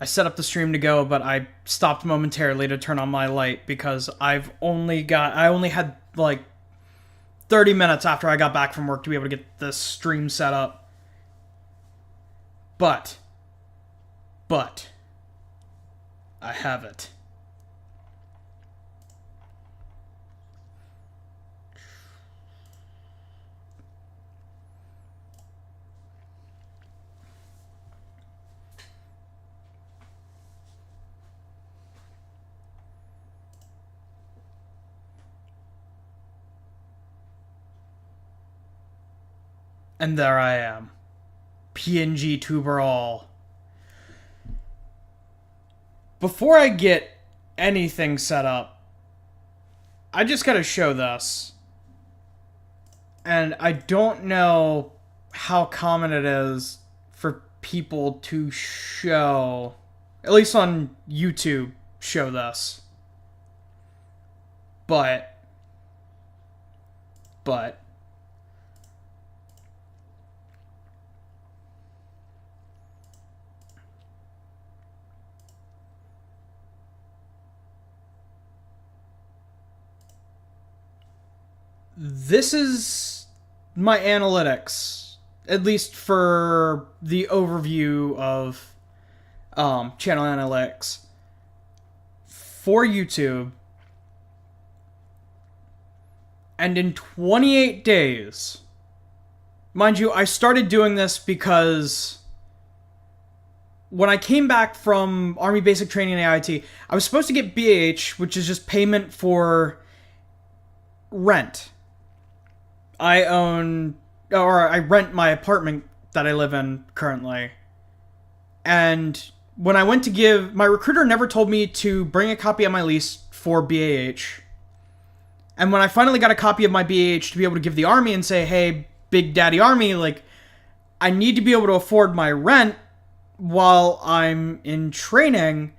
I set up the stream to go, but I stopped momentarily to turn on my light because I only had like 30 minutes after I got back from work to be able to get this stream set up. But I have it. And there I am. PNG tuber all. Before I get anything set up, I just gotta show this. And I don't know how common it is for people to show, at least on YouTube, show this. But this is my analytics, at least for the overview of channel analytics for YouTube. And in 28 days, mind you, I started doing this because when I came back from Army Basic Training and AIT, I was supposed to get BAH, which is just payment for rent. I rent my apartment that I live in currently. And when I went to give, my recruiter never told me to bring a copy of my lease for BAH. And when I finally got a copy of my BAH to be able to give the Army and say, hey, Big Daddy Army, like, I need to be able to afford my rent while I'm in training,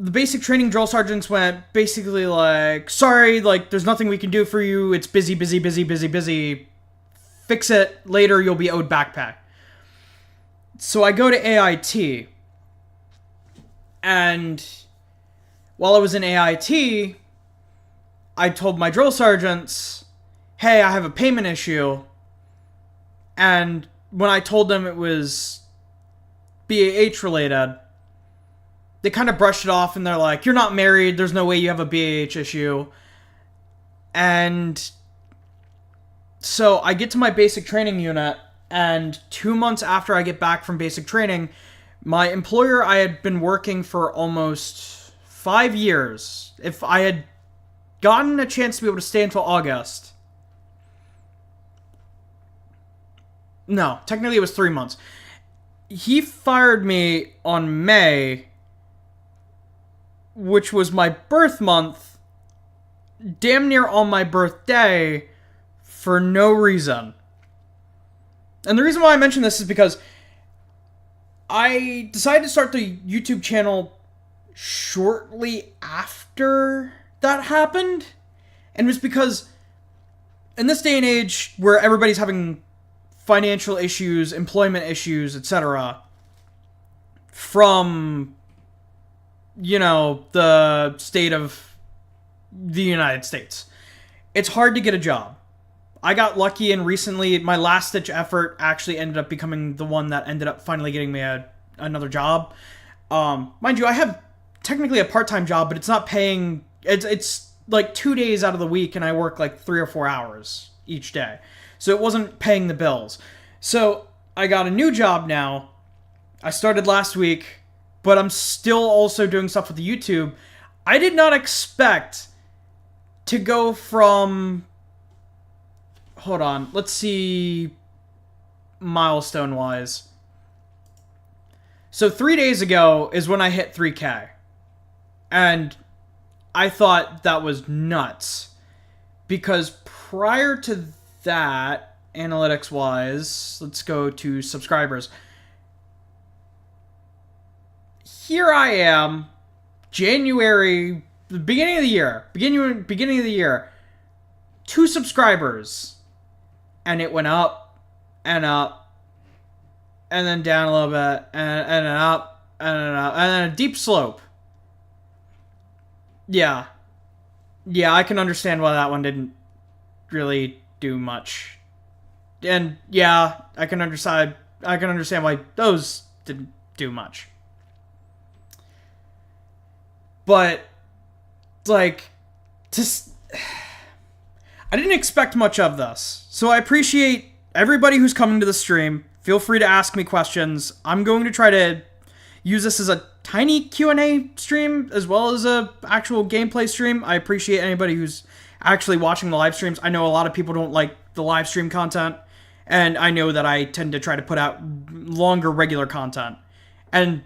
the basic training drill sergeants went basically like, sorry, like, there's nothing we can do for you. It's busy. Fix it. Later, you'll be owed backpack. So I go to AIT. And while I was in AIT, I told my drill sergeants, hey, I have a payment issue. And when I told them it was BAH related, they kind of brushed it off and they're like, you're not married, there's no way you have a BAH issue. And so I get to my basic training unit, and 2 months after I get back from basic training, my employer I had been working for almost 5 years. If I had gotten a chance to be able to stay until August. No, technically it was 3 months. He fired me on May, which was my birth month, damn near on my birthday, for no reason. And the reason why I mention this is because I decided to start the YouTube channel shortly after that happened. And it was because in this day and age where everybody's having financial issues, employment issues, etc., from, you know, the state of the United States, it's hard to get a job. I got lucky, and recently my last ditch effort actually ended up becoming the one that ended up finally getting me another job. Mind you, I have technically a part-time job, but it's not paying. It's like 2 days out of the week, and I work like 3 or 4 hours each day, so it wasn't paying the bills. So I got a new job now. I started last week, but I'm still also doing stuff with the YouTube. I did not expect to go from, hold on, let's see, milestone wise. So 3 days ago is when I hit 3K. And I thought that was nuts. Because prior to that, analytics wise, let's go to subscribers. Here I am, January, the beginning of the year, 2 subscribers. And it went up, and then down a little bit, and up, and a deep slope. Yeah. Yeah, I can understand why that one didn't really do much. And yeah, I can understand why those didn't do much. But like just I didn't expect much of this. So I appreciate everybody who's coming to the stream. Feel free to ask me questions. I'm going to try to use this as a tiny Q&A stream as well as a actual gameplay stream. I appreciate anybody who's actually watching the live streams. I know a lot of people don't like the live stream content, and I know that I tend to try to put out longer regular content. And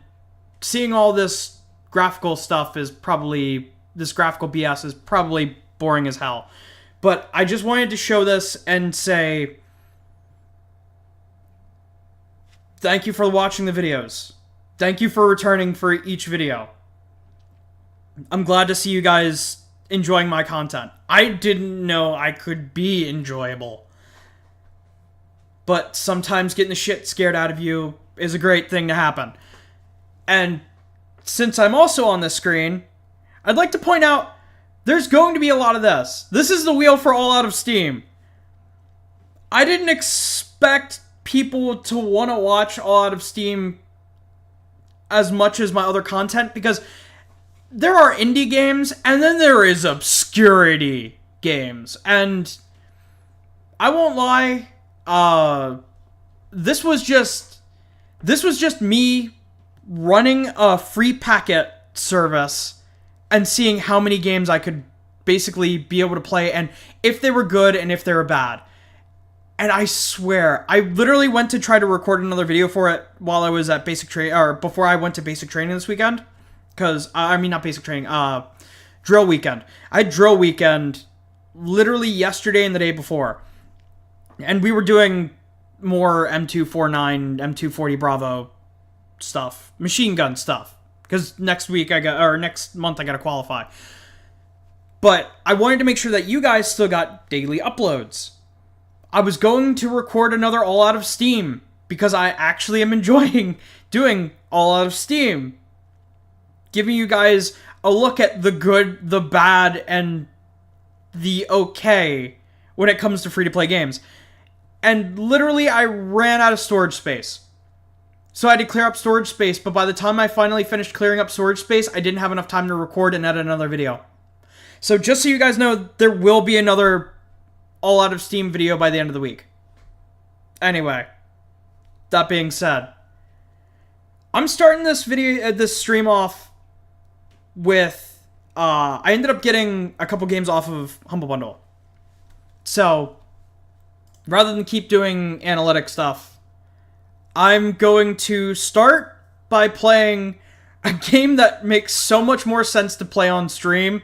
seeing all this graphical stuff is probably, this graphical BS is probably boring as hell. But I just wanted to show this and say thank you for watching the videos. Thank you for returning for each video. I'm glad to see you guys enjoying my content. I didn't know I could be enjoyable. But sometimes getting the shit scared out of you is a great thing to happen. And since I'm also on the screen, I'd like to point out there's going to be a lot of this. This is the wheel for All Out of Steam. I didn't expect people to want to watch All Out of Steam as much as my other content, because there are indie games and then there is obscurity games. And I won't lie, this was just me running a free packet service and seeing how many games I could basically be able to play, and if they were good and if they were bad. And I swear, I literally went to try to record another video for it while I was at basic training, or before I went to basic training this weekend. Because, I mean, not basic training, drill weekend. I had drill weekend literally yesterday and the day before. And we were doing more M249, M240 Bravo stuff, machine gun stuff. Because next month I gotta qualify. But I wanted to make sure that you guys still got daily uploads. I was going to record another All Out of Steam because I actually am enjoying doing All Out of Steam. Giving you guys a look at the good, the bad, and the okay when it comes to free-to-play games. And literally I ran out of storage space. So I had to clear up storage space, but by the time I finally finished clearing up storage space, I didn't have enough time to record and edit another video. So just so you guys know, there will be another All Out of Steam video by the end of the week. Anyway, that being said, I'm starting this stream off with, I ended up getting a couple games off of Humble Bundle. So, rather than keep doing analytic stuff, I'm going to start by playing a game that makes so much more sense to play on stream,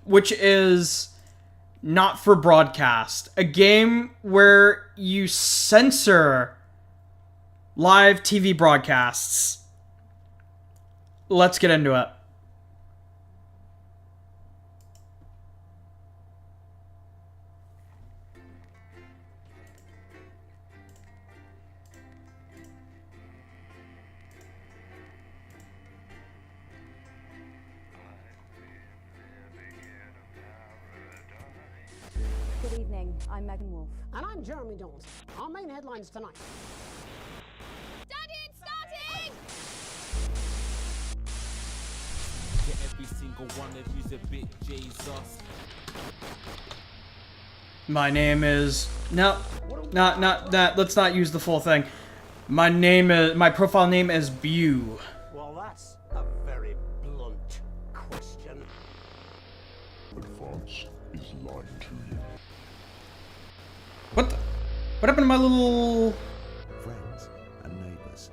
which is Not for Broadcast. A game where you censor live TV broadcasts. Let's get into it. Good evening, I'm Megan Wolf. And I'm Jeremy Dawes. Our main headlines tonight. Daddy, it's starting! To every single one of you's a bit Jesus. My name is... No, not that. Let's not use the full thing. My profile name is Bew. Well, that's a very blunt question. Advance is lying to you. What happened to my little... Friends and neighbours,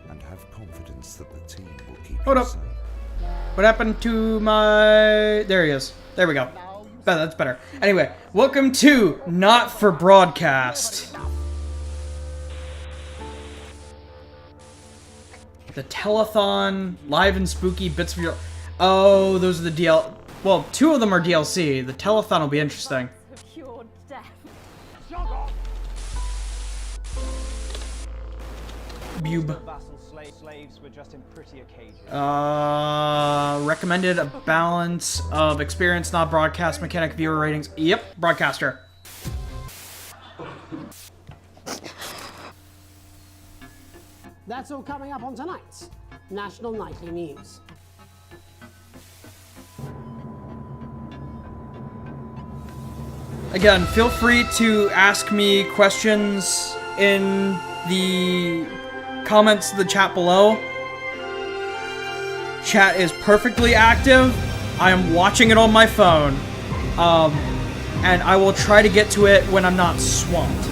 and have confidence that the team will keep Hold you up. safe. What happened to my... There he is. There we go. That's better. Anyway, welcome to Not for Broadcast. The telethon, live and spooky bits of your... Oh, those are the DL... Well, two of them are DLC. The telethon will be interesting. Have cured death. Bube. Vassal Slaves were just in prettier cages. Recommended a balance of experience, not broadcast mechanic, viewer ratings. Yep, broadcaster. That's all coming up on tonight's National Nightly News. Again, feel free to ask me questions in the comments of the chat below. Chat is perfectly active. I am watching it on my phone. And I will try to get to it when I'm not swamped.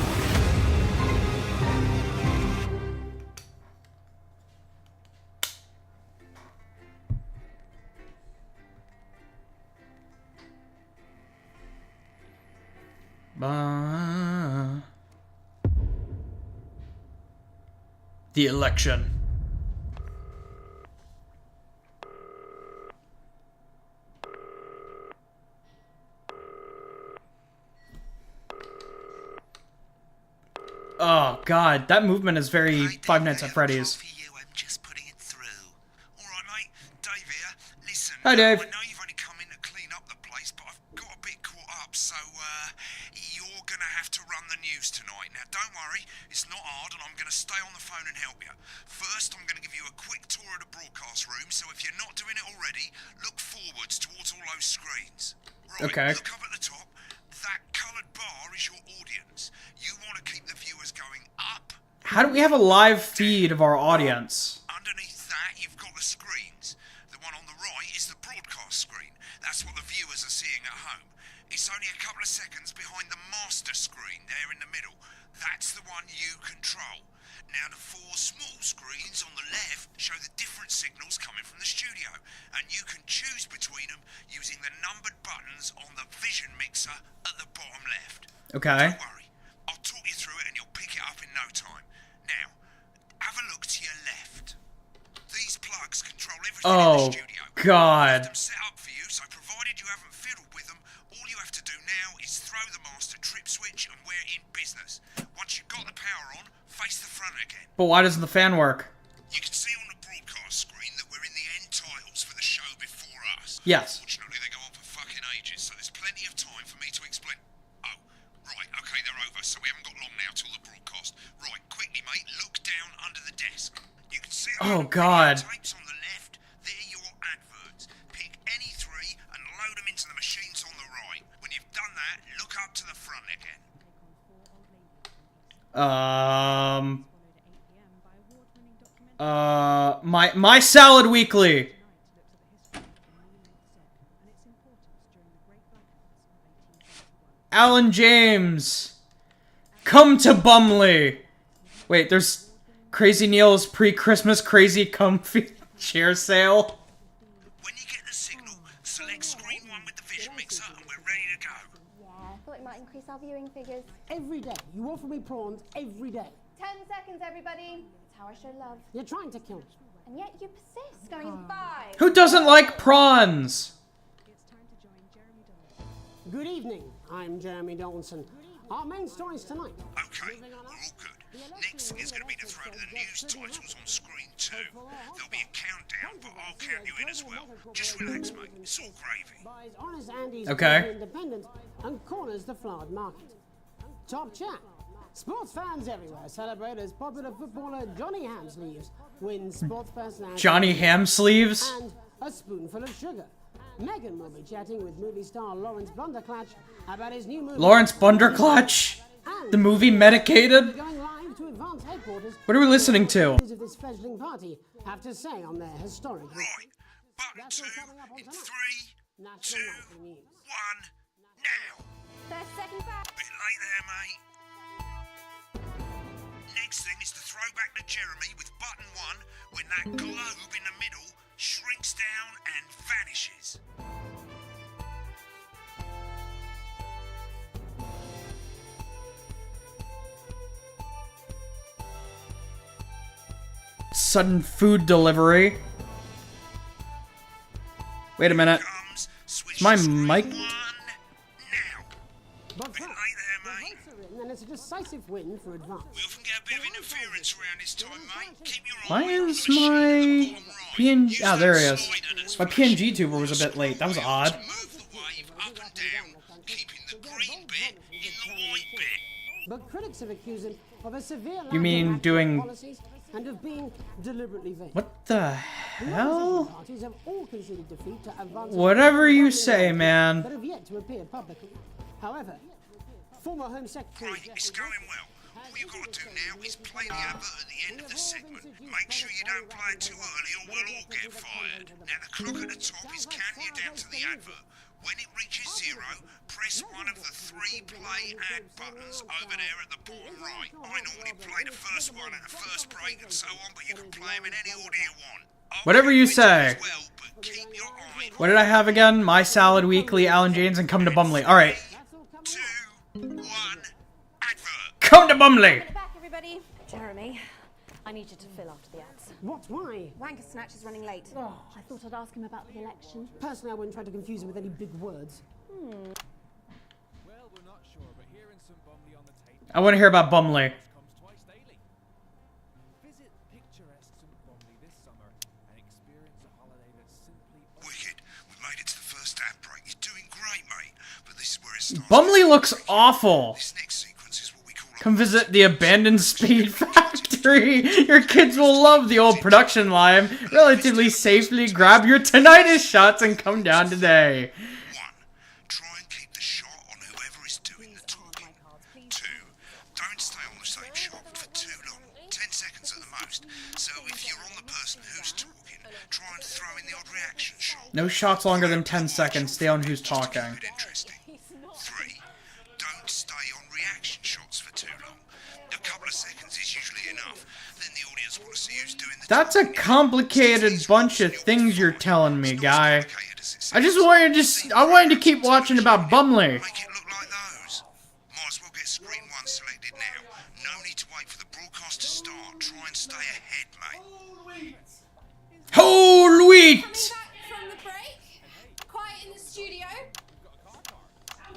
The election. Oh god, that movement is very Five Nights at Freddy's. I'm just putting it through. All right, mate. Dave here. Listen. Hi, Dave. I know you've only come in to clean up the place, but I've got a bit caught up, so you're gonna have to run the news tonight. Now, don't worry, it's not hard, and I'm gonna stay on the phone and help you. First, I'm gonna give you a quick tour of the broadcast room, so if you're not doing it already, look forwards towards all those screens. Right, Okay. look up at the top. That coloured bar is your audience. You want to keep the viewers going up. How do we have a live feed of our audience? Underneath that, you've got the screens. The one on the right is the broadcast screen. That's what the viewers are seeing at home. It's only a couple of seconds behind the master screen there in the middle. That's the one you control. Now, the four small screens on the left show the different signals coming from the studio, and you can choose between them using the numbered buttons on the vision mixer at the bottom left. Okay. Don't worry, I'll talk you through it and you'll pick it up in no time. Now, have a look to your left. These plugs control everything in Oh, the studio. God. I've them set up for you, so provided you haven't fiddled with them, all you have to do now is throw the master trip switch and we're in business. Once you've got the power on, face the front again. But why doesn't the fan work? You can see on the broadcast screen that we're in the end titles for the show before us. Yes. Unfortunately, they go on for fucking ages, so there's plenty of time for me to explain. Oh, right, okay, they're over, so we haven't got long now till the broadcast. Right, quickly, mate, look down under the desk. You can see Oh, God. tapes on the left. They're your adverts. Pick any three and load them into the machines on the right. When you've done that, look up to the front again. My Salad Weekly. Alan James. Come to Bumley. Wait, there's Crazy Neil's pre-Christmas crazy comfy chair sale. When you get the signal, select screen 1 with the vision mixer and we're ready to go. Yeah, I thought it might increase our viewing figures. Every day, you offer me prawns every day. 10 seconds, everybody. That's how I show love. You're trying to kill me. And yet you persist, going in 5. Who doesn't like prawns? Good evening, I'm Jeremy Donaldson. Our main stories tonight. Okay, we're all good. Next thing is going to be to throw the news titles on screen 2. There'll be a countdown, but I'll count you in as well. Just relax, mate. It's all gravy. Buys honest Andy's Okay. Independent and corners the flowered market. Top chat. Sports fans everywhere celebrate as popular footballer Johnny Hamsleeves wins sports personality Johnny Ham Sleeves? and a spoonful of sugar. Megan will be chatting with movie star Lawrence Bunderclatch about his new movie. Lawrence Bunderclatch? And The movie Medicated? going live to advance headquarters. What are we listening to? What of this fledgling party have to say on their historic route. Right, button That's 2 all coming up on in tonight. 3, 2, National Nightly News. 1, now. 30 seconds back. Bit late there, mate. Next thing is to throw back to Jeremy with button 1 when that globe in the middle shrinks down and vanishes. Sudden food delivery. Wait a minute. Comes, switch Is my to screen mic- 1 now. But Bit first, late there, the mate. votes are in, and it's a decisive win for advance. We often get a bit of interference gets around this time, mate. Keep your Why eye on is the machine at the my bottom right. PNG? Use Oh, that there he is. slider that's My flashing PNG tuber on was a the bit late. That was scroll wheel odd. to move the wave up and down, keeping the green bit in the white bit. But critics have accused him of a severe lack You mean of active doing- policies and of being deliberately vague. What the The opposition hell? parties have all conceded defeat to advance Whatever you say, but man. have yet to appear publicly. However, former Home Secretary Right, it's going well. All you got to do now is play the advert at the end of the segment. Make sure you don't play it too early or we'll all get fired. Now the clock at the top is counting you down to the advert. When it reaches 0, press one of the 3 play ad buttons over there at the bottom right. I normally play the first one at the first break and so on, but you can play them in any order you want. Whatever you say. Well, but keep your eye What did I have again? My Salad Weekly, Alan James, and Come to Bumley. Alright. 2, 1, advert. Come to Bumley! Get back, everybody. Jeremy, I need you to fill after the ads. What? Why? Wanker Snatch is running late. Oh, I thought I'd ask him about the election. Personally, I wouldn't try to confuse him with any big words. Well, we're not sure, but hearing some Bumley on the tape I want to hear about Bumley. comes twice daily. Visit picturesque St. Bumley this summer and experience a holiday that's simply Wicked. We made it to the first ad break. You're doing great, mate. But this is where it starts. Bumley looks awful. This next sequence is what we call Come visit the abandoned speed factory. Your kids will love the old production line. Relatively safely grab your tinnitus shots and come down today. 1. Try and keep the shot on whoever is doing the talking. 2. Don't stay on the same shot for too long. 10 seconds at the most. So if you're on the person who's talking, try and throw in the odd reaction shot. No shots longer than 10 seconds. Stay on who's Just to talking. keep it interesting. 3. Don't stay on reaction shots for too long. A couple of seconds is usually enough. Then the audience want to see who's doing the That's a talking. complicated bunch of things you're telling me, It's not guy. as complicated as it I just sounds. wanted I wanted to keep watching about Bumley. Make it look like those. Might as well get screen 1 selected now. No need to wait for the broadcast to start. Try and stay ahead, mate. Whole wheat! Coming back from the break. Quiet in the studio.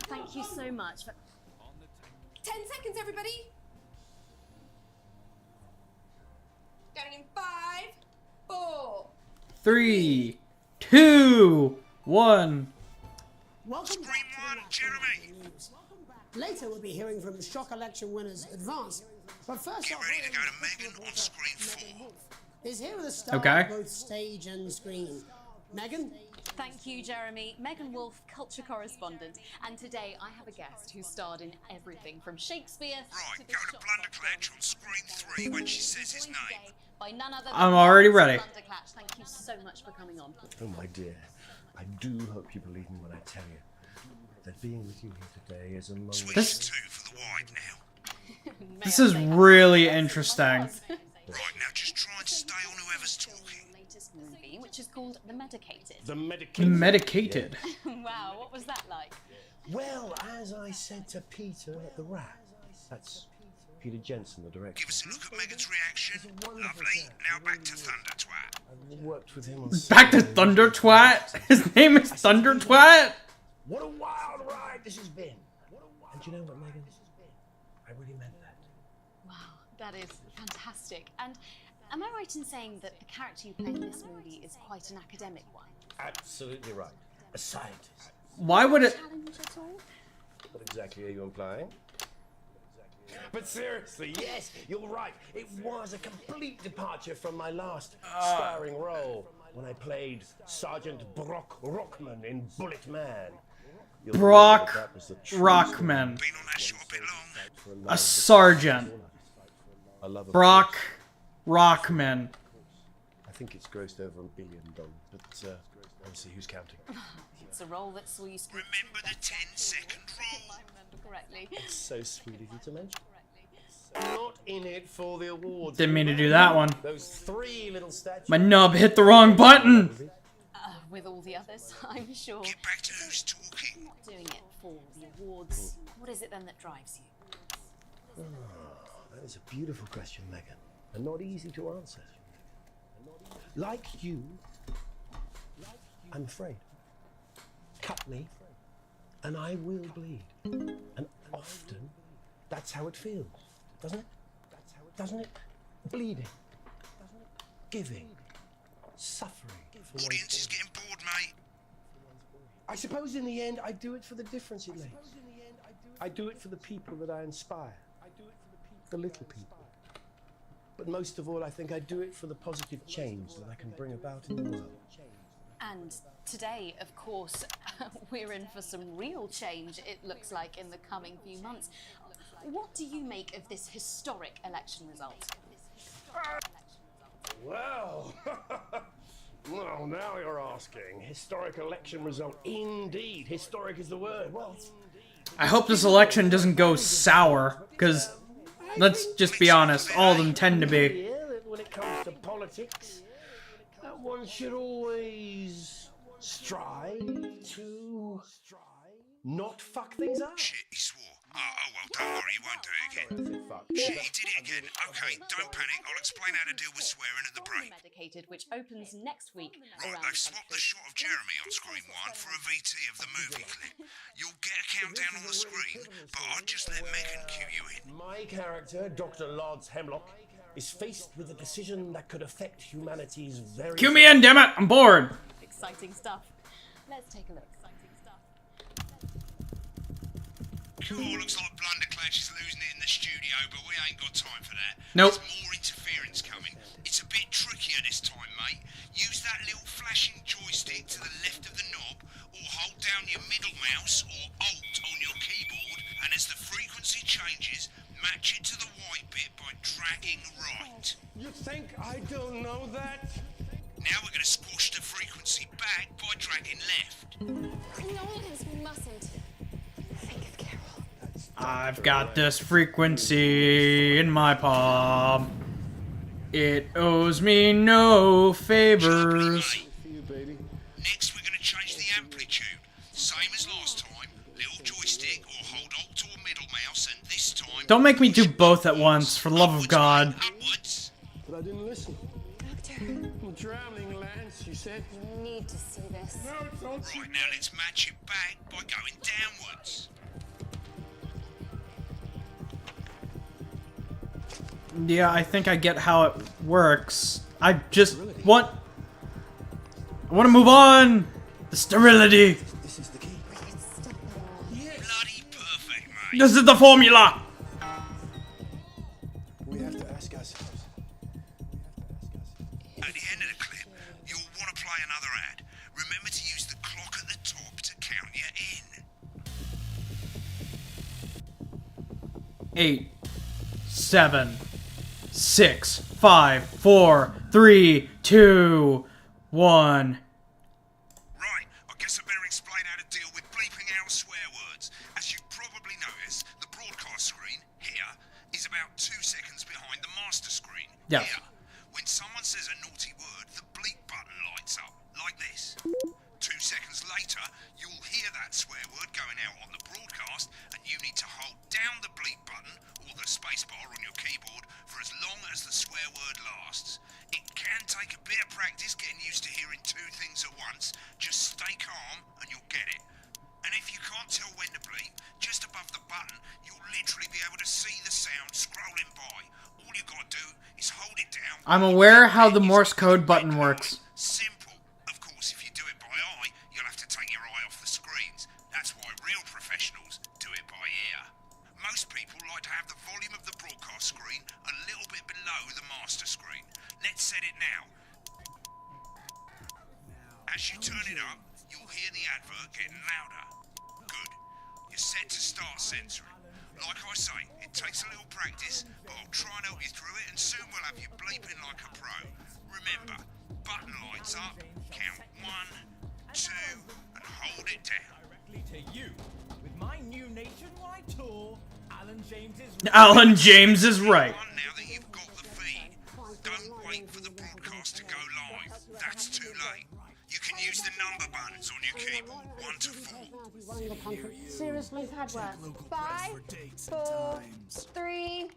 Thank you so much. 10 seconds, everybody. Going in 5, 4. 3, 2, 1. Welcome Screen back to the 1, Jeremy. news. Later, we'll be hearing from shock election winners Advance. But first, Get our ready to go very to Megan on screen 4. is here with a star Okay. of both stage and screen. Megan? Thank you, Jeremy. Megan Wolf, culture correspondent. And today I have a guest who starred in everything from Shakespeare Right, to the go to shop Blunderclatch on screen 3 when she says his joined name. today by none other I'm than already ready. Blunderclatch. Thank you so much for coming on. Oh, my dear. I do hope you believe me when I tell you that being with you here today is among Switch This- to 2 for the wide now. This is really interesting. Right, now just try and stay on whoever's talking. Latest movie, which is called The Medicated. the The medication. medicated. Wow, what was that like? Well, as I said to Peter at the Rat, that's Peter Jensen, the director. Give us a look at Megan's reaction. Lovely. Now back to Thunder Twat. I've worked with him on Back to several Thunder occasions. Twat. His name is Thunder Twat. What a wild ride this has been. And you know what, Megan? I really meant that. Wow, that is fantastic. And am I right in saying that the character you play in this movie is quite an academic one? Absolutely right. A scientist. Why would it? Challenge at all? What exactly are you implying? But seriously, yes, you're right. It was a complete departure from my last starring role when I played Sergeant Brock Rockman in Bullet Man. You'll Brock remember that was the true Rockman. Been on that show a bit long. story for love A of- sergeant. a love of Brock course. Rockman. I think it's grossed over $1 billion, but obviously who's counting? It's a role that saw you screen. Remember the 10-second rule. I remember correctly. So sweet of you to mention. Not in it for the awards. Didn't mean to do that one. Those 3 little statues. My nub hit the wrong button. With all the others, I'm sure. Get back to who's talking. Not doing it for the awards. What is it then that drives you? That is a beautiful question, Megan, and not easy to answer. Like you, I'm afraid. Cut me, and I will bleed. And often, that's how it feels, doesn't it? Doesn't it? bleeding, giving, suffering. For Audience is getting bored, mate. I suppose in the end, I do it for the difference it makes. I do it for the people that I inspire. The little people. But most of all, I think I do it for the positive change that I can bring about in the world. And today, of course, we're in for some real change, it looks like, in the coming few months. What do you make of this historic election result? Well, well, now you're asking. Historic election result. Indeed. Historic is the word. Well, I hope this election doesn't go sour, because let's just be honest, all of them tend to be. yeah, that when it comes to politics, one should always strive to not fuck things up. Shit, he swore. Oh, well, don't worry, he won't do it again. Shit, he did it again. Okay, don't panic. I'll explain how to deal with swearing at the break. Medicated, which opens next week. Right, they've swapped the shot of Jeremy on screen 1 for a VT of the movie clip. You'll get a countdown on the screen, but I'll just let Megan cue you in. My character, Dr. Lods Hemlock, is faced with a decision that could affect humanity's very... Cue me in, dammit! I'm bored! Exciting stuff. Let's take a look. Exciting stuff. Cool, looks like Blunderclash is losing it in the studio, but we ain't got time for that. Nope. There's more interference coming. It's a bit trickier this time, mate. Use that little flashing joystick to the left of the knob, or hold down your middle mouse or Alt on your keyboard, and as the frequency changes, match it to the white bit by dragging right. You think I don't know that? Now we're going to squash the frequency back by dragging left. Nolan, we mustn't. Think of Carol. I've got this frequency in my palm. It owes me no favors. Next, we're going to change the amplitude. Same as last time. Little joystick or hold Alt or middle mouse, and this time... Don't make me do both at once, for the love of God. Upwards. But I didn't listen. Doctor, Drowning, Lance, you said. you need to see this. Right, now let's match it back by going downwards. Yeah, I think I get how it works. I just want... I want to move on! The sterility! This is the key. Bloody perfect, mate. This is the formula! We have to ask ourselves. At the end of the clip, you'll want to play another ad. Remember to use the clock at the top to count you in. 8, 7, 6, 5, 4, 3, 2, 1. Right, I guess I better explain how to deal with bleeping out swear words. As you've probably noticed, the broadcast screen, here, is about 2 seconds behind the master screen. Yes. Here. When someone says a naughty word, the bleep button lights up, like this. 2 seconds later, you'll hear that swear word going out on the broadcast, and you need to hold down the bleep button, or the spacebar on your keyboard, for as long as the swear word lasts. It can take a bit of practice getting used to hearing 2 things at once. Just stay calm, and you'll get it. And if you can't tell when to bleep, just above the button, you'll literally be able to see the sound scrolling by. All you gotta do is hold it down. I'm aware how the Morse code button works. Simple. Of course, if you do it by eye, you'll have to take your eye off the screens. That's why real professionals do it by ear. Most people like to have the volume of the broadcast screen a little bit below the master screen. Let's set it now. As you turn it up, you'll hear the advert getting louder. Good. You're set to start censoring. Like I say, it takes a little practice, but I'll try and help you through it, and soon we'll have you bleeping like a pro. Remember, button lights up, count 1, 2, and hold it down. Directly to you. With my new nationwide tour, Alan James is Alan James is right. Now that you've got the feed, don't wait for the broadcast to go live. That's too late. You can use the number buttons on your keyboard, 1 to 4. Seriously? Pad work. 5, 4, 3.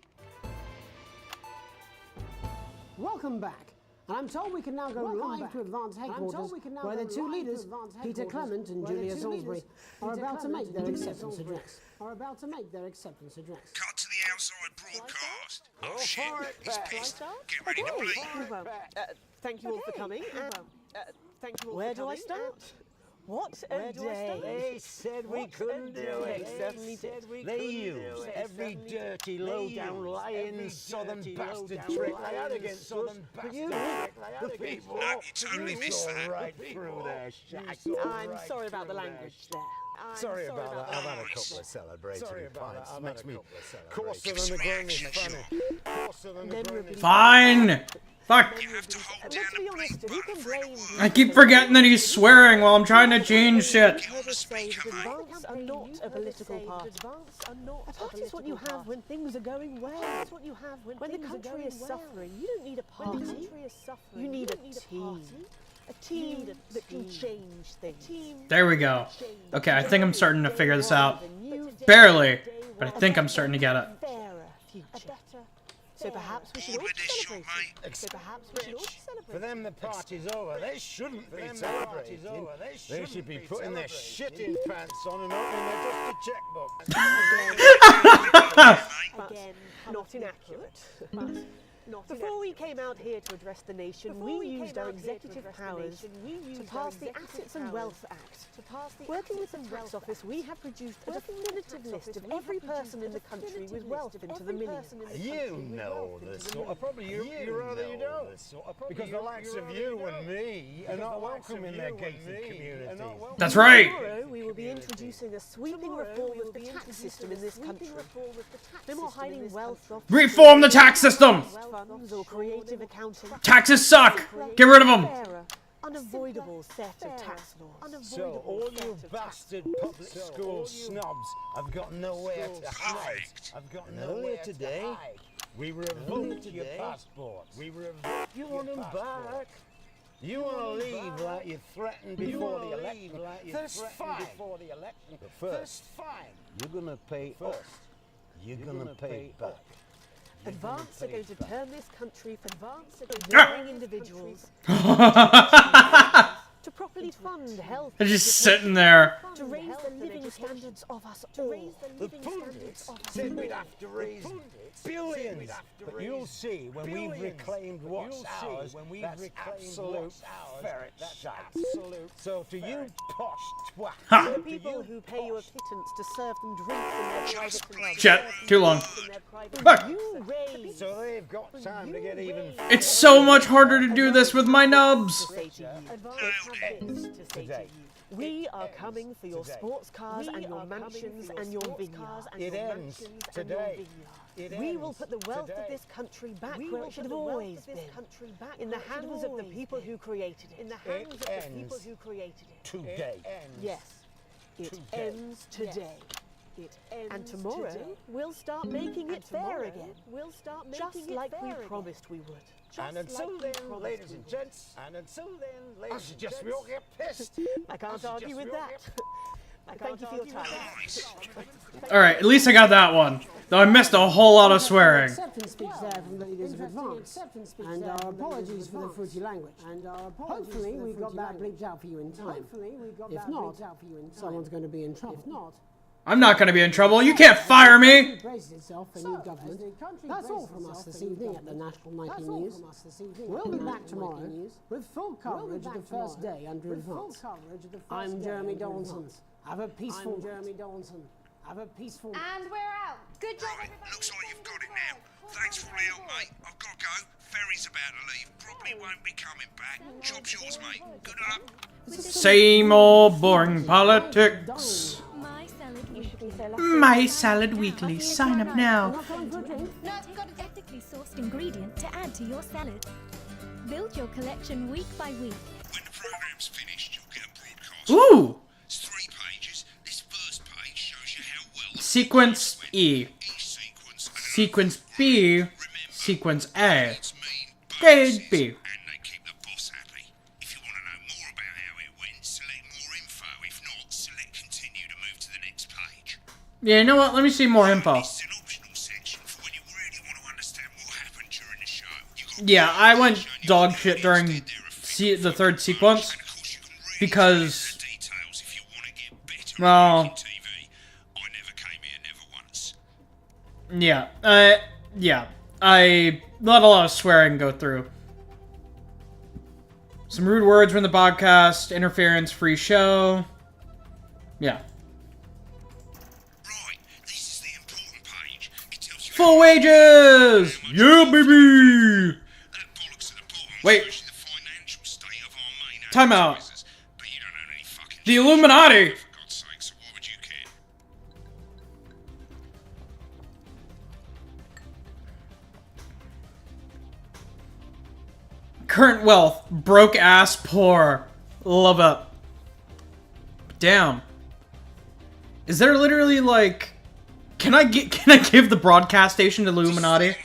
Welcome back. And I'm told we can now go live to Advance headquarters, where the two leaders, Peter Clement and Julia Salisbury, are about to make their acceptance address. Cut to the outside broadcast. Oh shit, he's pissed. Get ready to bleed. Thank you all for coming. Where do I start? What a day. They said we couldn't do it. They certainly did. They used every dirty, low-down, lying, southern bastard trick they had against us. But you, the people, No, you totally missed that. right through their shack. I'm sorry about the language there. Sorry about that. I've had a couple of celebratory pints. Makes me coarser than the grown is funny. Coarser than the grown is Fine! Fuck! You have to hold down Let's be the honest, bleed who button can for any blame word. I keep forgetting that he's swearing while I'm trying to change shit. Get on the speaker, mate. Advance are not a political party. A party is what you have when things are going well. When the country is suffering, you don't need a party. You need a team. A team that can change things. There we go. Okay, I think I'm starting to figure this out. Barely, but I think I'm starting to get it. Fairer future. So perhaps we should all Order this shot, celebrate. mate. For them, the party's over. They shouldn't be celebrating. They should be putting their shitting pants on and opening their dusty checkbook. Again, not inaccurate. Before we came out here to address the nation, we used our executive powers to pass the Assets and Wealth Act. Working with the tax office, we have produced a definitive list of every person in the country with wealth into the millions. You know this sort of probably you rather you don't. Because the likes of you and me are not welcome in their gated communities. That's right! Tomorrow, we will be introducing a sweeping reform of the tax system in this country. No more hiding wealth off Reform the tax system! funds or creative accounting. Taxes suck! Get rid of them! Fairer, unavoidable set of tax laws. So all you bastard public school snobs have got nowhere to hide. Earlier today, we revoked your passport. You want them back? You want to leave like you threatened before the election? That's fine. But first, you're going to pay us. You're going to pay back. Advance are going to turn this country for warring individuals to properly fund health. They're just sitting there. To raise the living standards of us all. The pundits said we'd have to raise billions. But you'll see when we've reclaimed what's ours, that's absolute ferret shite. So to you posh twat, The people who pay you a pittance to serve them drinks in their private clubs. Chat, too long. Fuck. You raise so they've got time to get even. It's so much harder to do this with my nubs! to say to you. Today. We are coming for your sports cars and your mansions and your vineyards. It ends today. We will put the wealth of this country back where it should have always been. In the hands of the people who created it. Today. Yes, it ends today. And tomorrow, we'll start making it fair again. Just like we promised we would. And until then, ladies and gents, I suggest we all get pissed. I can't argue with that. Thank you for your time. Alright, at least I got that one. Though I missed a whole lot of swearing. Acceptance speech there from the leaders of Advance. And our apologies for the fruity language. Hopefully we got that bleeped out for you in time. If not, someone's going to be in trouble. I'm not gonna be in trouble. You can't fire me! Braces itself for new government. That's all from us this evening at the National Nightly News. We'll be back tomorrow with full coverage of the first day under Advance. I'm Jeremy Donaldson. Have a peaceful And we're out. Good job, Right, everybody. looks like you've got it now. Thanks for all the help, mate. I've got to go. Ferry's about to leave. Probably won't be coming back. Job's yours, mate. Good luck. Same old boring politics. My Salad Weekly. Sign up now. No, got to ethically sourced ingredient to add to your salad. Build your collection week by week. When the program's finished, you'll get a broadcast. Ooh! It's 3 pages. This first page shows you how well Sequence E. each sequence and Sequence B. Sequence A. it's mean Grade B. and they keep the boss happy. If you want to know more about how it went, select more info. If not, select continue to move to the next page. Yeah, you know what? Let me see more info. It's an optional section for when you really want to understand what happened during the show. Yeah, I went dog shit during the third sequence because, well, yeah, yeah, I let a lot of swearing go through. Some rude words were in the podcast, interference, free show. Yeah. Full wages! Yeah, baby! Wait. Time out. The Illuminati! Current wealth, broke ass poor. Love it. Damn. Is there literally like, can I give the broadcast station to the Illuminati?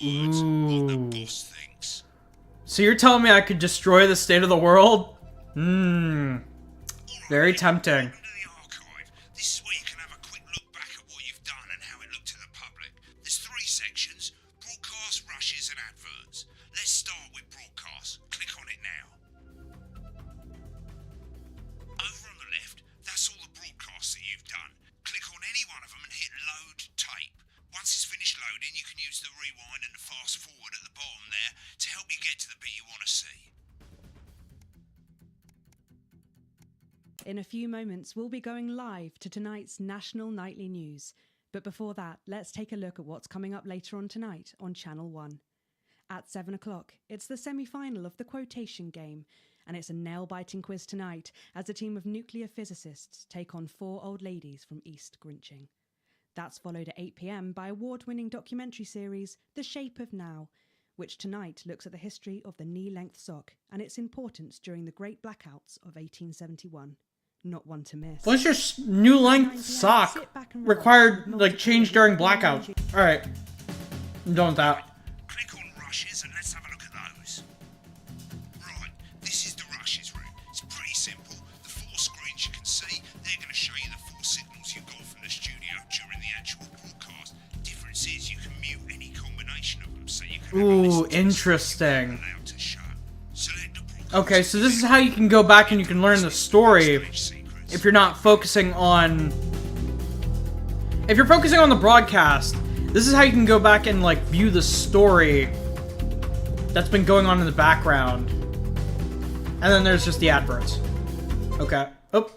Ooh. So you're telling me I could destroy the state of the world? Very tempting. This is where you can have a quick look back at what you've done and how it looked to the public. There's 3 sections: broadcast, rushes, and adverts. Let's start with broadcast. Click on it now. Over on the left, that's all the broadcasts that you've done. Click on any one of them and hit load tape. Once it's finished loading, you can use the rewind and the fast forward at the bottom there to help you get to the bit you want to see. In a few moments, we'll be going live to tonight's national nightly news. But before that, let's take a look at what's coming up later on tonight on Channel 1. At 7 o'clock, it's the semi-final of the quotation game, and it's a nail-biting quiz tonight as a team of nuclear physicists take on 4 old ladies from East Grinching. That's followed at 8 p.m. by award-winning documentary series The Shape of Now, which tonight looks at the history of the knee-length sock and its importance during the Great Blackouts of 1871. Not one to miss. What's your new length sock required, like, change during blackout? Alright. I'm done with that. Click on rushes and let's have a look at those. Right, this is the rushes route. It's pretty simple. The 4 screens you can see, they're going to show you the 4 signals you got from the studio during the actual broadcast. Difference is you can mute any combination of them, so you can Ooh, interesting. Okay, so this is how you can go back and you can learn the story if you're not focusing on... If you're focusing on the broadcast, this is how you can go back and, like, view the story that's been going on in the background. And then there's just the adverts. Okay. Oh,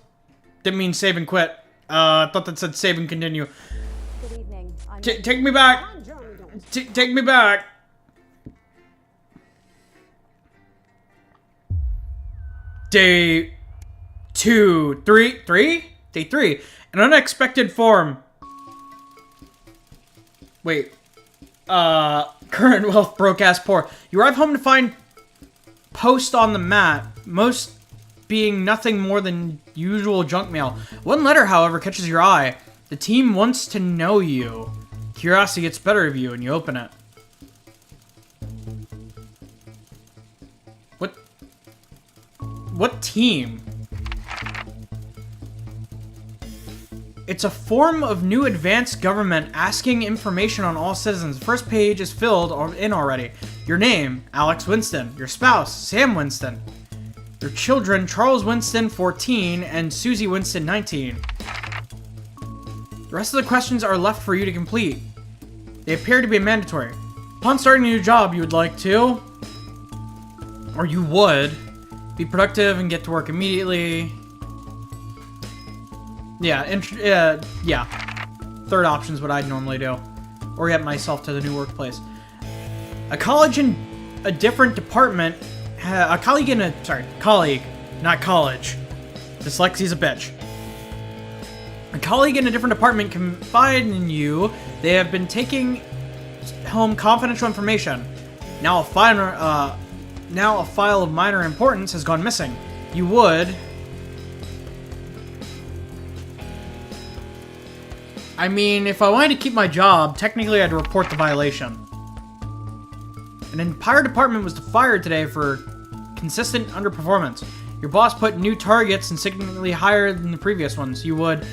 didn't mean save and quit. I thought that said save and continue. Good evening. Take me back! Take me back! Day 2, 3? Day 3. An unexpected form. Wait. Current wealth broke ass poor. You arrive home to find post on the mat. Most being nothing more than usual junk mail. One letter, however, catches your eye. The team wants to know you. Curiosity gets better of you and you open it. What team? It's a form of new advanced government asking information on all citizens. The first page is filled in already. Your name, Alex Winston. Your spouse, Sam Winston. Your children, Charles Winston, 14, and Susie Winston, 19. The rest of the questions are left for you to complete. They appear to be mandatory. Upon starting a new job, you would like to, or you would, be productive and get to work immediately. Yeah, yeah. Third option is what I'd normally do. Or get myself to the new workplace. A colleague in a different department, colleague, not college. Dyslexia's a bitch. A colleague in a different department confided in you they have been taking home confidential information. Now a file of minor importance has gone missing. You would... I mean, if I wanted to keep my job, technically I had to report the violation. An entire department was fired today for consistent underperformance. Your boss put new targets and significantly higher than the previous ones. You would...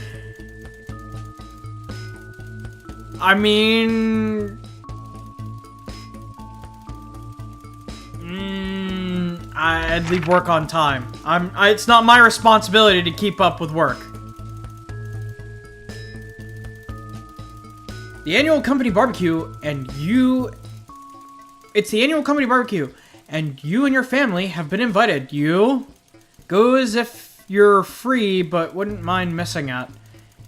I mean... I'd leave work on time. It's not my responsibility to keep up with work. The annual company barbecue, and you... It's the annual company barbecue, and you and your family have been invited. You... Go as if you're free, but wouldn't mind missing out.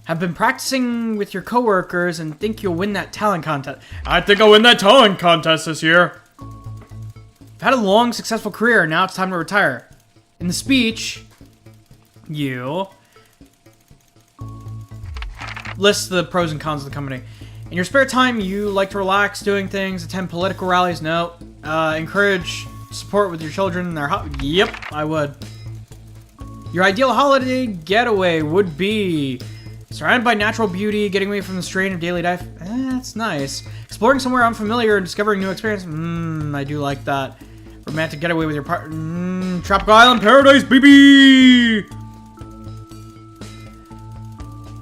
Have been practicing with your coworkers and think you'll win that talent contest. I think I'll win that talent contest this year. I've had a long, successful career, now it's time to retire. In the speech, you list the pros and cons of the company. In your spare time, you like to relax, doing things, attend political rallies. No. Encourage support with your children and their Yep, I would. Your ideal holiday getaway would be surrounded by natural beauty, getting away from the strain of daily life. That's nice. Exploring somewhere unfamiliar and discovering new experience. I do like that. Romantic getaway with your partner. Tropical island paradise, baby!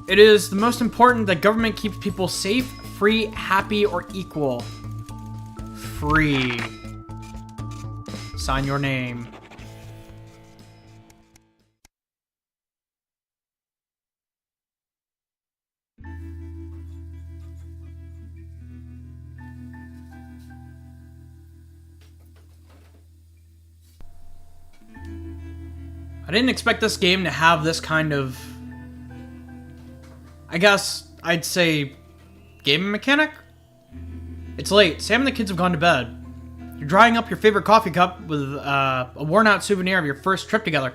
It is the most important that government keeps people safe, free, happy, or equal. Free. Sign your name. I didn't expect this game to have this kind of, I guess I'd say, game mechanic? It's late. Sam and the kids have gone to bed. You're drying up your favorite coffee cup with a worn-out souvenir of your first trip together.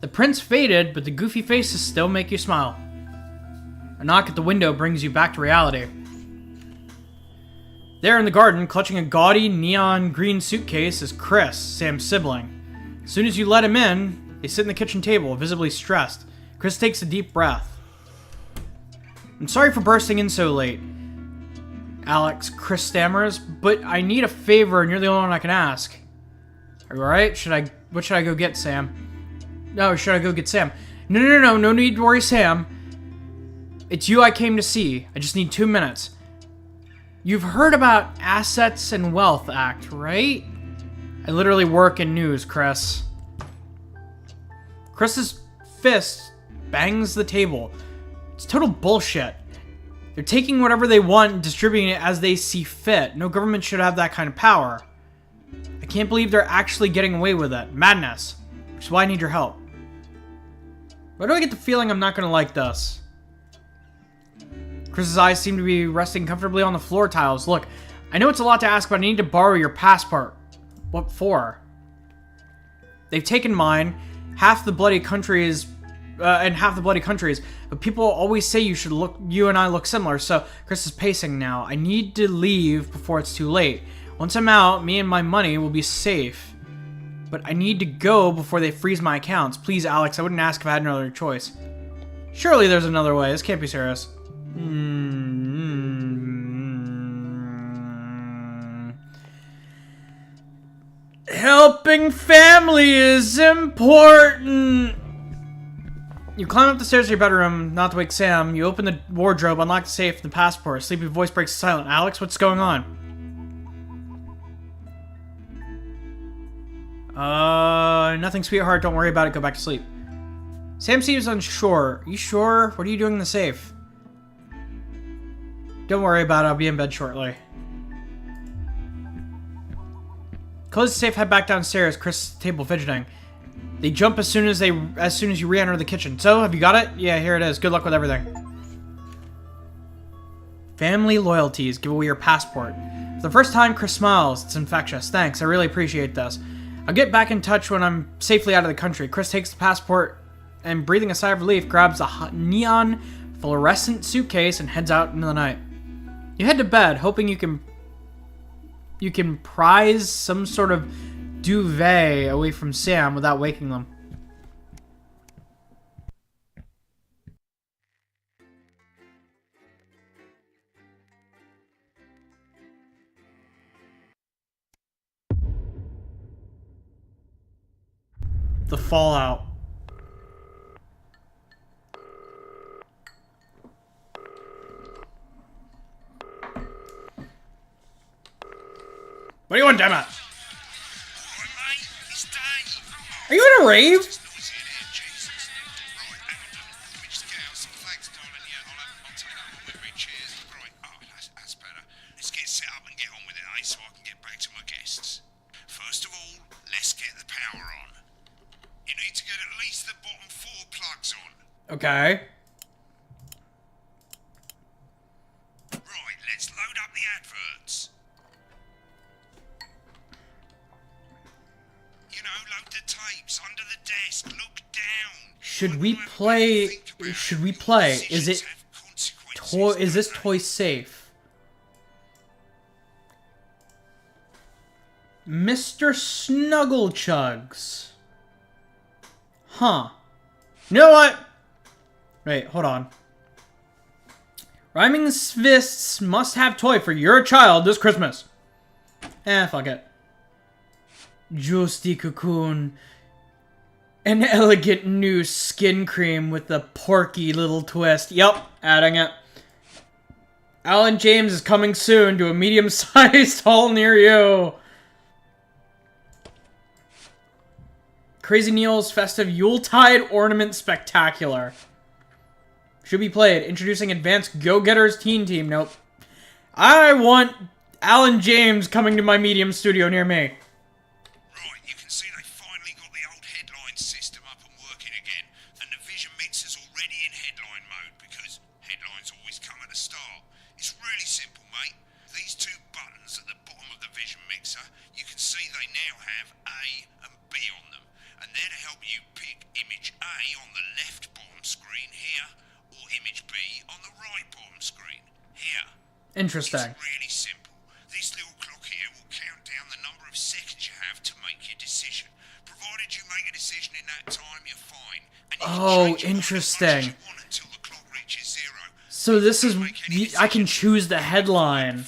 The prints faded, but the goofy faces still make you smile. A knock at the window brings you back to reality. There in the garden, clutching a gaudy neon green suitcase, is Chris, Sam's sibling. As soon as you let him in, they sit in the kitchen table, visibly stressed. Chris takes a deep breath. I'm sorry for bursting in so late, Alex, Chris stammers, but I need a favor and you're the only one I can ask. Are you alright? What should I go get, Sam? No, should I go get Sam? No need to worry, Sam. It's you I came to see. I just need 2 minutes. You've heard about Assets and Wealth Act, right? I literally work in news, Chris. Chris's fist bangs the table. It's total bullshit. They're taking whatever they want and distributing it as they see fit. No government should have that kind of power. I can't believe they're actually getting away with it. Madness. Which is why I need your help. Why do I get the feeling I'm not going to like this? Chris's eyes seem to be resting comfortably on the floor tiles. Look, I know it's a lot to ask, but I need to borrow your passport. What for? They've taken mine. Half the bloody countries, but people always say you and I look similar, so Chris is pacing now. I need to leave before it's too late. Once I'm out, me and my money will be safe. But I need to go before they freeze my accounts. Please, Alex, I wouldn't ask if I had another choice. Surely there's another way. This can't be serious. Helping family is important. You climb up the stairs to your bedroom, not to wake Sam. You open the wardrobe, unlock the safe, and the passport. A sleepy voice breaks silent. Alex, what's going on? Nothing, sweetheart. Don't worry about it. Go back to sleep. Sam seems unsure. You sure? What are you doing in the safe? Don't worry about it. I'll be in bed shortly. Close the safe, head back downstairs. Chris' table fidgeting. They jump as soon as you re-enter the kitchen. So, have you got it? Yeah, here it is. Good luck with everything. Family loyalties. Give away your passport. For the first time, Chris smiles. It's infectious. Thanks. I really appreciate this. I'll get back in touch when I'm safely out of the country. Chris takes the passport and, breathing a sigh of relief, grabs a neon fluorescent suitcase and heads out into the night. You head to bed, hoping you can prize some sort of duvet away from Sam without waking them. The fallout. What do you want, damn it? Are you in a rave? Let's get set up and get on with it, eh? So I can get back to my guests. First of all, let's get the power on. You need to get at least the bottom 4 plugs on. Okay. Right, let's load up the adverts. You know, load the tapes under the desk. Look down. Should we play? Should we play? Is it toy? Is this toy safe? Mr. Snugglechugs. Huh. You know what? Wait, hold on. Rhyming Fists must have toy for your child this Christmas. Fuck it. Justy Cocoon. An elegant new skin cream with a porky little twist. Yup, adding it. Alan James is coming soon to a medium-sized hall near you. Crazy Neil's Festive Yuletide Ornament Spectacular. Should be played. Introducing Advanced Go-Getters Teen Team. Nope. I want Alan James coming to my medium studio near me. Right, you can see they finally got the old headline system up and working again, and the Vision Mixer's already in headline mode, because headlines always come at the start. It's really simple, mate. These 2 buttons at the bottom of the Vision Mixer, you can see they now have A and B on them, and they're to help you pick image A on the left bottom screen here, or image B on the right bottom screen here. Interesting. It's really simple. This little clock here will count down the number of seconds you have to make your decision. Provided you make a decision in that time, you're fine. And you Oh, interesting. until the clock reaches 0. So this is... I can choose the headline.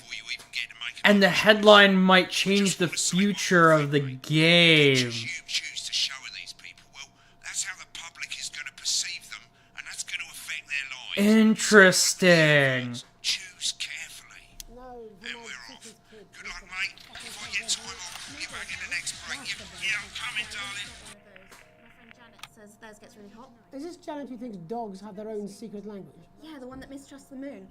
And the headline might change the future of the game. Interesting. Choose carefully. And we're off. Good luck, mate. If I get time, I'll call you back in the next break. Yeah, I'm coming, darling. My friend Janet says theirs gets really hot. Is this Janet who thinks dogs have their own secret language? Yeah, the one that mistrusts the moon.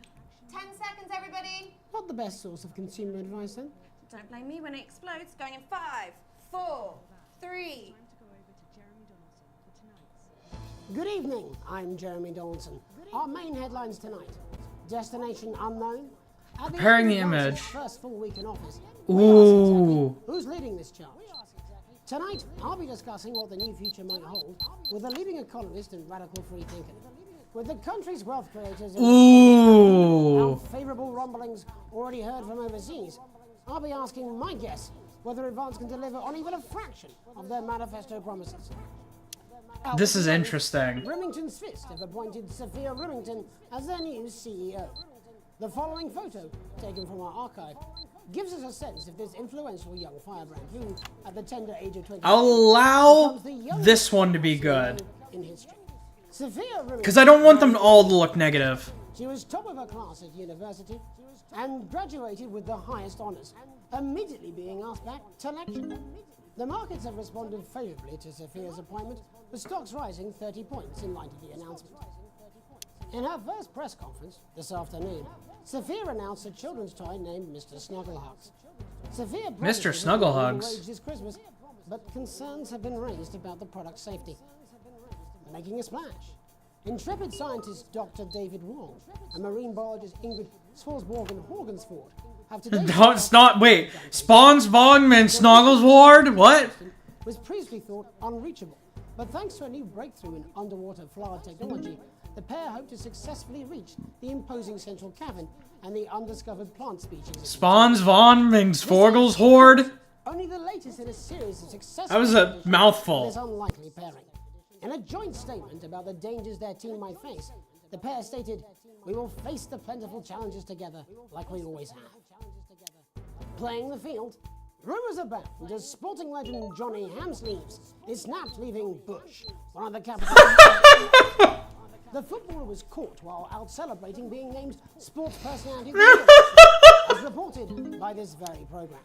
10 seconds, everybody. Not the best source of consumer advice, then. Don't blame me when it explodes. Going in 5, 4, 3. Good evening, I'm Jeremy Donaldson. Our main headlines tonight. Destination unknown. Preparing the image. First full week in office. Ooh. Who's leading this charge? Tonight, I'll be discussing what the new future might hold with a leading economist and radical free thinker. With the country's wealth creators Ooh. and favourable rumblings already heard from overseas, I'll be asking my guests whether Advance can deliver on even a fraction of their manifesto promises. This is interesting. Remington's Fist have appointed Sophia Remington as their new CEO. The following photo, taken from our archive, gives us a sense of this influential young firebrand who, at the tender age of 20, I'll allow this one to be good. In history. Sophia Because I don't want them all to look negative. She was top of her class at university and graduated with the highest honours, immediately being asked back to lecture. The markets have responded favourably to Sophia's appointment, with stocks rising 30 points in light of the announcement. In her first press conference this afternoon, Sophia announced a children's toy named Mr. Snugglehugs. Sophia Mr. Snugglehugs. this Christmas, but concerns have been raised about the product's safety. Making a splash. Intrepid scientist Dr. David Wong and marine biologist Ingrid Swarsborgen-Horgensford have today... Wait. Spawns, Vogman, Snoggles Ward? What? Was previously thought unreachable, but thanks to a new breakthrough in underwater flower technology, the pair hope to successfully reach the imposing central cavern and the undiscovered plant species. Spawns, Von, Forgles Horde? Only the latest in a series of successful... That was a mouthful. This unlikely pairing. In a joint statement about the dangers their team might face, the pair stated, "We will face the plentiful challenges together, like we always have." Playing the field, rumours abound as sporting legend Johnny Hamsleeves is snapped leaving Bush, one of the capital. The footballer was caught while out celebrating being named Sports Personality of the Year, as reported by this very programme.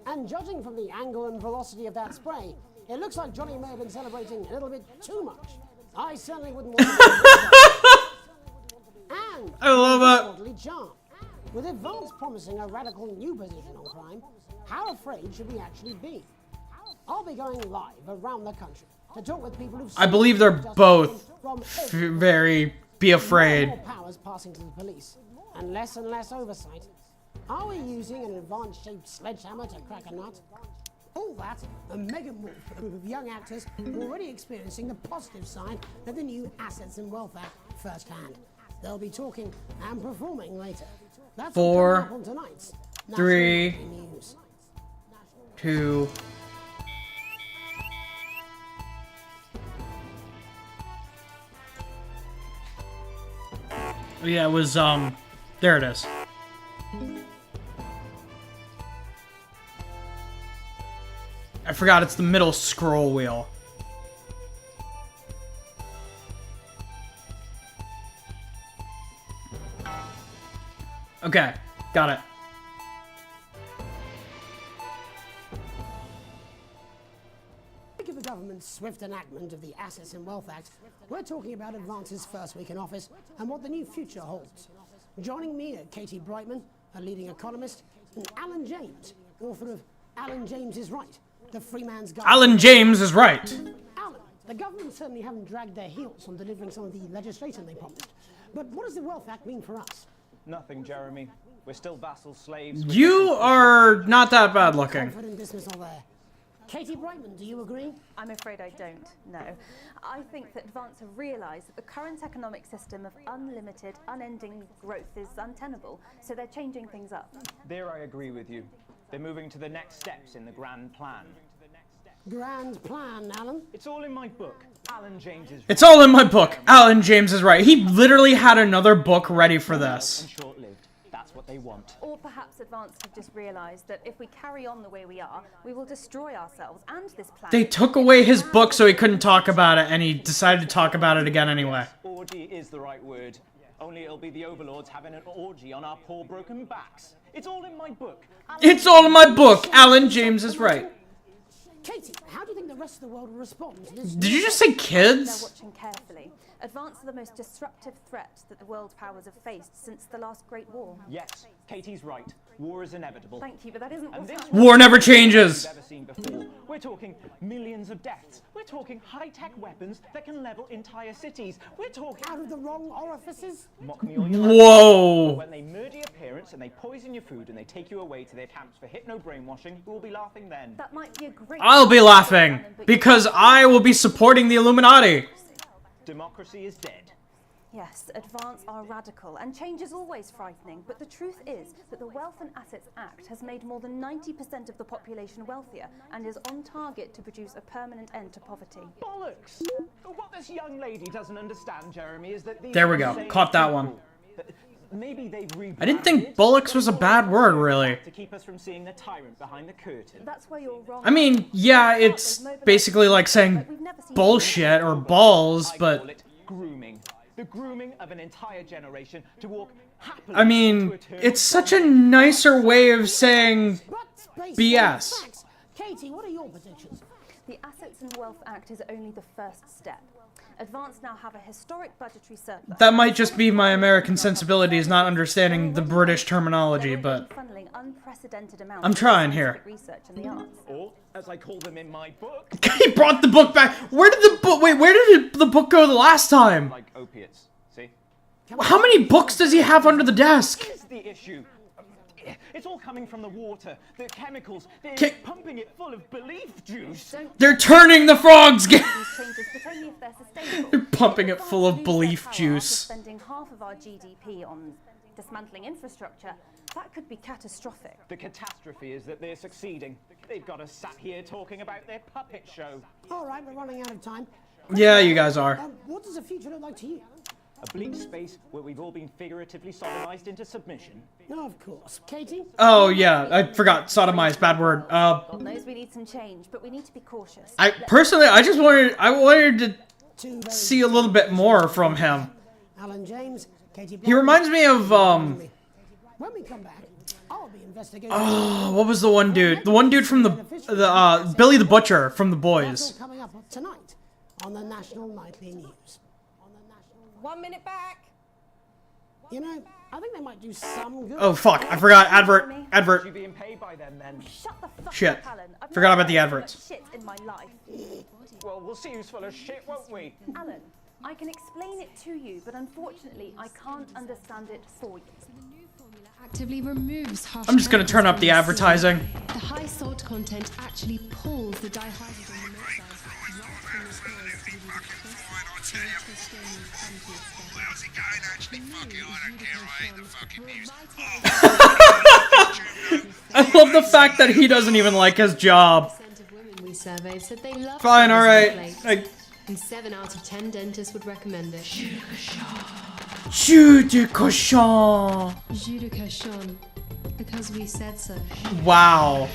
And judging from the angle and velocity of that spray, it looks like Johnny may have been celebrating a little bit too much. I certainly wouldn't want to. And I love it. Charm. With Advance promising a radical new position on crime, how afraid should we actually be? I'll be going live around the country to talk with people who've I believe they're both very be afraid. More powers passing to the police, and less oversight. Are we using an advanced-shaped sledgehammer to crack a nut? All that, a mega group of young actors already experiencing the positive side of the new Assets and Wealth Act firsthand. They'll be talking and performing later. That's 4, on tonight's 3, News. 2. Yeah, it was, there it is. I forgot it's the middle scroll wheel. Okay, got it. Speaking of the government's swift enactment of the Assets and Wealth Act, we're talking about Advance's first week in office and what the new future holds. Joining me are Katie Brightman, a leading economist, and Alan James, author of Alan James is Right, the Free Man's Guide. Alan James is right. Alan, the government certainly haven't dragged their heels on delivering some of the legislation they promised. But what does the Wealth Act mean for us? Nothing, Jeremy. We're still vassal slaves. You are not that bad looking. Confident dismissal there. Katie Brightman, do you agree? I'm afraid I don't, no. I think that Advance have realised that the current economic system of unlimited, unending growth is untenable, so they're changing things up. There I agree with you. They're moving to the next steps in the grand plan. Grand plan, Alan? It's all in my book. Alan James is right. It's all in my book. Alan James is right. He literally had another book ready for this. And short-lived. That's what they want. Or perhaps Advance have just realised that if we carry on the way we are, we will destroy ourselves and this planet. They took away his book so he couldn't talk about it, and he decided to talk about it again anyway. Orgy is the right word. Only it'll be the overlords having an orgy on our poor broken backs. It's all in my book. It's all in my book. Alan James is right. Katie, how do you think the rest of the world will respond to this? Did you just say kids? They're watching carefully. Advance are the most disruptive threat that the world powers have faced since the last Great War. Yes, Katie's right. War is inevitable. Thank you, but that isn't what's happening. War never changes. We've ever seen before. We're talking millions of deaths. We're talking high-tech weapons that can level entire cities. We're talking out of the wrong orifices. Mock me all you like. Whoa. When they murder your parents and they poison your food and they take you away to their camps for hypno-brainwashing, we'll be laughing then. That might be a great. I'll be laughing because I will be supporting the Illuminati. Democracy is dead. Yes, Advance are radical, and change is always frightening, but the truth is that the Wealth and Assets Act has made more than 90% of the population wealthier and is on target to produce a permanent end to poverty. Bollocks! What this young lady doesn't understand, Jeremy, is that these There we go. Caught that one. Maybe they've I didn't think bullocks was a bad word, really. To keep us from seeing the tyrant behind the curtain. That's where you're wrong. I mean, yeah, it's basically like saying bullshit or balls, but... I call it grooming. The grooming of an entire generation to walk happily. I mean, it's such a nicer way of saying BS. Katie, what are your predictions? The Assets and Wealth Act is only the first step. Advance now have a historic budgetary surplus. That might just be my American sensibilities not understanding the British terminology, but funneling unprecedented amounts I'm trying here. Research and the arts. Or, as I call them in my book, he brought the book back. Where did the book? Wait, where did the book go the last time? like opiates. See? How many books does he have under the desk? Here's the issue. It's all coming from the water, the chemicals. They're pumping it full of belief juice. They're turning the frogs. These changes, but only if they're sustainable. They're pumping it full of belief juice. Spending half of our GDP on dismantling infrastructure, that could be catastrophic. The catastrophe is that they're succeeding. They've got us sat here talking about their puppet show. All right, we're running out of time. Yeah, you guys are. What does the future look like to you? A bleak space where we've all been figuratively sodomized into submission. No, of course. Katie? Oh, yeah, I forgot. Sodomize, bad word. God knows we need some change, but we need to be cautious. I wanted to see a little bit more from him. Alan James, Katie He reminds me of, When we come back, I'll be investigating. Oh, what was the one dude? The one dude from the Billy the Butcher from The That's all Boys. coming up tonight on the National Nightly News. 1 minute back. You know, I think they might do some good. Oh fuck! I forgot advert. You Advert. being paid by them then? Shut the fuck Shit. up, Alan. I've Forgot never about the heard so much adverts. shit in my life. Well, we'll see who's full of shit, won't we? Alan, I can explain it to you, but unfortunately, I can't understand it for you. Actively removes harsh I'm just gonna turn up the chemicals from advertising. sea. The high salt content actually pulls the dihydrogen monoxide right from the pores to the How's it going actually? Fuck it, I don't care, I hate the fucking news. I love the fact that he doesn't even like his job. We surveyed said they love Fine, this alright. plate. And 7 out of 10 dentists would recommend it. Jus de cochon. Jus de cochon. Because we said so. Wow.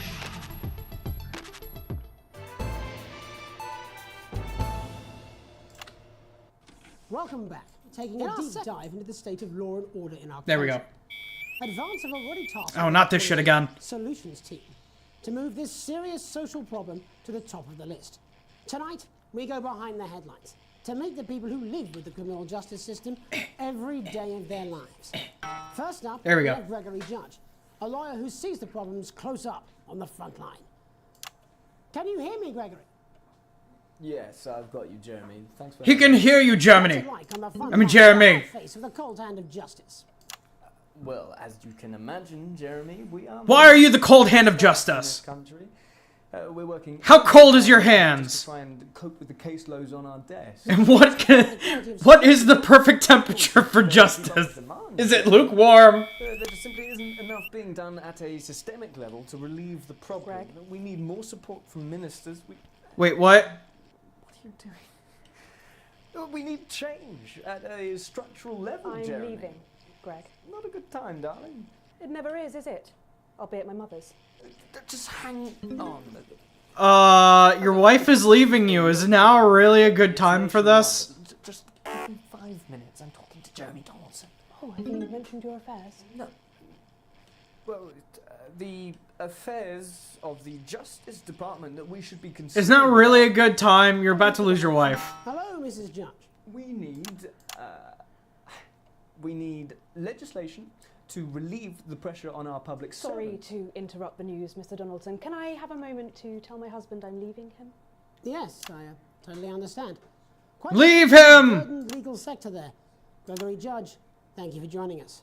Welcome back. Taking a deep dive into the state of law and order in our There we country. go. Advance have already tasked Oh, not this shit again. Solutions team to move this serious social problem to the top of the list. Tonight, we go behind the headlines to meet the people who live with the criminal justice system every day of their lives. First up, There we go. have Gregory Judge, a lawyer who sees the problems close up on the front line. Can you hear me, Gregory? Yes, I've got you, Jeremy. Thanks for He can hear you, Germany. What's it like on the front I mean, line, Jeremy. face of the cold hand of justice. Well, as you can imagine, Jeremy, we are... Why are you the cold hand of in this justice? country. We're working... How cold is your hands? ...to try and cope with the caseloads on our desk. And what is the perfect temperature for justice? Is it lukewarm? There just simply isn't enough being done at a systemic level to relieve the problem. We need more support from ministers. Wait, what? What are you doing? We need change at a structural level, I'm Jeremy. leaving, Greg. Not a good time, darling. It never is it? I'll be at my mother's. Just hang on. Your wife is leaving you. Is now really a good time for this? Just give me 5 minutes. I'm talking to Jeremy Donaldson. Oh, have you mentioned your affairs? No. Well, the affairs of the Justice Department that we should be considering... Is not really a good time. You're about to lose your wife. Hello, Mrs. Judge. We need legislation to relieve the pressure on our public Sorry servants. to interrupt the news, Mr. Donaldson. Can I have a moment to tell my husband I'm leaving him? Yes, I totally understand. Leave a him! burdened legal sector there. Gregory Judge, thank you for joining us.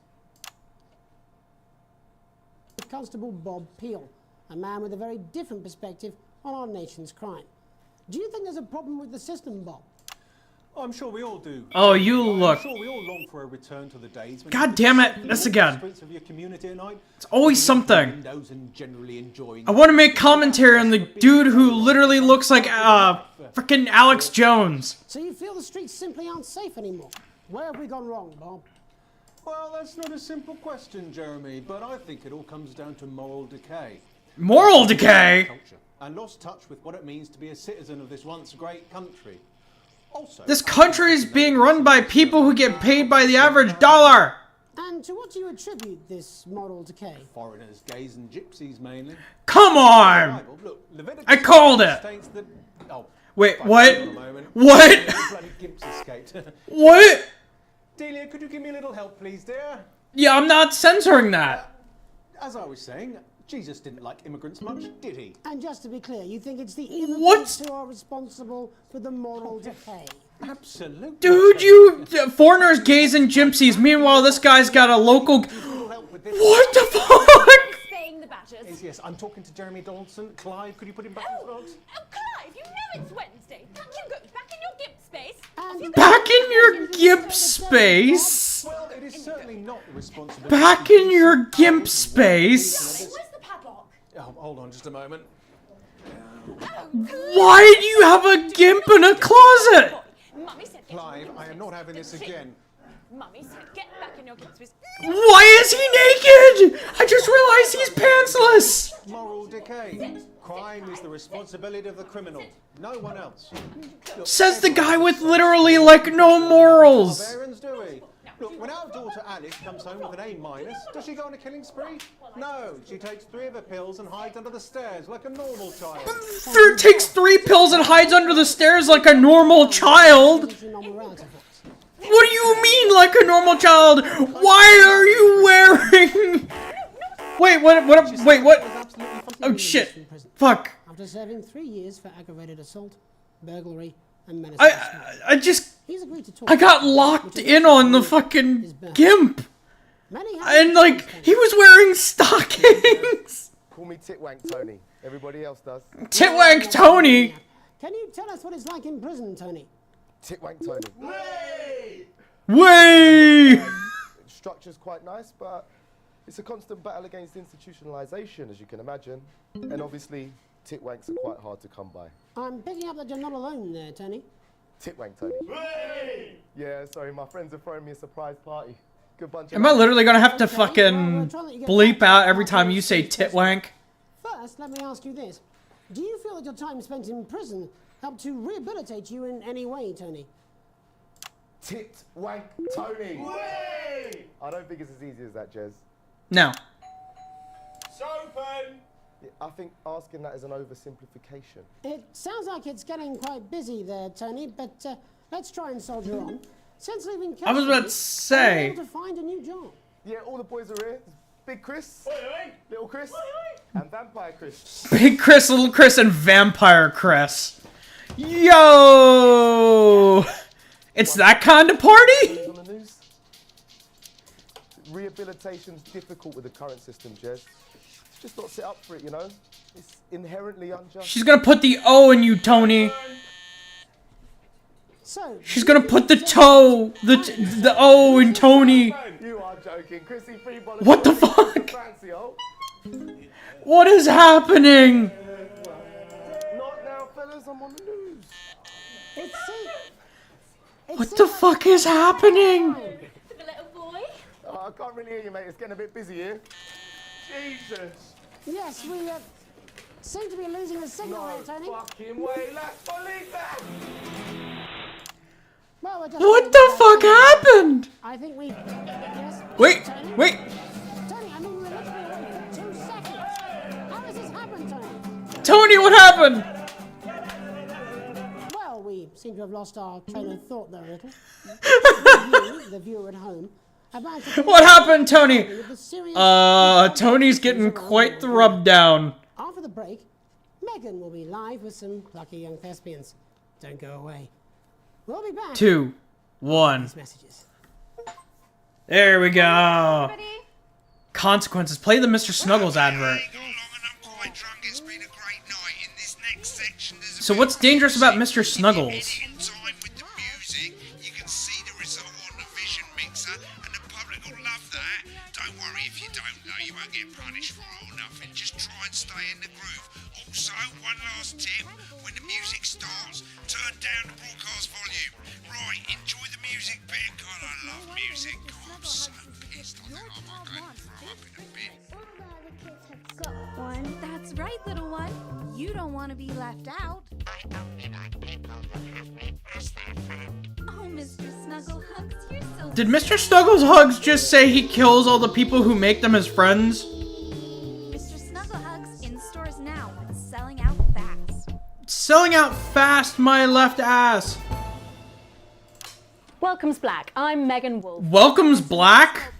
Constable Bob Peel, a man with a very different perspective on our nation's crime. Do you think there's a problem with the system, Bob? I'm sure we all do. Oh, you look. I'm sure we all long for a return to the days when God damn it, this again. streets of your community at night. It's always something. Windows and generally enjoying. I want to make commentary on the dude who literally looks like frickin' Alex Jones. So you feel the streets simply aren't safe anymore? Where have we gone wrong, Bob? Well, that's not a simple question, Jeremy, but I think it all comes down to moral decay. Moral decay? Culture, and lost touch with what it means to be a citizen of this once great country. Also, This country is being run by people who get paid by the average dollar. And to what do you attribute this moral decay? Foreigners, gays and gypsies mainly. Come on! Look, Leviticus I called it! states that, Wait, fuck, what? hold on a moment. What? Bloody gimps escaped. What? Delia, could you give me a little help, please, dear? Yeah, I'm not censoring that. As I was saying, Jesus didn't like immigrants much, did he? And just to be clear, you think it's the immigrants who are responsible for the moral decay? Absolutely. Dude, you foreigners, gays, and gypsies. Meanwhile, this guy's got a local. What the fuck? Spaying the badgers. Yes, I'm talking to Jeremy Donaldson. Clive, could you put him back in frogs? Oh, Clive, you know it's Wednesday. Can't you go back in your gimp space? Back in your gimp space. Well, it is certainly not the responsibility. Back in your gimp space. Where's the padlock? Oh, hold on just a moment. Why do you have a gimp in a closet? Mummy said get Clive, I am not having this again. Mummy said get back in your gimp space. Why is he naked? I just realized he's pantsless. Moral decay. Crime is the responsibility of the criminal, no one else. Look, Says the guy with literally like no morals. barbarians, do we? Look, when our daughter Alice comes home with an A minus, does she go on a killing spree? No, she takes 3 of her pills and hides under the stairs like a normal child. Takes 3 pills and hides under the stairs like a normal child? What do you mean, like a normal child? Why are you wearing... Wait, what? Oh, shit. Fuck. After serving 3 years for aggravated assault, burglary, and menace. I got locked in on the fucking gimp. And, like, he was wearing stockings. Call me Titwank Tony. Everybody else does. Titwank Tony? Can you tell us what it's like in prison, Tony? Titwank Tony. Way! Structure's quite nice, but it's a constant battle against institutionalization, as you can imagine. And obviously, titwanks are quite hard to come by. I'm picking up that you're not alone there, Tony. Titwank Tony. Yeah, sorry, my friends are throwing me a surprise party. Good bunch of... Am I literally gonna have to fucking bleep out every time you say titwank? First, let me ask you this. Do you feel that your time spent in prison helped to rehabilitate you in any way, Tony? Titwank Tony. I don't think it's as easy as that, Jez. No. It's open! Yeah, I think asking that is an oversimplification. It sounds like it's getting quite busy there, Tony, but let's try and soldier on. Since leaving I was about to say. able to find a new job. Yeah, all the boys are here. Big Chris, Little Chris, and Vampire Chris. Big Chris, Little Chris, and Vampire Chris. Yo! It's that kind of party? On the news. Rehabilitation's difficult with the current system, Jez. Just not set up for it, you know? It's inherently unjust. She's gonna put the O in you, Tony. So, she's gonna put the toe, the O in Tony. You are joking. Chrissy Freeball. What the fuck? What is happening? Not now, fellas. I'm on the news. What the fuck is happening? The little boy. Oh, I can't really hear you, mate. It's getting a bit busy here. Jesus. Yes, we seem to be losing the signal here, Tony. Fucking way. Let's believe that. Well, What the fuck happened? I think we... Yes. Wait. Tony, I mean, we're literally away for 2 seconds. How has this happened, Tony? Tony, what happened? Well, we seem to have lost our train of thought there a little. You, the viewer at home, what happened, Tony? Tony's getting quite the rub down. After the break, Megan will be live with some plucky young thespians. Don't go away. We'll be back. 2, 1. There we go. Consequences. Play the Mr. Snuggles advert. So what's dangerous about Mr. Snuggles? Also, one last tip, when the music starts, turn down the broadcast volume. Right, enjoy the music bit. God, I love music. God, I'm so pissed. I think I might go and throw up in a bit. That's right, little one. You don't want to be left out. Oh, Mr. Snugglehugs, you're so... Did Mr. Snugglehugs just say he kills all the people who make them his friends? Mr. Snugglehugs in stores now, selling out fast. Selling out fast, my left ass. Welcome's Black. I'm Megan Wolf. Welcome's Black?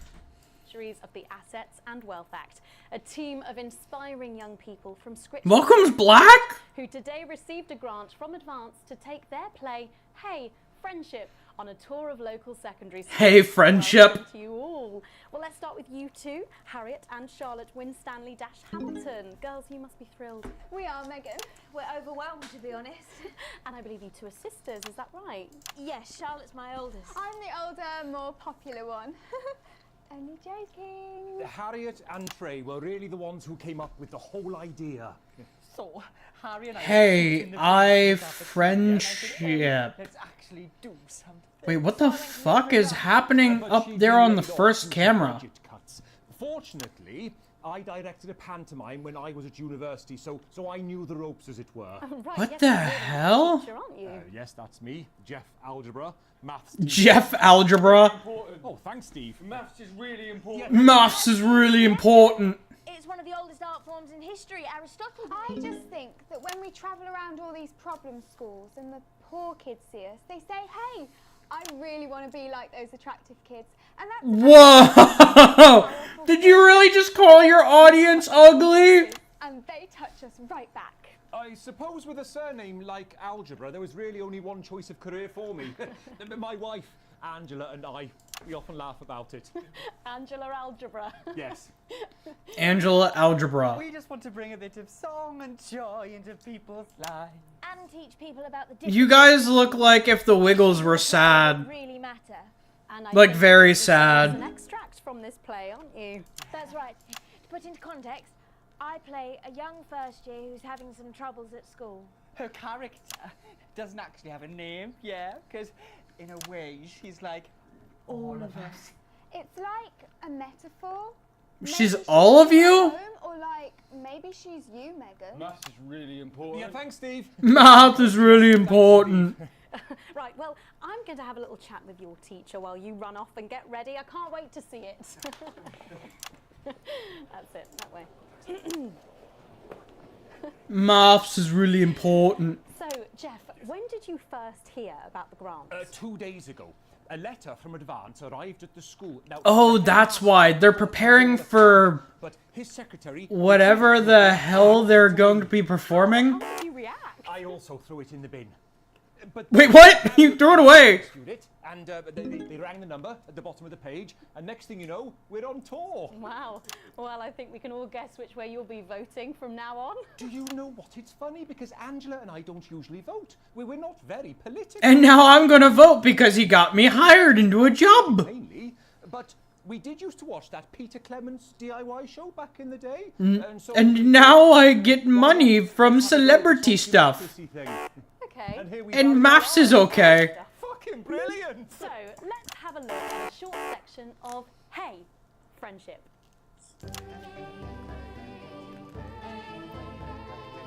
Of the Assets and Wealth Act, a team of inspiring young people from script. Welcome's Black? Who today received a grant from Advance to take their play, Hey, Friendship, on a tour of local secondary schools. Hey, Friendship. Welcome to you all. Well, let's start with you two, Harriet and Charlotte Winstanley-Hamilton. Girls, you must be thrilled. We are, Megan. We're overwhelmed, to be honest. And I believe you two are sisters, is that right? Yes, Charlotte's my oldest. I'm the older, more popular one. Only joking. Harriet and Trey were really the ones who came up with the whole idea. So, Harry and I... Hey, friendship. Let's actually do something. Wait, what the fuck is happening up there on the first camera? Fortunately, I directed a pantomime when I was at university, so I knew the ropes, as it were. Right, What yes, the you're a hell? teacher, aren't you? Yes, that's me, Jeff Algebra, maths. Jeff Algebra. Oh, thanks, Steve. Maths is really important. Maths is really important. It's one of the oldest art forms in history. Aristotle. I just think that when we travel around all these problem schools and the poor kids see us, they say, hey, I really want to be like those attractive kids. And that's Whoa! Did you really just call your audience ugly? and they touch us right back. I suppose with a surname like Algebra, there was really only one choice of career for me. My wife, Angela, and I, we often laugh about it. Angela Algebra. Yes. Angela Algebra. We just want to bring a bit of song and joy into people's lives. And teach people about the You guys look like if the Wiggles were sad. really matter. And I Like think very this is sad. an extract from this play, aren't you? That's right. To put into context, I play a young first year who's having some troubles at school. Her character doesn't actually have a name, yeah, because in a way she's like all of us. It's like a metaphor. She's all of you? Or like, maybe she's you, Megan. Maths is really important. Yeah, thanks, Steve. Math is really important. Right, well, I'm going to have a little chat with your teacher while you run off and get ready. I can't wait to see it. That's it, that way. Maths is really important. So, Jeff, when did you first hear about the grant? 2 days ago. A letter from Advance arrived at the school. Now, Oh, that's why. They're preparing for but his secretary, whatever the hell they're going to be performing. How did you react? I also threw it in the bin. But Wait, what? You threw it away. rescued it, and they rang the number at the bottom of the page, and next thing you know, we're on tour. Wow. Well, I think we can all guess which way you'll be voting from now on. Do you know what? It's funny because Angela and I don't usually vote. We're not very political. And now I'm gonna vote because he got me hired into a job. Mainly, but we did used to watch that Peter Clements DIY show back in the day. And now I get money from celebrity stuff. Okay. And maths is okay. Fucking brilliant! So, let's have a look at a short section of Hey, Friendship.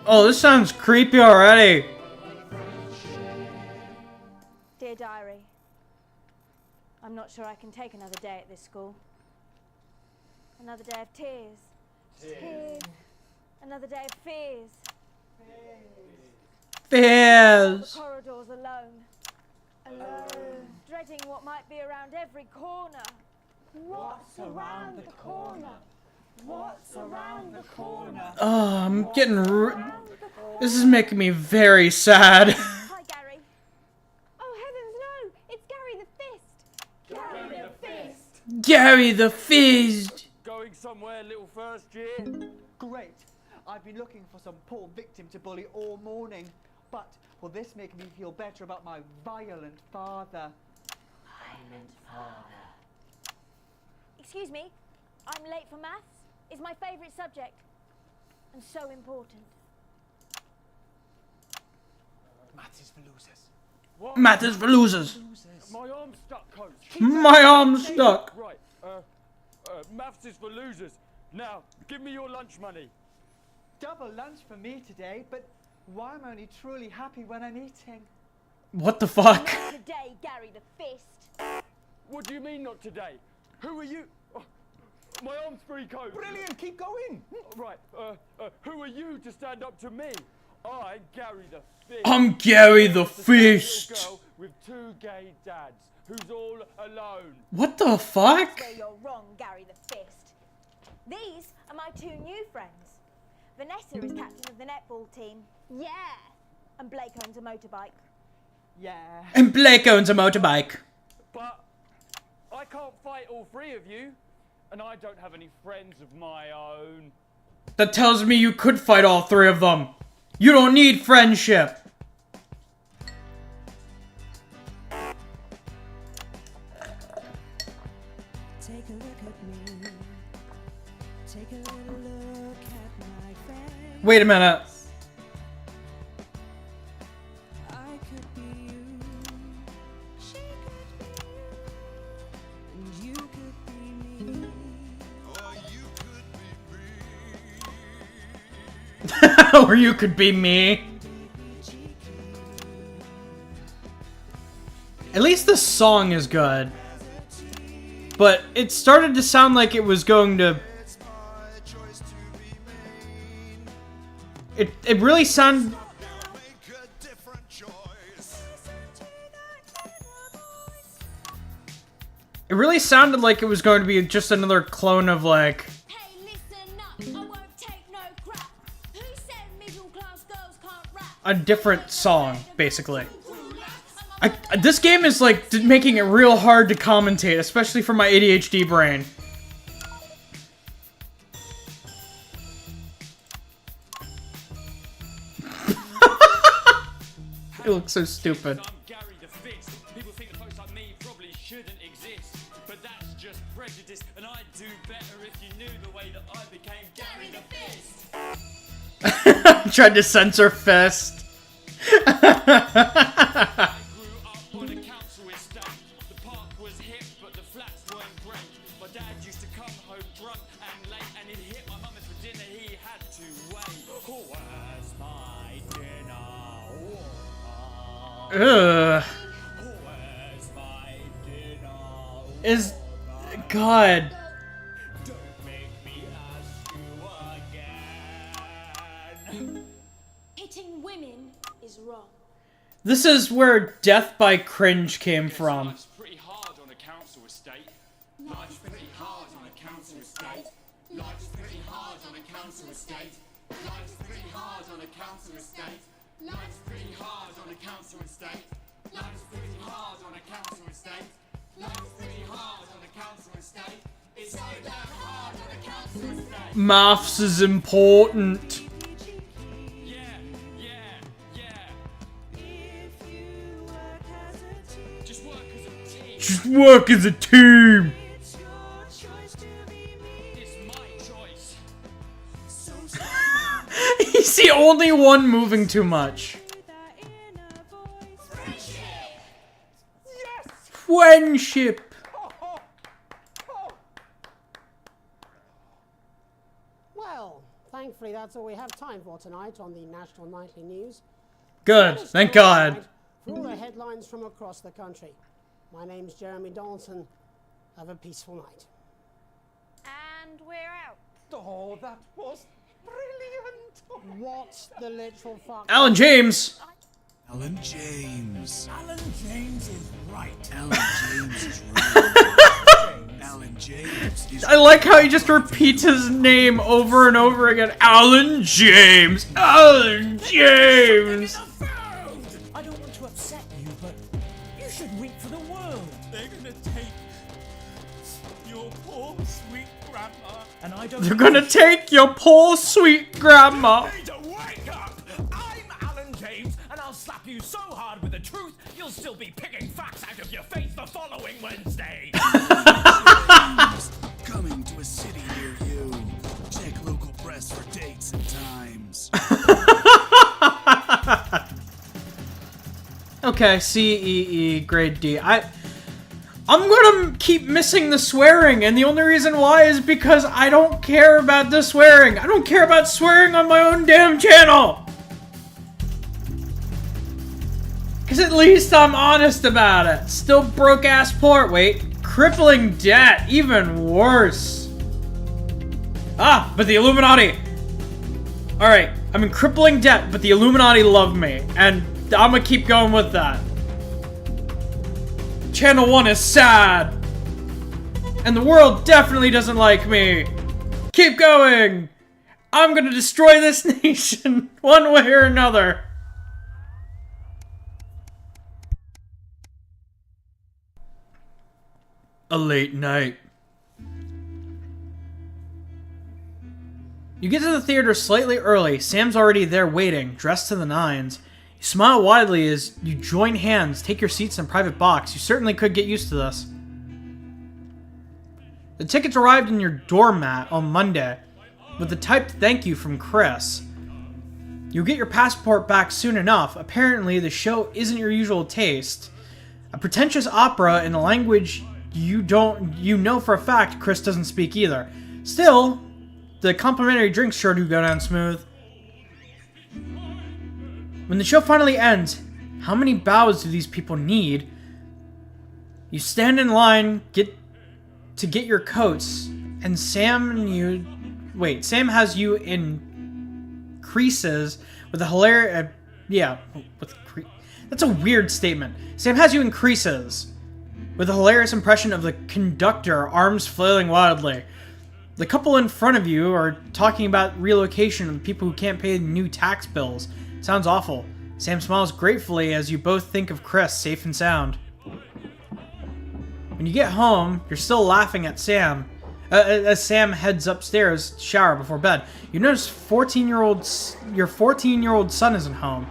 Oh, this sounds creepy already. Dear Diary, I'm not sure I can take another day at this school. Another day of tears. Tears. Another day of fears. Fears. The corridors alone. Alone. Dreading what might be around every corner. What's around the corner? What's around the corner? Oh, I'm getting. This is making me very sad. Hi, Gary. Oh, heavens, no! It's Gary the Fist. Gary the Fist. Gary the Fizzed. Going somewhere, little first year? Great. I've been looking for some poor victim to bully all morning, but will this make me feel better about my violent father? Violent father. Excuse me, I'm late for maths. It's my favourite subject, and so important. Maths is for losers. What? Math is for losers. My arm's stuck, coach. My arm's stuck. Right, maths is for losers. Now, give me your lunch money. Double lunch for me today, but why am I only truly happy when I'm eating? What the fuck? Not today, Gary the Fist. What do you mean not today? Who are you? Oh, my arm's free, coach. Brilliant, keep going. Right, who are you to stand up to me? I'm Gary the Fist. I'm Gary the Just a little Fist. girl with 2 gay dads who's all alone. What the fuck? Where you're wrong, Gary the Fist. These are my 2 new friends. Vanessa is captain of the netball team. Yeah. And Blake owns a motorbike. Yeah. And Blake owns a motorbike. But I can't fight all 3 of you, and I don't have any friends of my own. That tells me you could fight all 3 of them. You don't need friendship. Take a look at me. Take a little look at my face. Wait a minute. I could be you. She could be you. And you could be me. Or you could be Or you could be me. At least the song is good. But it started to sound like it was going to... It really sounded... It really sounded like it was going to be just another clone of, like... a different song, basically. This game is, like, making it real hard to commentate, especially for my ADHD brain. It looks so stupid. People think that folks like me probably shouldn't exist, but that's just prejudice, and I'd do better if you knew the way that I became Gary the Fist. Tried to censor Fist. On a council estate, the park was hip, but the flats weren't great. My dad used to come home drunk and late, and he'd hit my mum for dinner. He had to wait. Where's my dinner? Ugh. Where's my dinner? Is... God. Don't make me ask you again. Hitting women is wrong. This is where death by cringe came from. Life's pretty hard on a council estate. Life's pretty hard on a council estate. Life's pretty hard on a council estate. Life's pretty hard on a council estate. Life's pretty hard on a council estate. Life's pretty hard on a council estate. Life's pretty hard on a council estate. It's so damn hard on a council estate. Maths is important. Just work as a team. He's the only one moving too much. Friendship. Well, thankfully that's all we have time for tonight on the National Nightly News. Good, thank God. For all the headlines from across the country. My name's Jeremy Donaldson. Have a peaceful night. And we're out. Oh, that was brilliant. What the literal fuck? Alan James. Alan James. Alan James is right. Alan James is right. Alan James is I like how he just repeats his name over and over again. Alan James. Alan James. I don't want to upset you, but you should weep for the world. They're gonna take your poor sweet grandma, and I don't. They're gonna take your poor sweet grandma. You need to wake up. I'm Alan James, and I'll slap you so hard with the truth you'll still be picking facts out of your face the following Wednesday. coming to a city near you. Check local press for dates and times. Okay, C, E, E, grade D. I'm gonna keep missing the swearing, and the only reason why is because I don't care about the swearing. I don't care about swearing on my own damn channel! Because at least I'm honest about it. Still broke-ass port. Wait. Crippling debt. Even worse. Ah, but the Illuminati. Alright, I'm in crippling debt, but the Illuminati love me. And I'm gonna keep going with that. Channel 1 is sad. And the world definitely doesn't like me. Keep going. I'm gonna destroy this nation one way or another. A late night. You get to the theater slightly early. Sam's already there waiting, dressed to the nines. You smile widely as you join hands, take your seats in a private box. You certainly could get used to this. The tickets arrived in your doormat on Monday, with a typed thank you from Chris. You'll get your passport back soon enough. Apparently, the show isn't your usual taste. A pretentious opera in a language you know for a fact Chris doesn't speak either. Still, the complimentary drinks sure do go down smooth. When the show finally ends, how many bows do these people need? You stand in line to get your coats, and Sam has you in creases with a hilarious... that's a weird statement. Sam has you in creases with a hilarious impression of the conductor, arms flailing wildly. The couple in front of you are talking about relocation of the people who can't pay new tax bills. Sounds awful. Sam smiles gratefully as you both think of Chris, safe and sound. When you get home, you're still laughing at Sam. As Sam heads upstairs to shower before bed, you notice your 14-year-old son isn't home.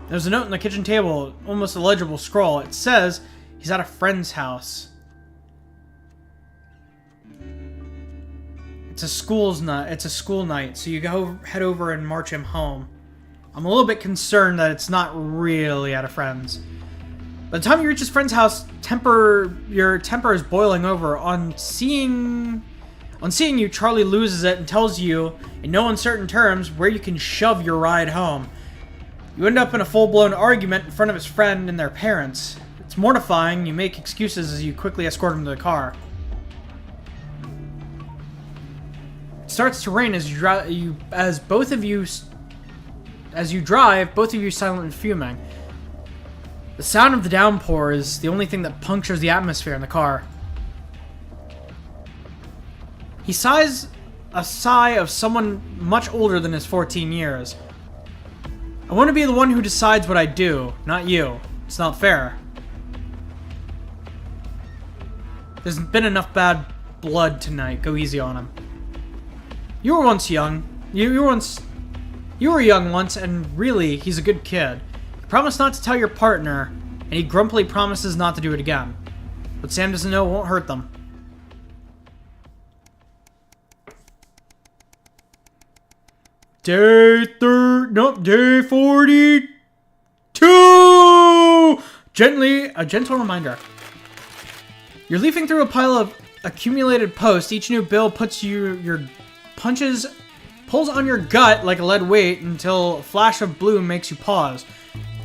There's a note on the kitchen table, almost a legible scroll. It says he's at a friend's house. It's a school night, so you head over and march him home. I'm a little bit concerned that it's not really at a friend's. By the time you reach his friend's house, your temper is boiling over. On seeing you, Charlie loses it and tells you, in no uncertain terms, where you can shove your ride home. You end up in a full-blown argument in front of his friend and their parents. It's mortifying. You make excuses as you quickly escort him to the car. It starts to rain as you drive, both of you silent and fuming. The sound of the downpour is the only thing that punctures the atmosphere in the car. He sighs a sigh of someone much older than his 14 years. I want to be the one who decides what I do, not you. It's not fair. There's been enough bad blood tonight. Go easy on him. You were once young. You were young once, and really, he's a good kid. Promise not to tell your partner, and he grumpily promises not to do it again. What Sam doesn't know won't hurt them. Day 42! A gentle reminder. You're leafing through a pile of accumulated posts. Each new bill pulls on your gut like a lead weight until a flash of blue makes you pause.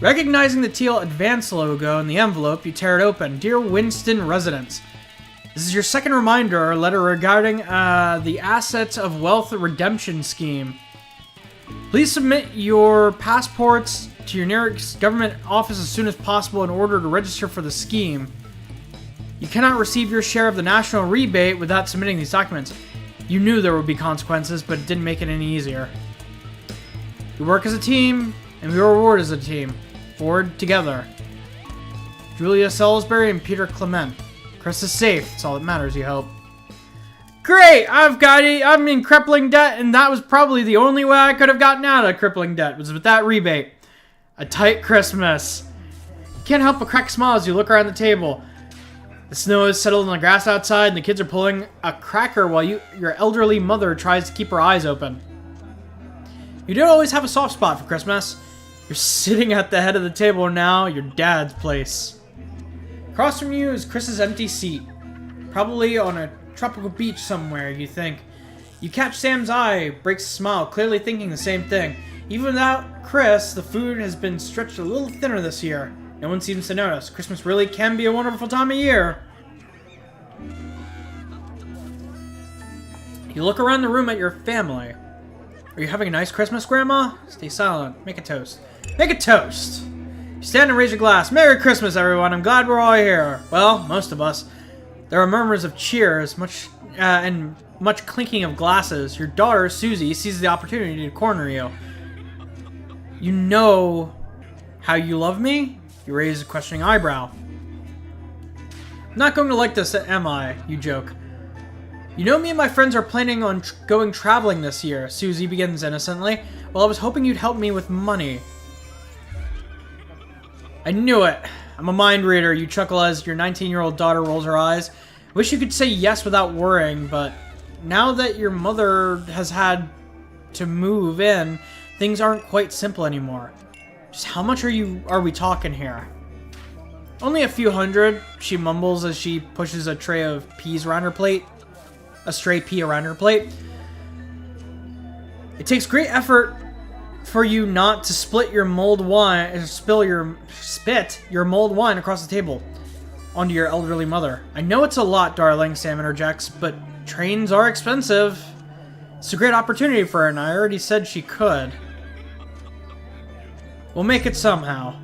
Recognizing the teal advance logo in the envelope, you tear it open. Dear Winston residents, this is your second reminder or letter regarding the Assets of Wealth Redemption Scheme. Please submit your passports to your nearest government office as soon as possible in order to register for the scheme. You cannot receive your share of the national rebate without submitting these documents. You knew there would be consequences, but it didn't make it any easier. We work as a team, and we reward as a team. Forward together. Julia Salisbury and Peter Clement. Chris is safe. That's all that matters, you hope. Great! I'm in crippling debt, and that was probably the only way I could have gotten out of crippling debt, was with that rebate. A tight Christmas. You can't help but crack a smile as you look around the table. The snow is settled on the grass outside, and the kids are pulling a cracker while your elderly mother tries to keep her eyes open. You don't always have a soft spot for Christmas. You're sitting at the head of the table now, your dad's place. Across from you is Chris's empty seat. Probably on a tropical beach somewhere, you think. You catch Sam's eye, breaks a smile, clearly thinking the same thing. Even without Chris, the food has been stretched a little thinner this year. No one seems to notice. Christmas really can be a wonderful time of year. You look around the room at your family. Are you having a nice Christmas, Grandma? Stay silent. Make a toast. Make a toast! You stand and raise your glass. Merry Christmas, everyone. I'm glad we're all here. Well, most of us. There are murmurs of cheers, much clinking of glasses. Your daughter, Susie, sees the opportunity to corner you. You know how you love me? You raise a questioning eyebrow. I'm not going to like this, am I? You joke. You know me and my friends are planning on going traveling this year, Susie begins innocently. Well, I was hoping you'd help me with money. I knew it. I'm a mind reader, you chuckle as your 19-year-old daughter rolls her eyes. Wish you could say yes without worrying, but now that your mother has had to move in, things aren't quite simple anymore. Just how much are we talking here? Only a few hundred, she mumbles as she pushes a tray of peas around her plate. A stray pea around her plate. It takes great effort for you not to split your mulled wine, spit your mulled wine across the table onto your elderly mother. I know it's a lot, darling, Sam interjects, but trains are expensive. It's a great opportunity for her, and I already said she could. We'll make it somehow.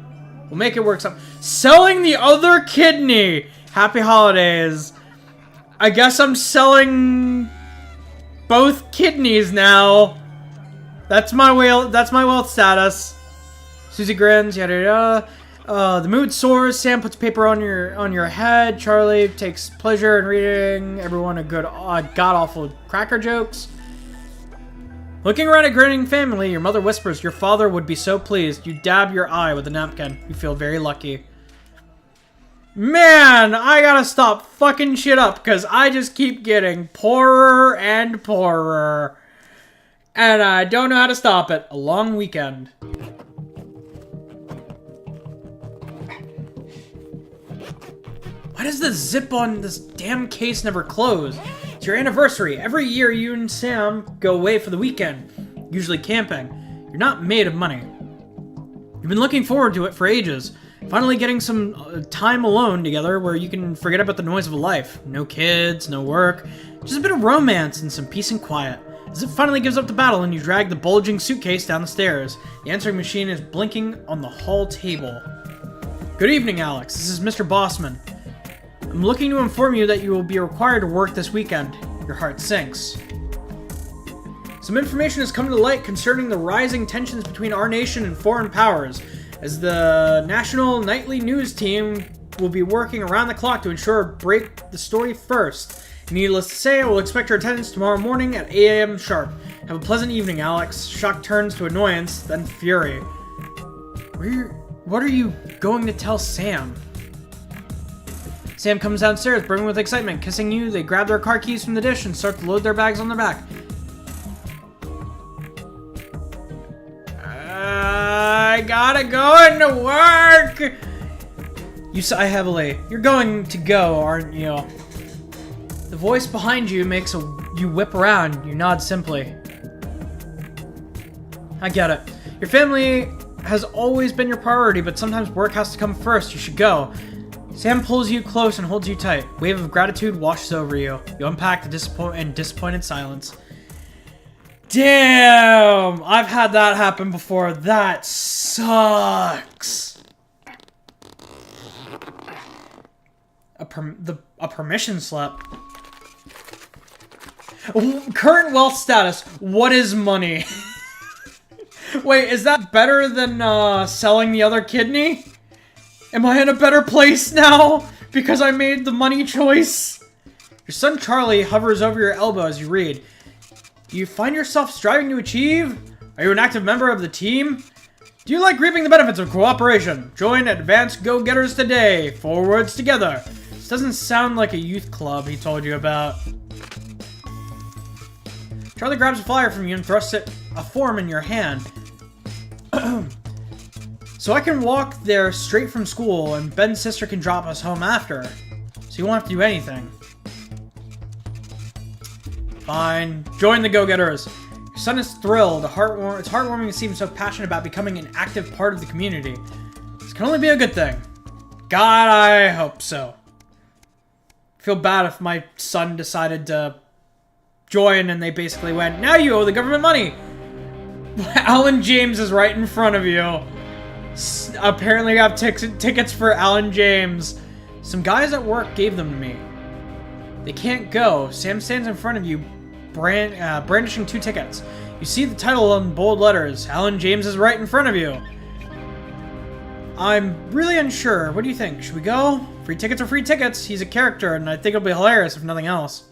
We'll make it work somehow. Selling the other kidney! Happy holidays. I guess I'm selling both kidneys now. That's my wealth status. Susie grins, yada yada. The mood soars. Sam puts paper on your head. Charlie takes pleasure in reading everyone a good god-awful cracker jokes. Looking around a grinning family, your mother whispers, "Your father would be so pleased." You dab your eye with a napkin. You feel very lucky. Man, I gotta stop fucking shit up because I just keep getting poorer and poorer. And I don't know how to stop it. A long weekend. Why does the zip on this damn case never close? It's your anniversary. Every year you and Sam go away for the weekend, usually camping. You're not made of money. You've been looking forward to it for ages. Finally getting some time alone together where you can forget about the noise of life. No kids, no work, just a bit of romance and some peace and quiet. As it finally gives up the battle and you drag the bulging suitcase down the stairs, the answering machine is blinking on the hall table. Good evening, Alex. This is Mr. Bossman. I'm looking to inform you that you will be required to work this weekend. Your heart sinks. Some information has come to light concerning the rising tensions between our nation and foreign powers, as the national nightly news team will be working around the clock to ensure break the story first. Needless to say, I will expect your attendance tomorrow morning at 8 a.m. sharp. Have a pleasant evening, Alex. Shock turns to annoyance, then fury. What are you going to tell Sam? Sam comes downstairs, brimming with excitement. Kissing you, they grab their car keys from the dish and start to load their bags on their back. I gotta go into work! You sigh heavily. You're going to go, aren't you? The voice behind you makes you whip around. You nod simply. I get it. Your family has always been your priority, but sometimes work has to come first. You should go. Sam pulls you close and holds you tight. Wave of gratitude washes over you. You unpack the disappointed silence. Damn! I've had that happen before. That sucks. A permission slip. Current wealth status. What is money? Wait, is that better than selling the other kidney? Am I in a better place now because I made the money choice? Your son Charlie hovers over your elbow as you read. Do you find yourself striving to achieve? Are you an active member of the team? Do you like reaping the benefits of cooperation? Join Advanced Go-Getters today. Forwards together. This doesn't sound like a youth club he told you about. Charlie grabs a flyer from you and thrusts a form in your hand. So I can walk there straight from school, and Ben's sister can drop us home after. So you won't have to do anything. Fine. Join the Go-Getters. Your son is thrilled. It's heartwarming to see him so passionate about becoming an active part of the community. This can only be a good thing. God, I hope so. I feel bad if my son decided to join and they basically went, now you owe the government money. Alan James is right in front of you. Apparently I have tickets for Alan James. Some guys at work gave them to me. They can't go. Sam stands in front of you, brandishing 2 tickets. You see the title in bold letters. Alan James is right in front of you. I'm really unsure. What do you think? Should we go? Free tickets are free tickets. He's a character, and I think it'll be hilarious if nothing else.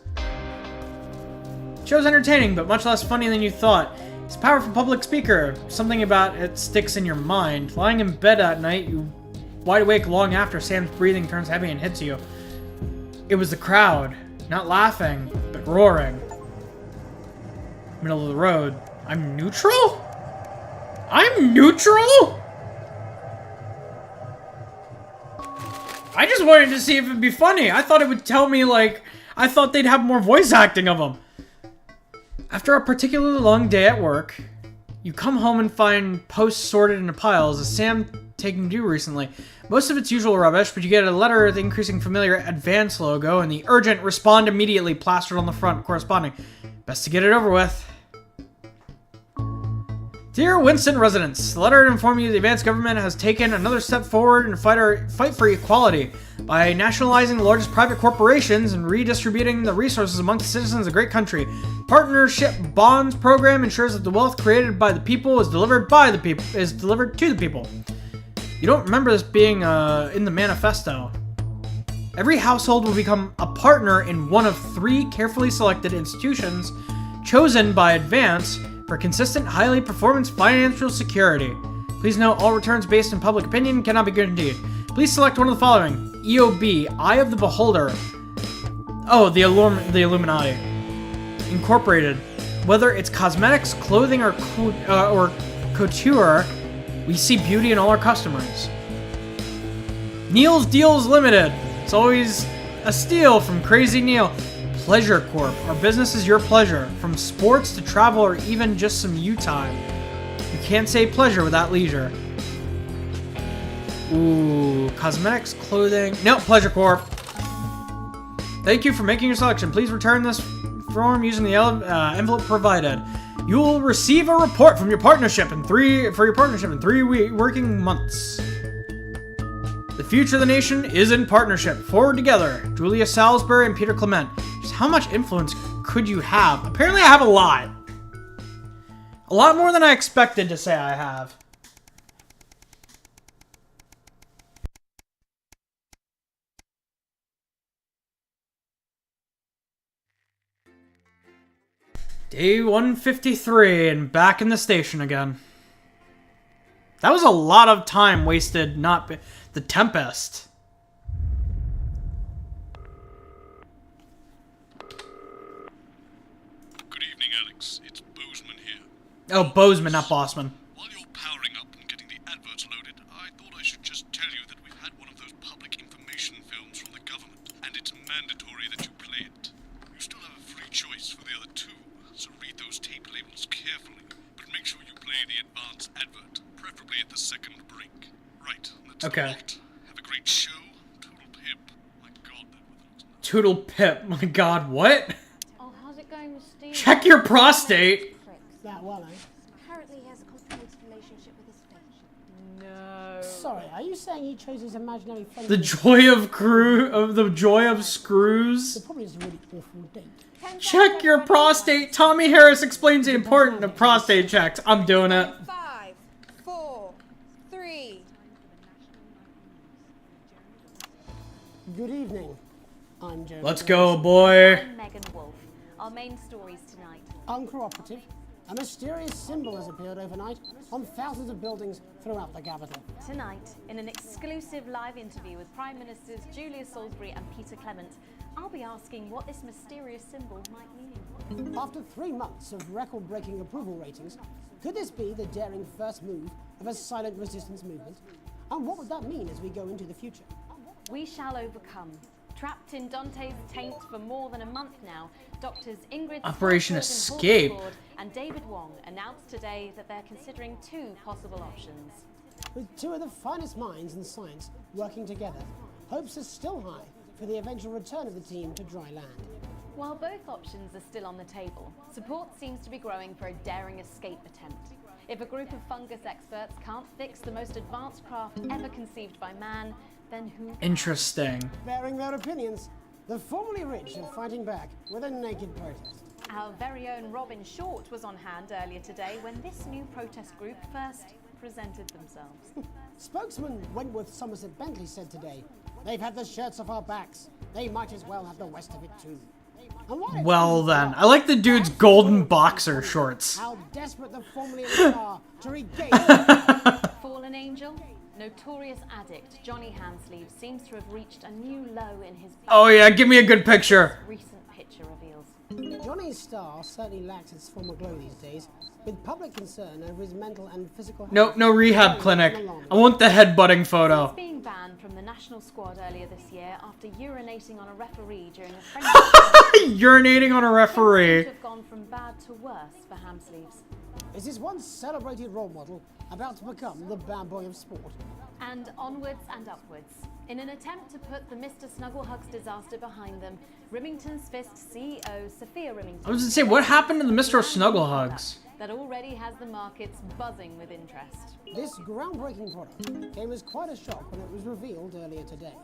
Show's entertaining, but much less funny than you thought. He's a powerful public speaker. Something about it sticks in your mind. Lying in bed at night, you wide awake long after Sam's breathing turns heavy and hits you. It was the crowd. Not laughing, but roaring. Middle of the road. I'm neutral? I'm neutral? I just wanted to see if it'd be funny. I thought it would tell me, like, I thought they'd have more voice acting of them. After a particularly long day at work, You come home and find posts sorted into piles. Is Sam taking due recently? Most of it's usual rubbish, but you get a letter with the increasing familiar advance logo and the urgent respond immediately plastered on the front corresponding. Best to get it over with. Dear Winston residents, the letter to inform you the advanced government has taken another step forward in the fight for equality by nationalizing the largest private corporations and redistributing the resources amongst the citizens of the great country. Partnership Bonds program ensures that the wealth created by the people is delivered to the people. You don't remember this being in the manifesto. Every household will become a partner in one of 3 carefully selected institutions chosen by Advance for consistent, highly performance financial security. Please note, all returns based on public opinion cannot be guaranteed. Please select one of the following. EOB, Eye of the Beholder. Oh, the Illuminati. Incorporated. Whether it's cosmetics, clothing, or couture, we see beauty in all our customers. Neil's Deals Limited. It's always a steal from Crazy Neil. Pleasure Corp. Our business is your pleasure. From sports to travel or even just some you time. You can't say pleasure without leisure. Ooh, cosmetics, clothing. Nope, Pleasure Corp. Thank you for making your selection. Please return this form using the envelope provided. You will receive a report from your partnership in 3 working months. The future of the nation is in partnership. Forward together. Julia Salisbury and Peter Clement. Just how much influence could you have? Apparently I have a lot. A lot more than I expected to say I have. Day 153 and back in the station again. That was a lot of time wasted not... The Tempest. Good evening, Alex. It's Bozeman here. Oh, Bozeman, not Bossman. While you're powering up and getting the adverts loaded, I thought I should just tell you that we've had one of those public information films from the government, and it's mandatory that you play it. You still have a free choice for the other 2, so read those tape labels carefully, but make sure you play the advance advert, preferably at the second break. Right, let's Okay. Have a great show. Toodle Pip. My God, that weather looks nice. Toodle Pip. My God, what? Oh, how's it going with Steve? Check your prostate. That well, eh? Apparently he has a complicated relationship with his fish. No. Sorry, are you saying he chose his imaginary friend? The joy of screws. It probably is a really awful date. Check your prostate. Tommy Harris explains the importance of prostate checks. I'm doing it. 5, 4, 3. Good evening. I'm Joe. Let's go, boy. I'm Megan Wolf. Our main stories tonight. Uncooperative. A mysterious symbol has appeared overnight on thousands of buildings throughout the capital. Tonight, in an exclusive live interview with Prime Ministers Julia Salisbury and Peter Clement, I'll be asking what this mysterious symbol might mean. After 3 months of record-breaking approval ratings, could this be the daring first move of a silent resistance movement? And what would that mean as we go into the future? We shall overcome. Trapped in Dante's taint for more than a month now, doctors Ingrid Operation Stanford Escape. and Hawkins and David Wong announced today that they're considering 2 possible options. With 2 of the finest minds in science working together, hopes are still high for the eventual return of the team to dry land. While both options are still on the table, support seems to be growing for a daring escape attempt. If a group of fungus experts can't fix the most advanced craft ever conceived by man, then who can? Interesting. Bearing their opinions, the formerly rich are fighting back with a naked protest. Our very own Robin Short was on hand earlier today when this new protest group first presented themselves. Spokesman Wentworth Somerset Bentley said today, "They've had the shirts off our backs. They might as well have the rest of it too." And while it's Well then, I like the dude's golden boxer shorts. how desperate the formerly rich are to regain. Fallen angel? Notorious addict Johnny Hansleeve seems to have reached a new low in his... Oh yeah, give me a good picture. Recent picture reveals. Johnny's star certainly lacks its former glow these days, with public concern over his mental and physical health. No rehab clinic. I want the headbutting photo. Since being banned from the national squad earlier this year after urinating on a referee during a friendly Urinating on a referee. have gone from bad to worse for ham sleeves. Is his once celebrated role model about to become the bad boy of sport? And onwards and upwards. In an attempt to put the Mr. Snugglehugs disaster behind them, Rimington's Fist CEO Sophia Rimington... I was gonna say, what happened to the Mr. Snugglehugs? ...that already has the markets buzzing with interest. This groundbreaking product came as quite a shock when it was revealed earlier today.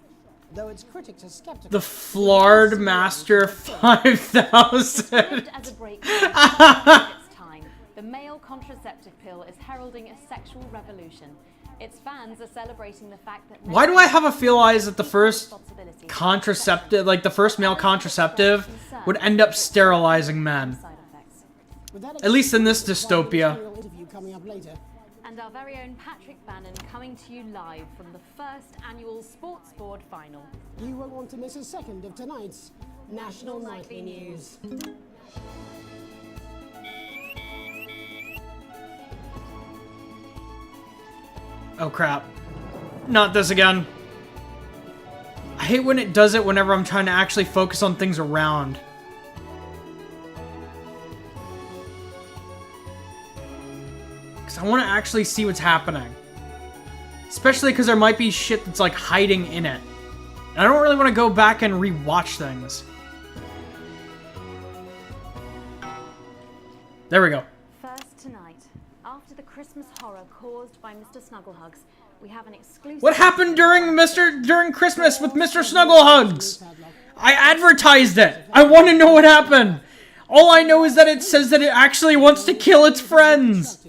Though its critics are skeptical... The Flard Master 5000. As a break of its time, the male contraceptive pill is heralding a sexual revolution. Its fans are celebrating the fact that... Why do I have a feel eyes that the first contraceptive, like the first male contraceptive, would end up sterilizing men? At least in this dystopia. And our very own Patrick Bannon coming to you live from the first annual Sports Board final. You won't want to miss a second of tonight's National Nightly News. Oh crap. Not this again. I hate when it does it whenever I'm trying to actually focus on things around. Because I want to actually see what's happening. Especially because there might be shit that's like hiding in it. And I don't really want to go back and rewatch things. There we go. First tonight, after the Christmas horror caused by Mr. Snugglehugs, we have an exclusive... What happened during Christmas with Mr. Snugglehugs? I advertised it. I want to know what happened. All I know is that it says that it actually wants to kill its friends.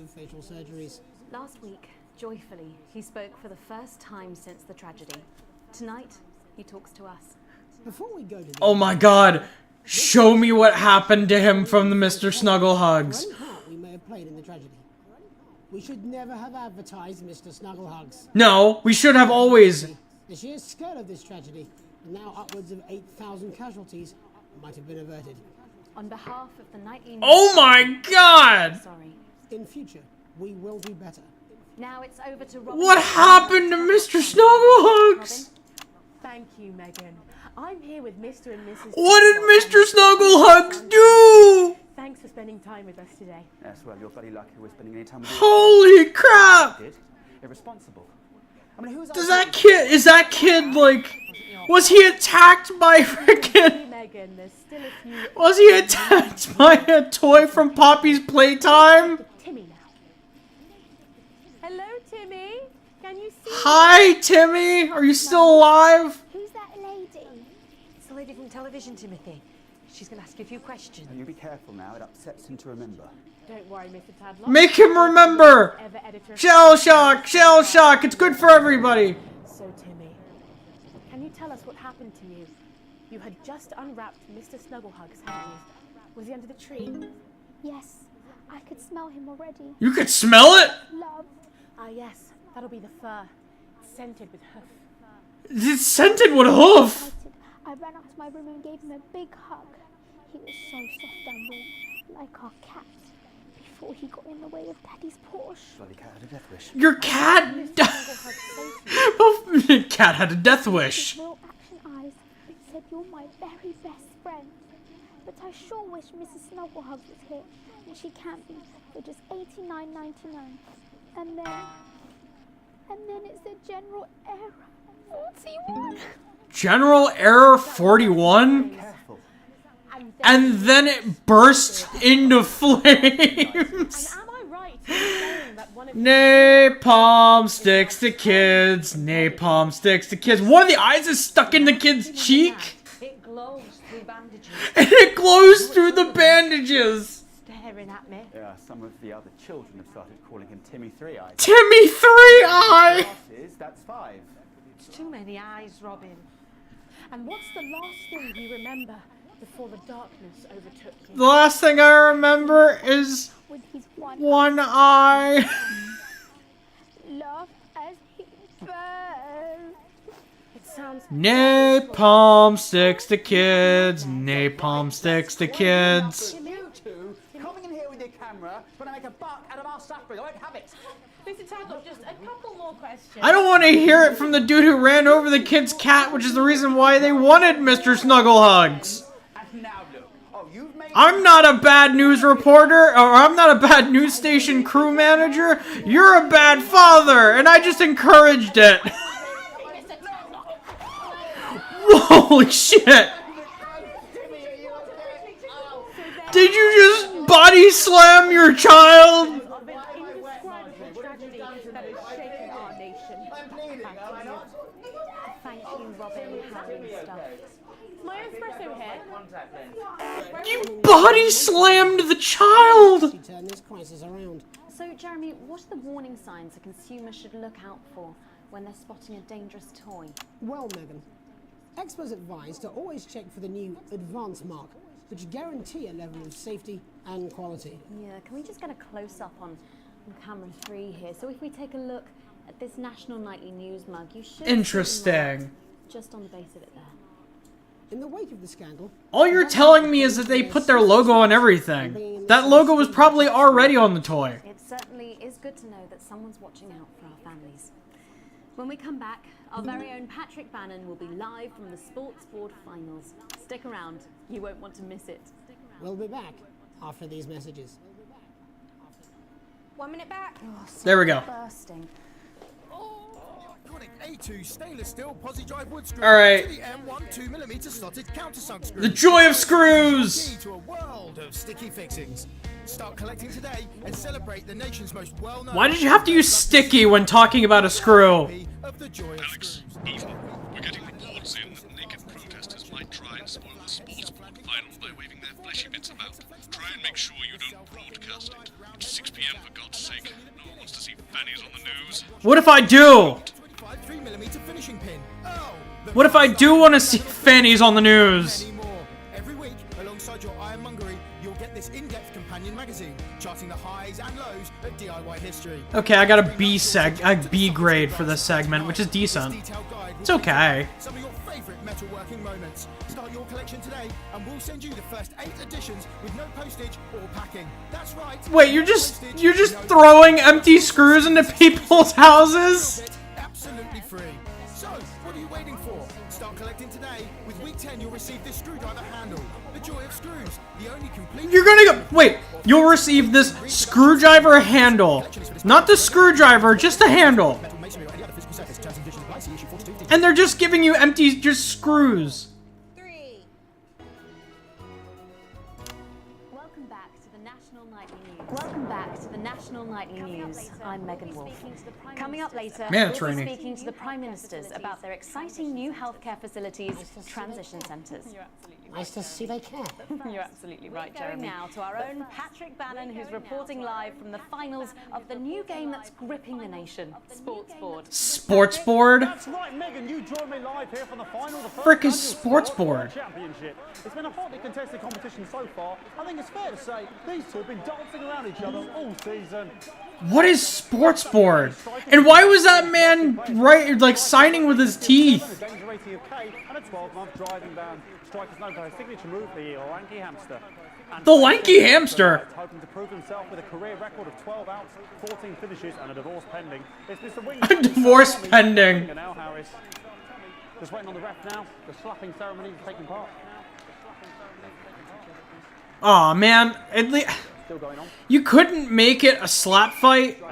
Last week, joyfully, he spoke for the first time since the tragedy. Tonight, he talks to us. Before we go to the Oh my god. Show me what happened to him from the Mr. Snugglehugs. we may have played in the tragedy. We should never have advertised Mr. Snugglehugs. No, we should have always. The sheer scale of this tragedy, and now upwards of 8,000 casualties, might have been averted. On behalf of the nightly... Oh my god! Sorry. In future, we will do better. Now it's over to Robin. What happened to Mr. Snugglehugs? Thank you, Megan. I'm here with Mr. and Mrs. What did Mr. Snugglehugs do? Thanks for spending time with us today. Yes, well, you're bloody lucky we're spending any time with you. Holy crap! Irresponsible. I mean, who's Is that kid like... Was he attacked by frickin'... Megan, there's still a few... Was he attacked by a toy from Poppy's Playtime? Timmy now. Hello, Timmy. Can you see Hi, Timmy. Are you still alive? Who's that lady? It's the lady from television, Timothy. She's going to ask you a few questions. You be careful now, it upsets him to remember. Don't worry, Mr. Tadlock. Make him remember! Shell shock! Shell shock! It's good for everybody! So, Timmy, can you tell us what happened to you? You had just unwrapped Mr. Snugglehugs, hadn't you? Was he under the tree? Yes, I could smell him already. You could smell it? Love. Ah, yes, that'll be the fur. Scented with hoof. It's scented with hoof! I ran up to my room and gave him a big hug. He was so soft and warm, like our cat, before he got in the way of Daddy's Porsche. Bloody cat had a death wish. Your cat... Cat had a death wish. His real action eyes said you're my very best friend. But I sure wish Mrs. Snugglehugs was here, and she can't be, for just $89.99. And then it's the general error 41. General Error 41? And then it burst into flames. Napalm sticks to kids. Napalm sticks to kids. One of the eyes is stuck in the kid's cheek. It glows through bandages. And it glows through the bandages. Staring at me. Yeah, some of the other children have started calling him Timmy Three Eyes. Timmy Three Eye! That's 5. It's too many eyes, Robin. And what's the last thing you remember before the darkness overtook you? The last thing I remember is with his one eye. Love as he burns. It's sounds... Napalm sticks to kids. Napalm sticks to kids. You two coming in here with your camera, trying to make a buck out of our suffering. I won't have it. Mr. Tadlock, just a couple more questions. I don't want to hear it from the dude who ran over the kid's cat, which is the reason why they wanted Mr. Snugglehugs. And now look. Oh, you've made... I'm not a bad news reporter, or I'm not a bad news station crew manager. You're a bad father, and I just encouraged it. Holy shit! Did you just body slam your child? Thank you, Robin, Harry, and stuff. My espresso here. You body slammed the child! Turn this crisis around. So, Jeremy, what are the warning signs a consumer should look out for when they're spotting a dangerous toy? Well, Megan, experts advise to always check for the new Advance mark, which guarantee a level of safety and quality. Yeah, can we just get a close-up on camera 3 here? So if we take a look at this National Nightly News mug, you should... Interesting. Just on the base of it there. In the wake of the scandal... All you're telling me is that they put their logo on everything. That logo was probably already on the toy. It certainly is good to know that someone's watching out for our families. When we come back, our very own Patrick Bannon will be live from the Sports Board Finals. Stick around, you won't want to miss it. We'll be back after these messages. 1 minute back. Oh, There we go. Bursting. A2 stainless steel posi drive wood screw. Alright. To the M1 2mm slotted countersunk screw. The joy of screws! Key to a world of sticky fixings. Start collecting today and celebrate the nation's most well-known... Why did you have to use sticky when talking about a screw? Of the joy of Alex, Bolton, we're getting reports in that naked protesters might try and spoil the sports board final by waving their fleshy bits about. Try and make sure you don't broadcast it. It's 6 p.m. for God's sake. No one wants to see fannies on the news. What if I do? 3mm finishing pin. Oh, What if I do want to see fannies on the news? every week, alongside your ironmongery, you'll get this in-depth companion magazine, charting the highs and lows of DIY history. Okay, I got a B grade for this segment, which is decent. It's okay. Some of your favorite metalworking moments. Start your collection today, and we'll send you the first 8 editions with no postage or packing. That's right. Wait, you're just throwing empty screws into people's houses? Absolutely free. So, what are you waiting for? Start collecting today. With week 10, you'll receive this screwdriver handle. The joy of screws. The only complete... You're gonna go... Wait, you'll receive this screwdriver handle. Not the screwdriver, just the handle. And they're just giving you empty, just screws. Welcome back to the National Nightly News. Welcome back to the National Nightly News. I'm Megan Wolf. Coming up later, Man, it's we'll be raining. speaking to the Prime Ministers about their exciting new healthcare facilities, transition centres. Nice to see they care. You're absolutely right, Jeremy. Going now to our own Patrick Bannon, who's reporting live from the finals of the new game that's gripping the nation, Sports Board. Sports Board? That's right, Megan. You joined me live here from the final of the Frick is Sports Board? Championship. It's been a hotly contested competition so far. I think it's fair to say these two have been dancing around each other all season. What is Sports Board? And why was that man signing with his teeth? Danger rating of K and a 12-month driving ban. Strikers known for his signature move, the lanky hamster. The lanky hamster. Hoping to prove himself with a career record of 12 outs, 14 finishes, and a divorce pending. It's Mr. Wing. A divorce pending. And now Harris. Just waiting on the ref now. The slapping ceremony is taking part. Aw, man. Still going on. You couldn't make it a slap fight?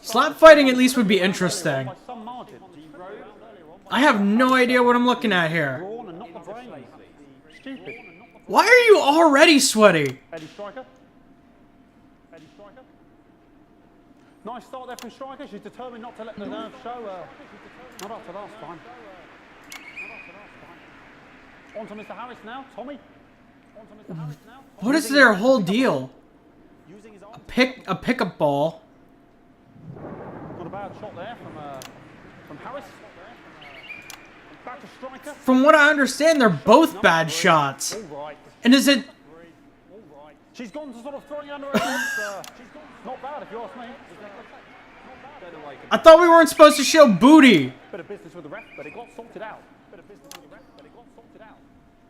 Slap fighting at least would be interesting. I have no idea what I'm looking at here. Why are you already sweaty? Eddie Striker. Eddie Striker. Nice start there from Striker. She's determined not to let the nerves show. Not up to last time. On to Mr. Harris now. Tommy. On to Mr. Harris now. What is their whole deal? A pickup ball. Got a bad shot there from Harris. Back to Striker. From what I understand, they're both bad shots. And is it... She's gone to sort of throwing under her legs. Not bad if you ask me. I thought we weren't supposed to show booty. Bit of business with the ref, but it got sorted out.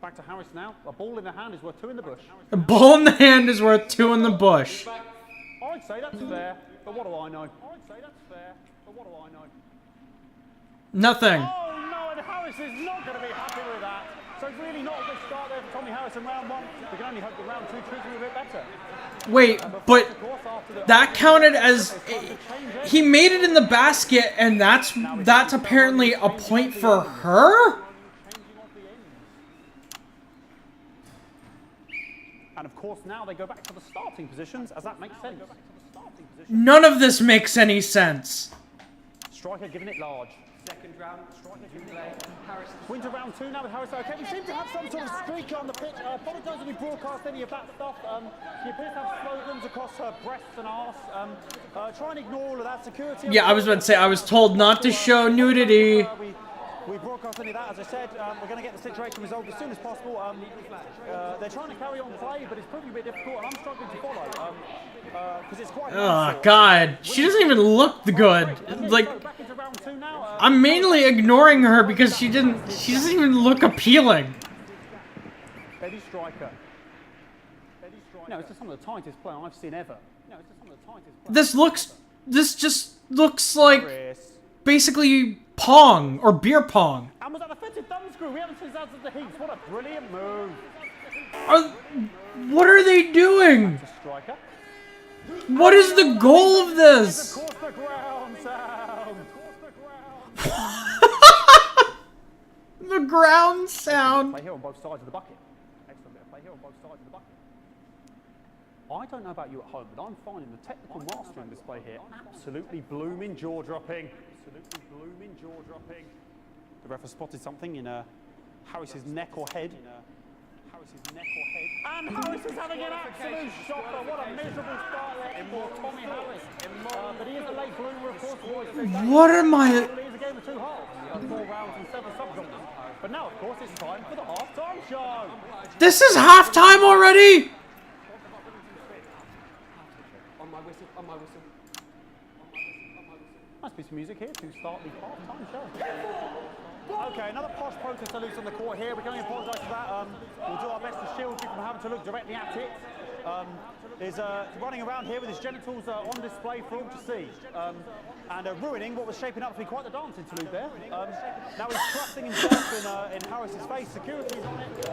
Back to Harris now. A ball in the hand is worth 2 in the bush. A ball in the hand is worth 2 in the bush. I'd say that's fair, but what do I know? Nothing. Oh no, and Harris is not going to be happy with that. So it's really not a good start there for Tommy Harris in round 1. We can only hope that round 2 treats him a bit better. Wait, but that counted as he made it in the basket, and that's apparently a point for her? And of course now they go back to the starting positions, as that makes sense. None of this makes any sense. Striker giving it large. Second round, striker giving it large. Harris. Winter round 2 now with Harris. Okay, we seem to have some sort of streak on the pitch. Apologise if we broadcast any of that stuff. She appears to have slogans across her breasts and arse. Try and ignore all of that security. Yeah, I was about to say, I was told not to show nudity. We broadcast any of that, as I said. We're going to get the situation resolved as soon as possible. They're trying to carry on play, but it's proving a bit difficult, and I'm struggling to follow. Because it's quite... Oh, God. She doesn't even look good. Like, I'm mainly ignoring her because she doesn't even look appealing. Eddie Striker. No, it's just some of the tightest play I've seen ever. This just looks like basically Pong or beer pong. And was that a fitted thumb screw? We haven't seen that since the Heats. What a brilliant move. What are they doing? What is the goal of this? Of course, the ground sound. The ground sound. Play here on both sides of the bucket. Excellent bit of play here on both sides of the bucket. I don't know about you at home, but I'm finding the technical mastering display here absolutely blooming jaw-dropping. Absolutely blooming jaw-dropping. The ref has spotted something in Harris's neck or head. And Harris is having an absolute shocker. What a miserable start there for Tommy Harris. But he is a late bloomer, of course. What am I... It's a game of 2 halves. 4 rounds and 7 subgenres. But now, of course, it's time for the half-time show. This is halftime already? On my whistle. Nice piece of music here to start the half-time show. Okay, another posh protester loose on the court here. We can only apologise for that. We'll do our best to shield you from having to look directly at it. Is running around here with his genitals on display for all to see. And ruining what was shaping up to be quite the dance interlude there. Now he's thrusting himself in Harris's face. Security's on it.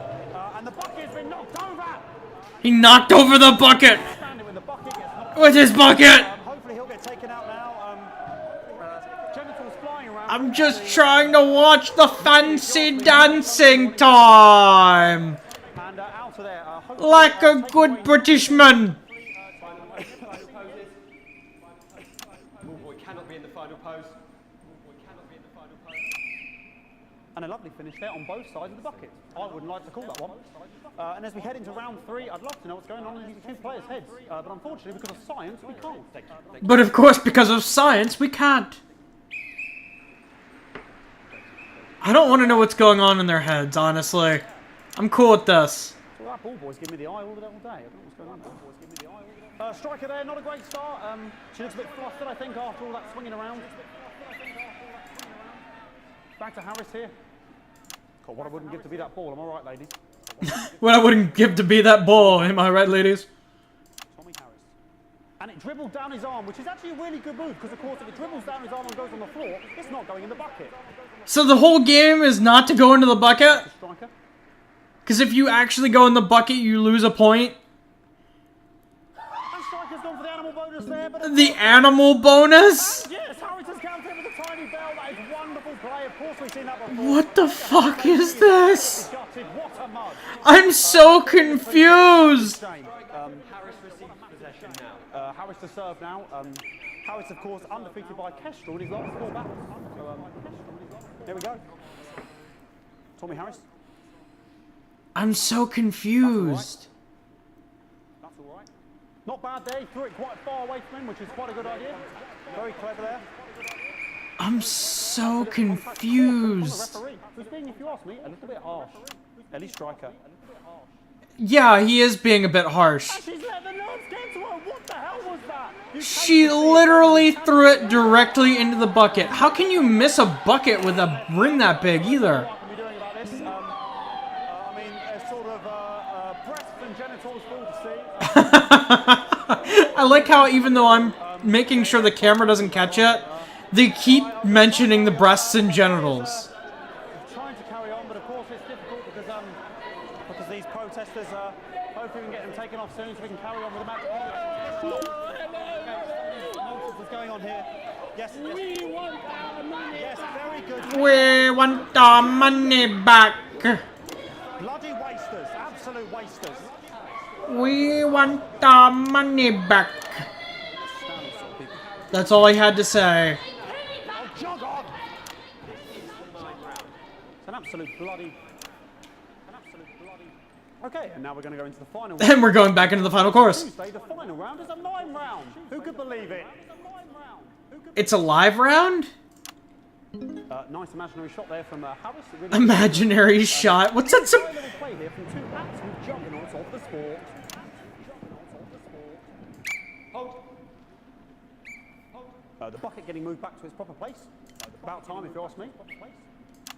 And the bucket's been knocked over! He knocked over the bucket! With his bucket! Hopefully he'll get taken out now. Genitals flying around. I'm just trying to watch the fancy dancing time! And out of there. Like a good Britishman! Boy cannot be in the final pose. And a lovely finish there on both sides of the bucket. I wouldn't like to call that one. And as we head into round 3, I'd love to know what's going on in these 2 players' heads. But unfortunately, because of science, we can't. But of course, because of science, we can't. I don't want to know what's going on in their heads, honestly. I'm cool with this. Well, that ball boy's giving me the eye all day. I don't know what's going on there. Striker there, not a great start. She looks a bit flustered, I think, after all that swinging around. Back to Harris here. God, what I wouldn't give to be that ball. Am I right, ladies? What I wouldn't give to be that ball, am I right, ladies? Tommy Harris. And it dribbled down his arm, which is actually a really good move, because of course if it dribbles down his arm and goes on the floor, it's not going in the bucket. So the whole game is not to go into the bucket? Because if you actually go in the bucket, you lose a point? And Striker's gone for the animal bonus there, but... The animal bonus? Yes, Harris has counted with a tiny bell. That is wonderful play. Of course we've seen that before. What the fuck is this? I'm so confused! Harris receives possession now. Harris to serve now. Harris, of course, undefeated by Kestrel in his last 4 battles. So, there we go. Tommy Harris. I'm so confused. That's all right. Not bad there. He threw it quite far away from him, which is quite a good idea. Very clever there. I'm so confused. Who's being, if you ask me, a little bit harsh. Eddie Striker. Yeah, he is being a bit harsh. And she's let the nerves get to her. What the hell was that? She literally threw it directly into the bucket. How can you miss a bucket with a rim that big either? I like how even though I'm making sure the camera doesn't catch it, they keep mentioning the breasts and genitals. Trying to carry on, but of course it's difficult because these protesters hopefully we can get them taken off soon so we can carry on with the match. What's going on here? Yes, yes. We want our money. Yes, very good. We want our money back. Bloody wasters, absolute wasters. We want our money back. That's all I had to say. Oh, jog on! It's an absolute bloody... Okay, and now we're going to go into the final round. And we're going back into the final course. Tuesday, the final round is a mime round. Who could believe it? It's a live round? Nice imaginary shot there from Harris. Really Imaginary shot? What's that? Some little play here from two absolute juggernauts of the sport. The bucket getting moved back to its proper place. About time, if you ask me.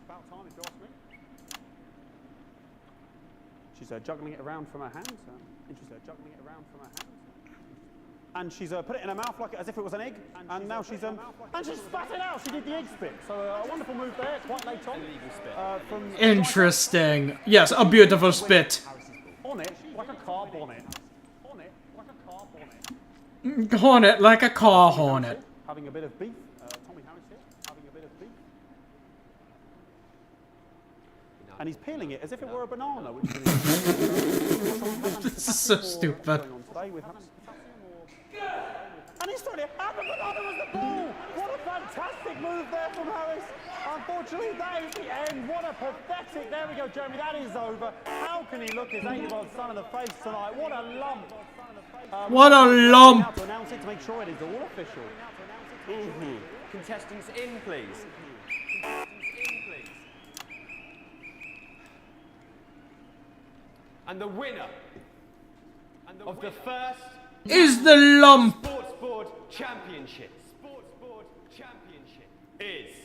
About time, if you ask me. She's juggling it around from her hands. Juggling it around from her hands. And she's put it in her mouth like as if it was an egg. And now she's and she's spat it out. She did the egg spit. So a wonderful move there. Quite late on. From Interesting. Yes, a beautiful spit. On it like a car bonnet. On it like a car bonnet. Hornet like a car hornet. Having a bit of beef. Tommy Harris here. Having a bit of beef. And he's peeling it as if it were a banana, which is This is so stupid. And he's throwing it, and the banana was the ball! What a fantastic move there from Harris! Unfortunately, that is the end. What a pathetic... There we go, Jeremy, that is over. How can he look his 8-year-old son in the face tonight? What a lump! What a lump! To announce it to make sure it is all official. Contestants in, please. And the winner of the first is the lump. Sports Board Championship is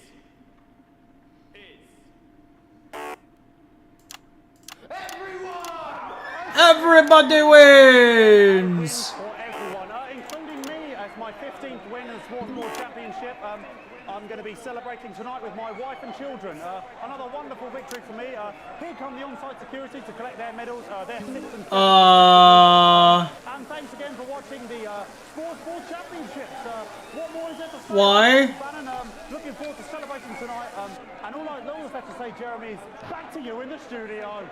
Everybody wins. For everyone, including me as my 15th win in the Sports Board Championship. I'm going to be celebrating tonight with my wife and children. Another wonderful victory for me. Here come the on-site security to collect their medals, their sixth and And thanks again for watching the Sports Board Championships. What more is there to say? Why? Bannon, looking forward to celebrating tonight. And all I have to say, Jeremy, is back to you in the studio.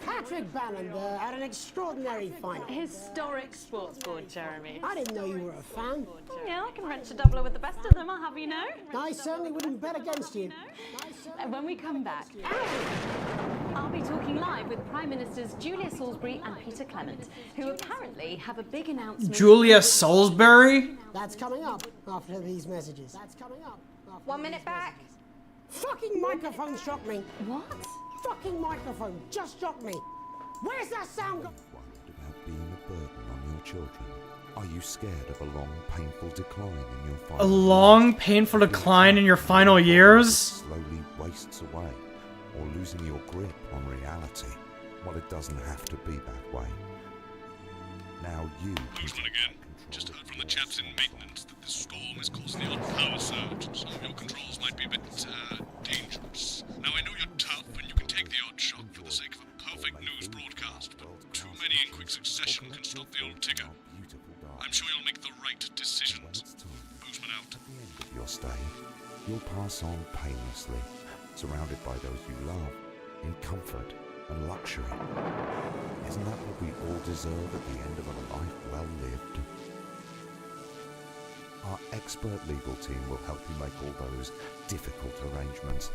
Patrick Bannon had an extraordinary final. Historic sports board, Jeremy. I didn't know you were a fan. Yeah, I can wrench a doubler with the best of them, I'll have you know. I certainly wouldn't bet against you. When we come back, I'll be talking live with Prime Ministers Julia Salisbury and Peter Clement, who apparently have a big announcement. Julia Salisbury? That's coming up after these messages. That's coming up. 1 minute back. Fucking microphone shocked me. What? Fucking microphone just shocked me. Where's that sound? About being a burden on your children. Are you scared of a long, painful decline in your final A long, painful decline in your final years? Slowly wastes away, or losing your grip on reality. Well, it doesn't have to be that way. Now you. Postman again. Just heard from the chaps in maintenance that the storm is causing the odd power surge. Some of your controls might be a bit dangerous. Now I know you're tough and you can take the odd shock for the sake of a perfect news broadcast, but too many in quick succession can stop the old ticker. I'm sure you'll make the right decisions. Postman out. At the end of your stay, you'll pass on painlessly, surrounded by those you love, in comfort and luxury. Isn't that what we all deserve at the end of a life well lived? Our expert legal team will help you make all those difficult arrangements.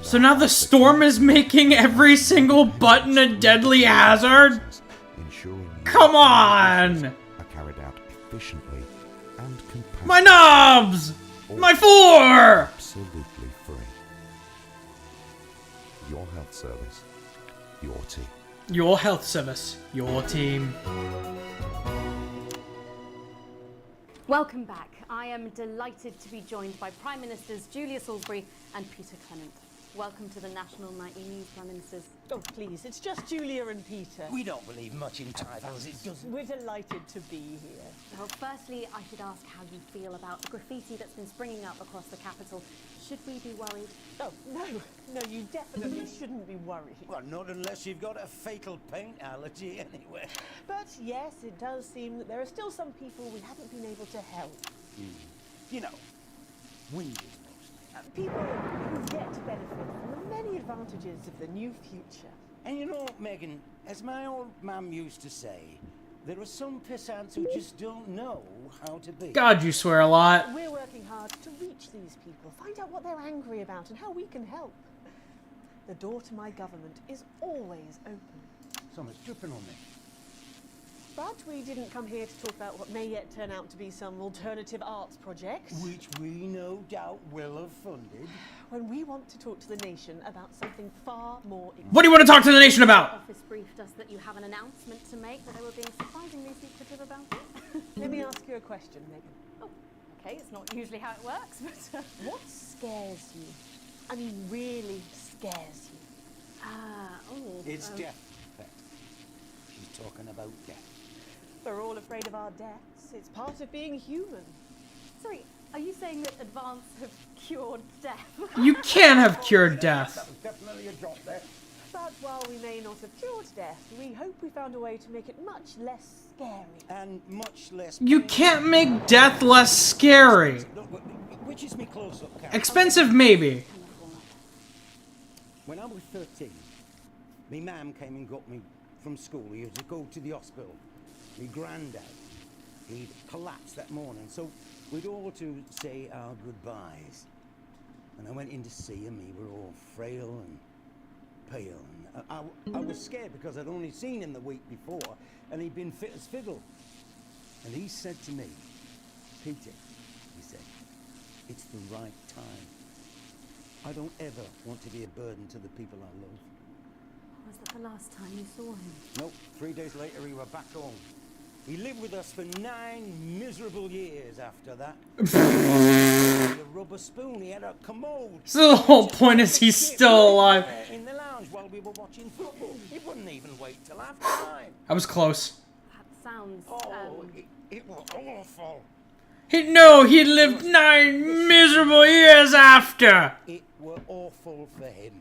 So now the storm is making every single button a deadly hazard? Come on! Are carried out efficiently and compactly. My knobs! My floor! Absolutely free. Your health service, your team. Your health service, your team. Welcome back. I am delighted to be joined by Prime Ministers Julia Salisbury and Peter Clement. Welcome to the National Nightly News, Prime Ministers. Oh, please, it's just Julia and Peter. We don't believe much in titles, it doesn't. We're delighted to be here. Well, firstly, I should ask how you feel about the graffiti that's been springing up across the capital. Should we be worried? Oh, no, you definitely shouldn't be worried. Well, not unless you've got a fatal paint allergy anyway. But yes, it does seem that there are still some people we haven't been able to help. You know, windows people who get to benefit from the many advantages of the new future. And you know, Megan, as my old mum used to say, there are some pissants who just don't know how to be. God, you swear a lot. We're working hard to reach these people, find out what they're angry about and how we can help. The door to my government is always open. Someone's dripping on me. But we didn't come here to talk about what may yet turn out to be some alternative arts project. Which we no doubt will have funded. When we want to talk to the nation about something far more important. What do you want to talk to the nation about? The office briefed us that you have an announcement to make, that they were being surprisingly secretive about it. Let me ask you a question, Megan. Oh, okay, it's not usually how it works, but... What scares you? I mean, really scares you? It's death, Pet. She's talking about death. We're all afraid of our deaths. It's part of being human. Sorry, are you saying that Advance have cured death? You can't have cured death. That was definitely a drop there. But while we may not have cured death, we hope we found a way to make it much less scary. And much less... You can't make death less scary. Which is me close up, Karen. Expensive, maybe. When I was 13, my mum came and got me from school. He had to go to the hospital. My granddad, he'd collapsed that morning, so we'd all to say our goodbyes. And I went in to see him. We were all frail and pale. And I was scared because I'd only seen him the week before, and he'd been fit as fiddle. And he said to me, Peter, he said, it's the right time. I don't ever want to be a burden to the people I love. Was that the last time you saw him? Nope, 3 days later he were back home. He lived with us for 9 miserable years after that. The rubber spoon, he had a commode. So the whole point is he's still alive. In the lounge while we were watching football. He wouldn't even wait till after time. I was close. That sounds... It was awful. He lived 9 miserable years after. It were awful for him.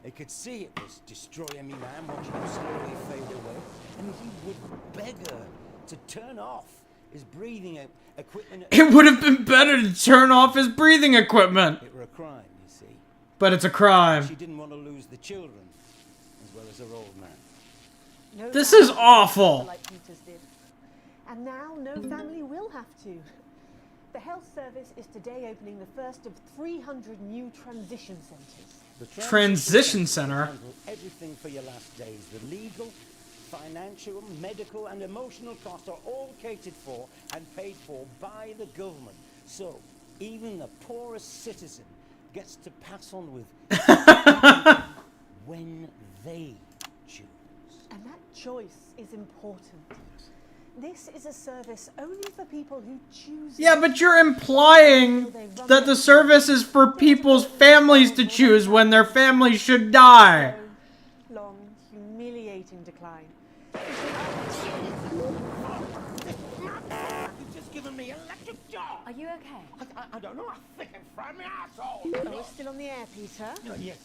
They could see it was destroying me, man, watching him slowly fade away. And he would beg her to turn off his breathing equipment. It would have been better to turn off his breathing equipment. It were a crime, you see. But it's a crime. She didn't want to lose the children, as well as her old man. No This is awful. like Peter's did. And now no family will have to. The health service is today opening the first of 300 new transition centres. The Transition center? Handle everything for your last days. The legal, financial, medical and emotional costs are all catered for and paid for by the government. So even the poorest citizen gets to pass on with when they choose. And that choice is important. This is a service only for people who choose. Yeah, but you're implying that the service is for people's families to choose when their family should die. Long, humiliating decline. You've just given me electric shock. Are you okay? I don't know. I think I'm from my asshole. Oh, we're still on the air, Peter. Yes,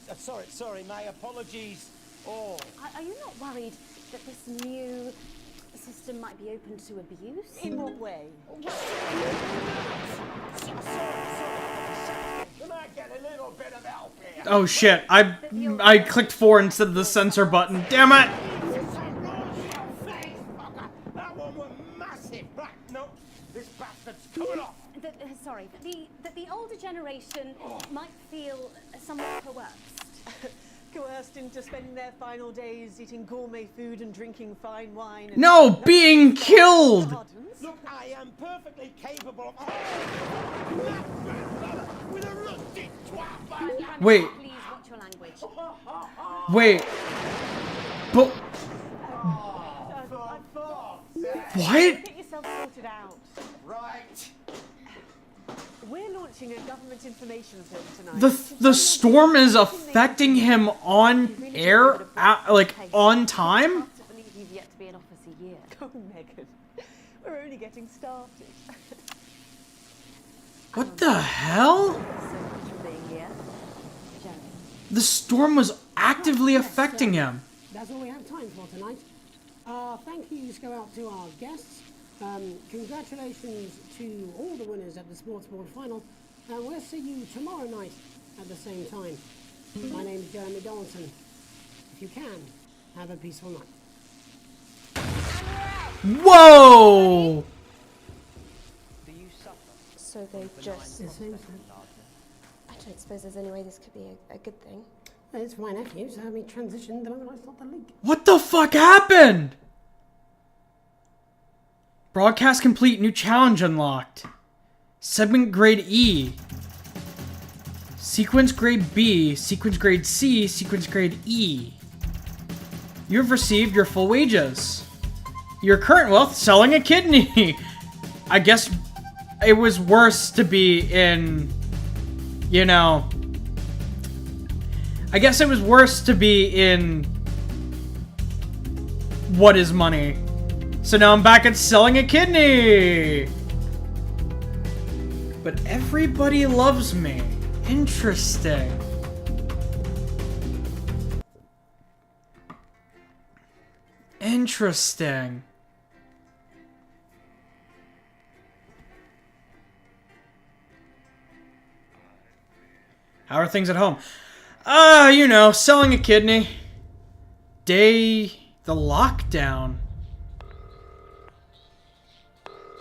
sorry. My apologies. Oh. Are you not worried that this new system might be open to abuse? In what way? Can I get a little bit of help here? Oh shit, I clicked 4 instead of the censor button. Damn it! That one was massive. Right, no, this bastard's coming off. Sorry, that the older generation might feel somewhat coerced. Coerced into spending their final days eating gourmet food and drinking fine wine. And No, being killed! Look, I am perfectly capable of... with a rusty twat. Wait. Please watch your language. Wait. But... What? Get yourself sorted out. Right. We're launching a government information film tonight. The storm is affecting him on air, like on time. To believe you've yet to be in office a year. Go, Megan. We're only getting started. What the hell? So much for being here. Jeremy. The storm was actively affecting him. That's all we have time for tonight. Thank yous go out to our guests. Congratulations to all the winners at the Sports Board Final. And we'll see you tomorrow night at the same time. My name's Jeremy Donaldson. If you can, have a peaceful night. Whoa! So they just... It seems I don't suppose there's any way this could be a good thing. It's my nephew, so we transitioned the moment I stopped the leak. What the fuck happened? Broadcast complete. New challenge unlocked. Segment grade E. Sequence grade B. Sequence grade C. Sequence grade E. You have received your full wages. Your current wealth, selling a kidney. I guess it was worse to be in, you know... I guess it was worse to be in What is Money? So now I'm back at selling a kidney! But everybody loves me. Interesting. Interesting. How are things at home? You know, selling a kidney. The lockdown.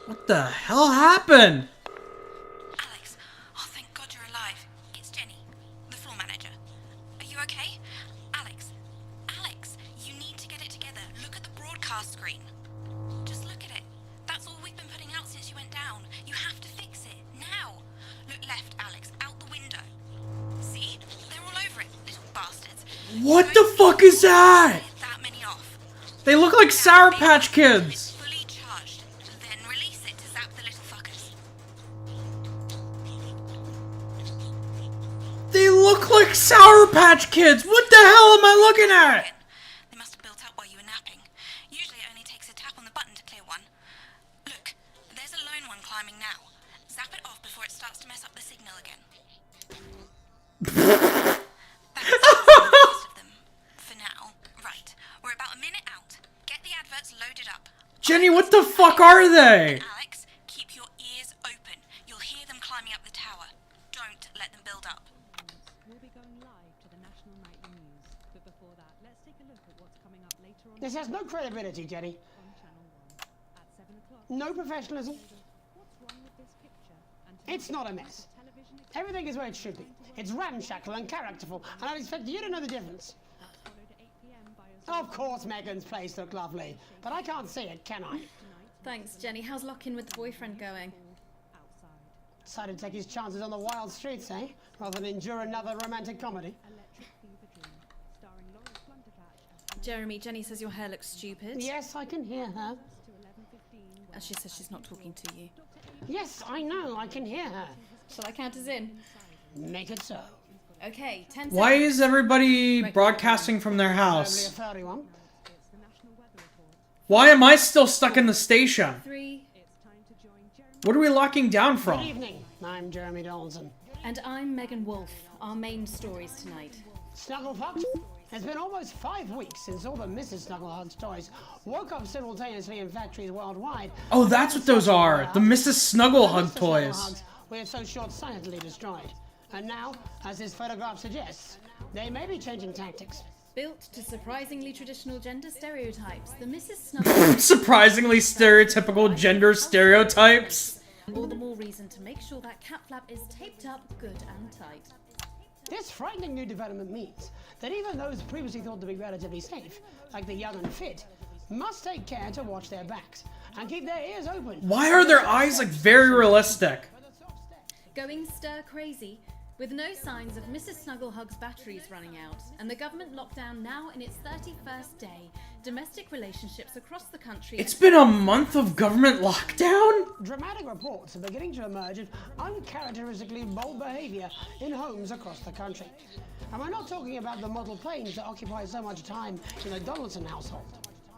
What the hell happened? Alex, oh thank God you're alive. It's Jenny, the floor manager. Are you okay? Alex, you need to get it together. Look at the broadcast screen. Just look at it. That's all we've been putting out since you went down. You have to fix it, now. Look left, Alex, out the window. See? They're all over it, little bastards. What the fuck is that? That many off. They look like Sour Patch Kids. Fully charged. Then release it to zap the little fuckers. They look like Sour Patch Kids. What the hell am I looking at? They must have built up while you were napping. Usually it only takes a tap on the button to clear one. Look, there's a lone one climbing now. Zap it off before it starts to mess up the signal again. That's the last of them. For now. Right. We're about a minute out. Get the adverts loaded up. Jenny, what the fuck are they? Alex, keep your ears open. You'll hear them climbing up the tower. Don't let them build up. We'll be going live to the National Nightly News. But before that, let's take a look at what's coming up later on. This has no credibility, Jenny. On Channel 1 at 7 o'clock. No professionalism. What's wrong with this picture? And It's not a mess. Everything is where it should be. It's ramshackle and characterful, and I expect you to know the difference. Of course Megan's place looked lovely, but I can't see it, can I? Thanks, Jenny. How's lock-in with the boyfriend going? Decided to take his chances on the wild streets, eh? Rather than endure another romantic comedy. Jeremy, Jenny says your hair looks stupid. Yes, I can hear her. And she says she's not talking to you. Yes, I know, I can hear her. Shall I count us in? Make it so. Okay, 10 seconds. Why is everybody broadcasting from their house? Probably a 31. Why am I still stuck in the station? 3. What are we locking down from? Good evening, I'm Jeremy Donaldson. And I'm Megan Wolf. Our main stories tonight. Snugglefucked? It's been almost 5 weeks since all the Mrs. Snugglehugg's toys woke up simultaneously in factories worldwide. Oh, that's what those are. The Mrs. Snugglehug toys. We have so short-sightedly destroyed. And now, as this photograph suggests, they may be changing tactics. Built to surprisingly traditional gender stereotypes, the Mrs. Snuggle... Surprisingly stereotypical gender stereotypes. All the more reason to make sure that cat flap is taped up good and tight. This frightening new development means that even those previously thought to be relatively safe, like the young and fit, must take care to watch their backs and keep their ears open. Why are their eyes like very realistic? Going stir crazy? With no signs of Mrs. Snugglehug's batteries running out, and the government lockdown now in its 31st day, domestic relationships across the country... It's been a month of government lockdown? Dramatic reports are beginning to emerge of uncharacteristically bold behaviour in homes across the country. And we're not talking about the model planes that occupy so much time in the Donaldson household.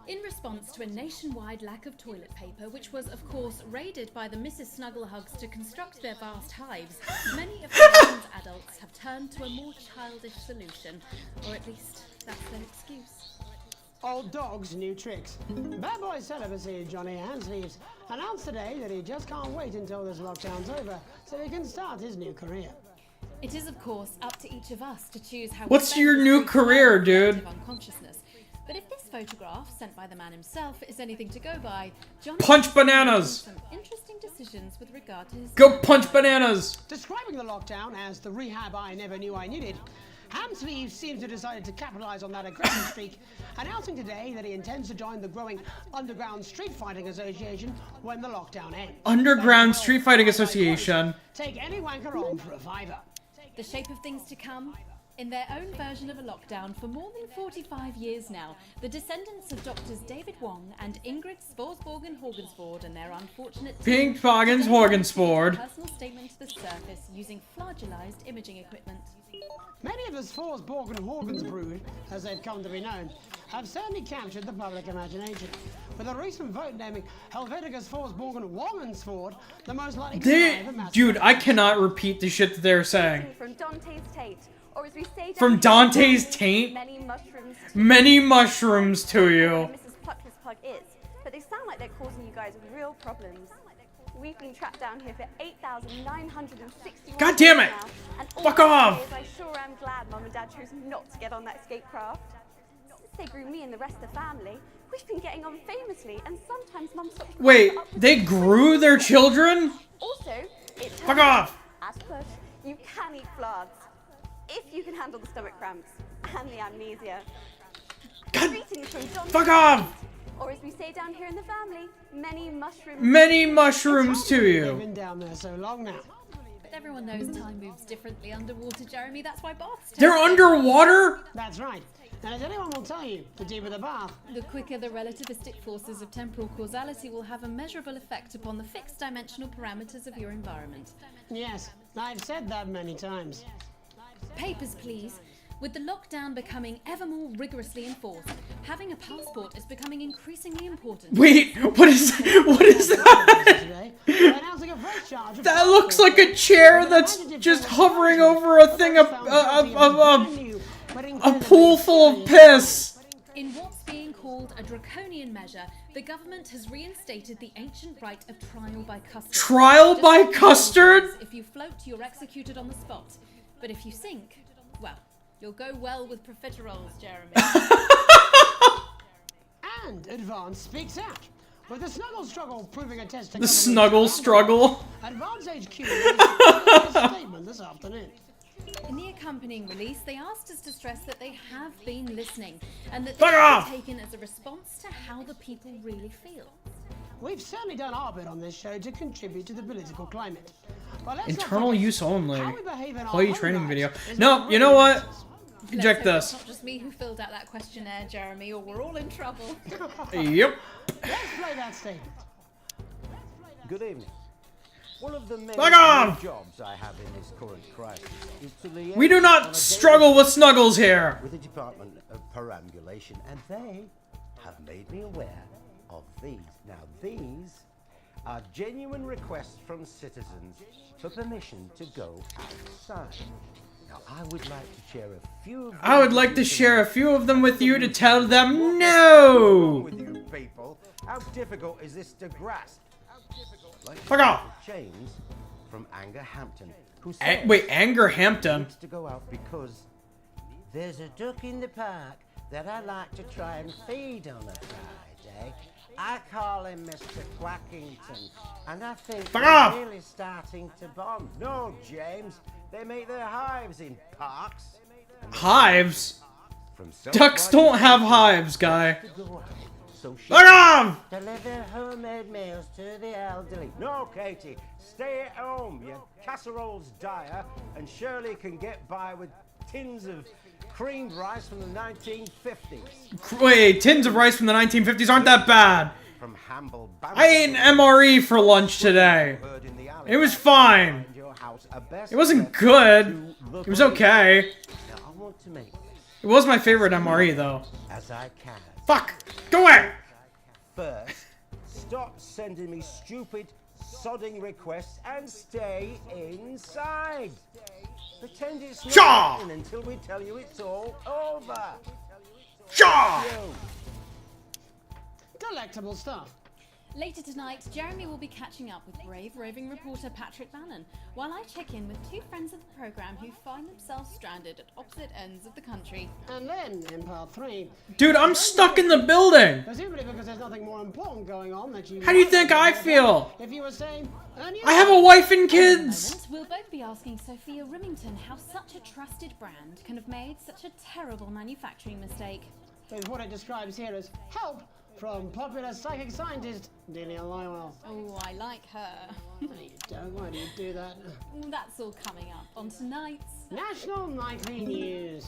In response to a nationwide lack of toilet paper, which was, of course, raided by the Mrs. Snugglehugs to construct their vast hives, many of the nation's adults have turned to a more childish solution, or at least that's their excuse. Old dogs, new tricks. Bad boy celibacy Johnny Handsleeves announced today that he just can't wait until this lockdown's over so he can start his new career. It is, of course, up to each of us to choose how... What's your new career, dude? Unconsciousness. But if this photograph, sent by the man himself, is anything to go by, John punch bananas! Some interesting decisions with regard to his... Go punch bananas! Describing the lockdown as the rehab I never knew I needed, Hamsleeve seems to have decided to capitalise on that aggressive streak, announcing today that he intends to join the growing Underground Street Fighting Association when the lockdown ends. Underground Street Fighting Association. Take any wanker on for a fiver. The shape of things to come. In their own version of a lockdown for more than 45 years now, the descendants of Doctors David Wong and Ingrid Sporsborgen Horgensford and their unfortunate Pink Foggins Horgensford. Personal statement to the surface using flagellized imaging equipment. Many of the Sporsborgen Horgans brood, as they've come to be known, have certainly captured the public imagination, with a recent vote naming Helvetica Sporsborgen Wongensford the most likely to survive a massive... Dude, I cannot repeat the shit that they're saying. From Dante's Tate. Or as we say From Dante's taint? Many mushrooms to you. Mrs. Pluckless Pug is, but they sound like they're causing you guys real problems. We've been trapped down here for 8,961 God damn it! now, and all Fuck I can off! say is I sure am glad Mum and Dad chose not to get on that escape craft. Since they grew me and the rest of the family, we've been getting on famously, and sometimes Mum stops... Wait, they grew their children? Also, it Fuck off! As push, you can eat flags. If you can handle the stomach cramps and the amnesia. Greetings from John. Fuck off! Or as we say down here in the family, many mushrooms. Many mushrooms to you. They've been down there so long now. But everyone knows time moves differently underwater, Jeremy. That's why baths... They're underwater? That's right. And as anyone will tell you, the deeper the bath... The quicker the relativistic forces of temporal causality will have a measurable effect upon the fixed dimensional parameters of your environment. Yes, I've said that many times. Papers, please. With the lockdown becoming ever more rigorously enforced, having a passport is becoming increasingly important. Wait, what is that? That looks like a chair that's just hovering over a thing, a pool full of piss. In what's being called a draconian measure, the government has reinstated the ancient right of trial by custard. Trial by custard? If you float, you're executed on the spot. But if you sink, well, you'll go well with profiteroles, Jeremy. And Advance speaks out. With the Snuggle Struggle proving a test to The Snuggle Struggle. Advance HQ released a statement this afternoon. In the accompanying release, they asked us to stress that they have been listening and that Fuck this off! is taken as a response to how the people really feel. We've certainly done our bit on this show to contribute to the political climate. Internal use only. How we behave in our Employee own training lives video. is No, not you know really what? Let's Eject hope this. It's not just me who filled out that questionnaire, Jeremy, or we're all in trouble. Yep. Let's play that statement. Good evening. One of the many Fuck off! jobs I have in this current crisis is to liaise We do on not a struggle daily with Snuggles here. with the Department of Perambulation, and they have made me aware of these. Now, these are genuine requests from citizens for permission to go outside. Now, I would like to share a few of them I would like to share a few of them with you to tell them no. with you people. How difficult is this to grasp? I'd like to Fuck off. talk to James from Anger Hampton, who Wait, Anger Hampton. needs to go out because there's a duck in the park that I like to try and feed on a Friday. I call him Mr. Quackington, and I think Fuck they're off. really starting to bond. No, James, they make their hives in parks. Hives? From Ducks don't have hives, guy. to go out. So she Fuck off! deliver homemade meals to the elderly. No, Katie, stay at home. Your casserole's dire, and Shirley can get by with tins of creamed rice from the 1950s. Wait, tins of rice from the 1950s aren't that bad. From Hamble, I ate an MRE for lunch today. It was fine. It wasn't good. It was okay. Now, I want to make It was my favorite MRE though. as I can. Fuck! Go away! First, stop sending me stupid, sodding requests and stay inside. Pretend it's not Shaw! happening until we tell you it's all over. Shaw! Delectable stuff. Later tonight, Jeremy will be catching up with brave roving reporter Patrick Bannon, while I check in with two friends of the programme who find themselves stranded at opposite ends of the country. And then, in part 3... Dude, I'm stuck in the building! Presumably because there's nothing more important going on that you... How do you think I feel? If you were saying... I have a wife and kids! We'll both be asking Sophia Rimington how such a trusted brand can have made such a terrible manufacturing mistake. There's what it describes here as help from popular psychic scientist Delia Lywell. Oh, I like her. No, you don't. Why do you do that? That's all coming up on tonight's National Nightly News.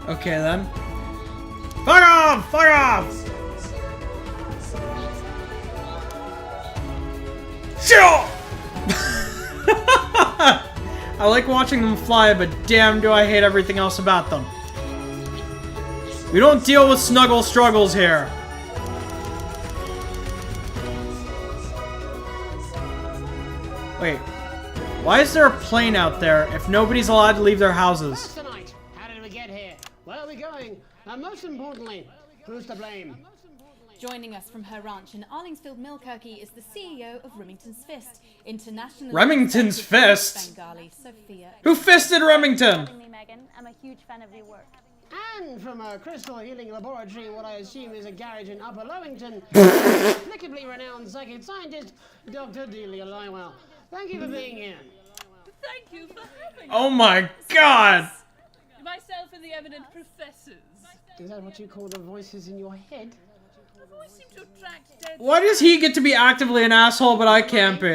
Okay then. Fuck off! Fuck off! Sure! I like watching them fly, but damn do I hate everything else about them. We don't deal with snuggle struggles here. Wait, why is there a plane out there if nobody's allowed to leave their houses? Tonight, how did we get here? Where are we going? And most importantly, who's to blame? Joining us from her ranch in Arlingsfield, Millkirky is the CEO of Remington's Fist, international... Remington's Fist? Bengali, Sophia. Who fisted Remington? I'm a huge fan of your work. And from a crystal healing laboratory, what I assume is a garage in Upper Lowington, inexplicably renowned psychic scientist, Dr. Delia Lywell. Thank you for being here. Thank you for having Oh my god! Myself and the eminent professors. Is that what you call the voices in your head? The voice seems to attract dead. Why does he get to be actively an asshole, but I can't be?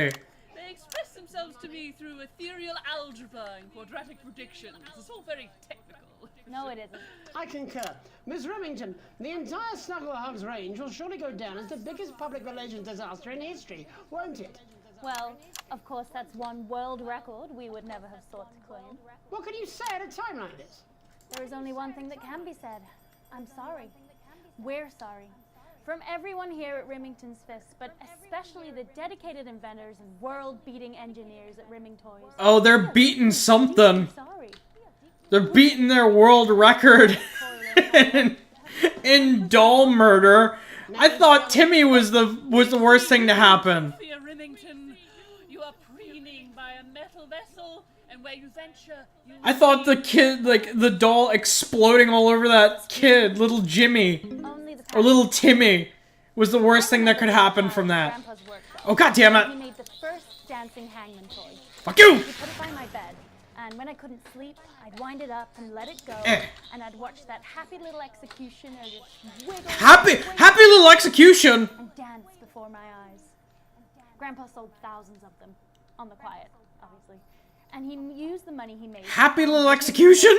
They express themselves to me through ethereal algebra and quadratic predictions. It's all very technical. No, it isn't. I concur. Miss Remington, the entire Snuggle Hugs range will surely go down as the biggest public relations disaster in history, won't it? Well, of course, that's one world record we would never have sought to claim. What can you say at a time like this? There is only one thing that can be said. I'm sorry. We're sorry. From everyone here at Remington's Fist, but especially the dedicated inventors and world-beating engineers at Rimming Toys. Oh, they're beating something. Sorry. They're beating their world record in doll murder. I thought Timmy was the worst thing to happen. Sophia Rimington, you are preening by a metal vessel, and where you venture, you... I thought the kid, like, the doll exploding all over that kid, little Jimmy, or little Timmy, was the worst thing that could happen from that. Oh, god damn He it. made the first dancing hangman toy. Fuck you! He put it by my bed, and when I couldn't sleep, I'd wind it up and let it go, and I'd watch that happy little executioner just wiggle, Happy little execution! and dance before my eyes. Grandpa sold thousands of them, on the quiet, obviously, and he used the money he made. Happy little execution?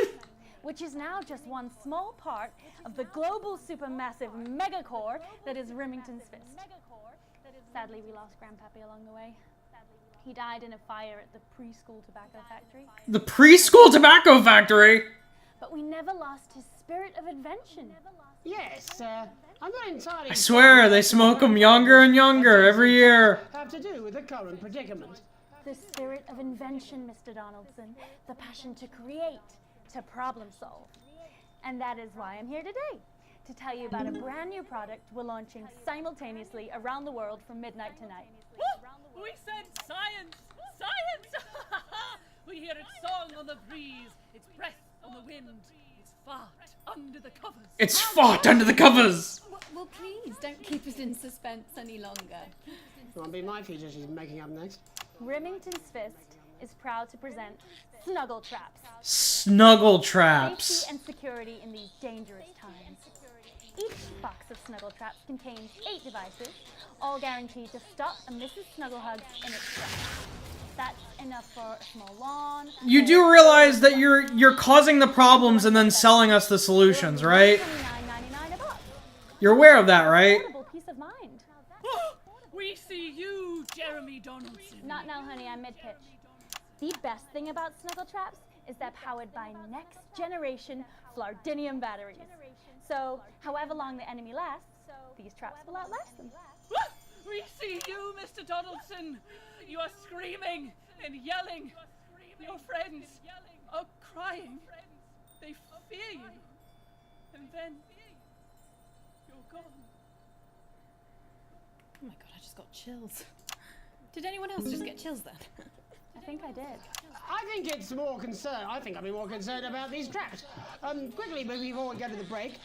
Which is now just one small part of the global supermassive megacore that is Remington's Fist. Sadly, we lost Grandpappy along the way. He died in a fire at the preschool tobacco factory. The preschool tobacco factory? But we never lost his spirit of invention. Yes, I'm not entirely... I swear, they smoke them younger and younger every year. ...have to do with the current predicament. The spirit of invention, Mr. Donaldson. The passion to create, to problem solve. And that is why I'm here today. To tell you about a brand new product we're launching simultaneously around the world from midnight tonight. We said science! Science! We hear its song on the breeze, its breath on the wind, its fart under the covers. It's fart under the covers! Well, please, don't keep us in suspense any longer. Won't be my feature she's making up next. Remington's Fist is proud to present Snuggle Traps. Snuggle Traps. Safety and security in these dangerous times. Each box of Snuggle Traps contains 8 devices, all guaranteed to stop a Mrs. Snugglehugs in its tracks. That's enough for a small lawn. You do realize that you're causing the problems and then selling us the solutions, right? $29.99 a box. You're aware of that, right? Affordable peace of mind. We see you, Jeremy Donaldson. Not now, honey. I'm mid-pitch. The best thing about Snuggle Traps is they're powered by next-generation Flardinium batteries. So, however long the enemy lasts, these traps will outlast them. We see you, Mr. Donaldson. You are screaming and yelling. Your friends are crying. They fear you. And then you're gone. Oh my god, I just got chills. Did anyone else just get chills then? I think I did. I think it's more concerned. I think I'd be more concerned about these traps. Quickly, before we go to the break.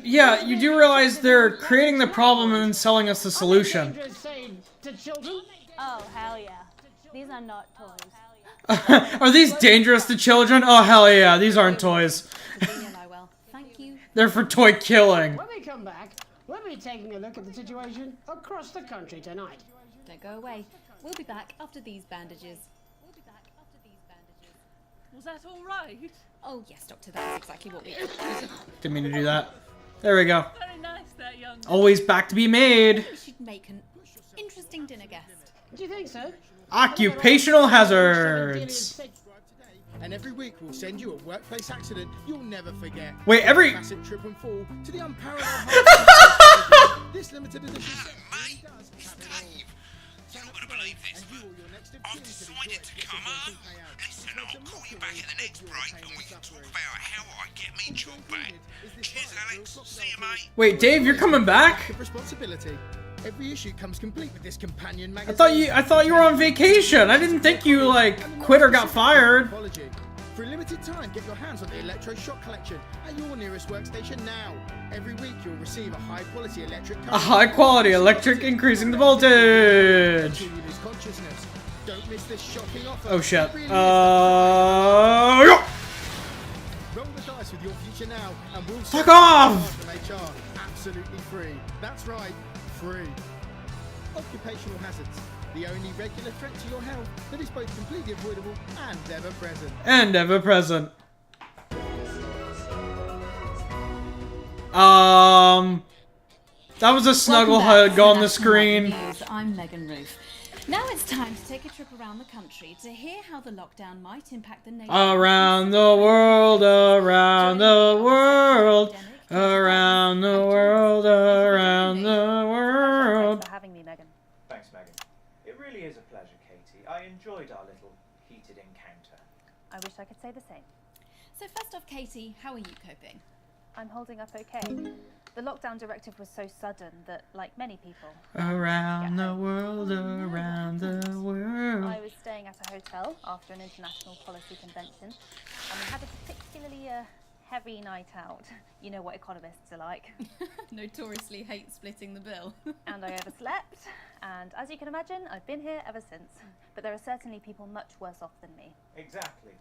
Yeah, you do realize they're creating the problem and then selling us the solution. Dangerous, say, to children? Oh, hell yeah. These are not toys. Are these dangerous to children? Oh, hell yeah, these aren't toys. Thank you. They're for toy killing. When we come back, we'll be taking a look at the situation across the country tonight. Don't go away. We'll be back after these bandages. Was that all right? Oh yes, Doctor, that's exactly what we did. Didn't mean to do that. There we go. Very nice, that young. Always back to be made. We should make an interesting dinner guest. Do you think so? Occupational hazards. And every week we'll send you a workplace accident you'll never forget. Wait, every... Classic trip and fall to the unparalleled this limited edition set really does have it all. You're not going to believe this, but I've decided to come home. Listen, I'll call you back at the next break and we can talk about how I get me job back. Cheers, Alex. See you, mate. Wait, Dave, you're coming back? Responsibility. Every issue comes complete with this companion magazine. I thought you were on vacation. I didn't think you like quit or got fired. For a limited time, get your hands on the electroshock collection at your nearest workstation now. Every week you'll receive a high-quality electric current. A high-quality electric increasing the voltage. Until you lose consciousness. Don't miss this shocking offer. Oh shit. Roll the dice with your future now, and we'll fuck off! From HR. Absolutely free. That's right, free. Occupational hazards. The only regular threat to your health that is both completely avoidable and ever present. And ever present. That was a snuggle hug on the screen. I'm Megan Roof. Now it's time to take a trip around the country to hear how the lockdown might impact the nation. Around the world, around the world, around the world, around the world. Thanks for having me, Megan. Thanks, Megan. It really is a pleasure, Katie. I enjoyed our little heated encounter. I wish I could say the same. So first off, Katie, how are you coping? I'm holding up okay. The lockdown directive was so sudden that, like many people... Around the world, around the world. I was staying at a hotel after an international policy convention, and we had a particularly heavy night out. You know what economists are like. Notoriously hate splitting the bill. And I overslept, and as you can imagine, I've been here ever since. But there are certainly people much worse off than me. Exactly.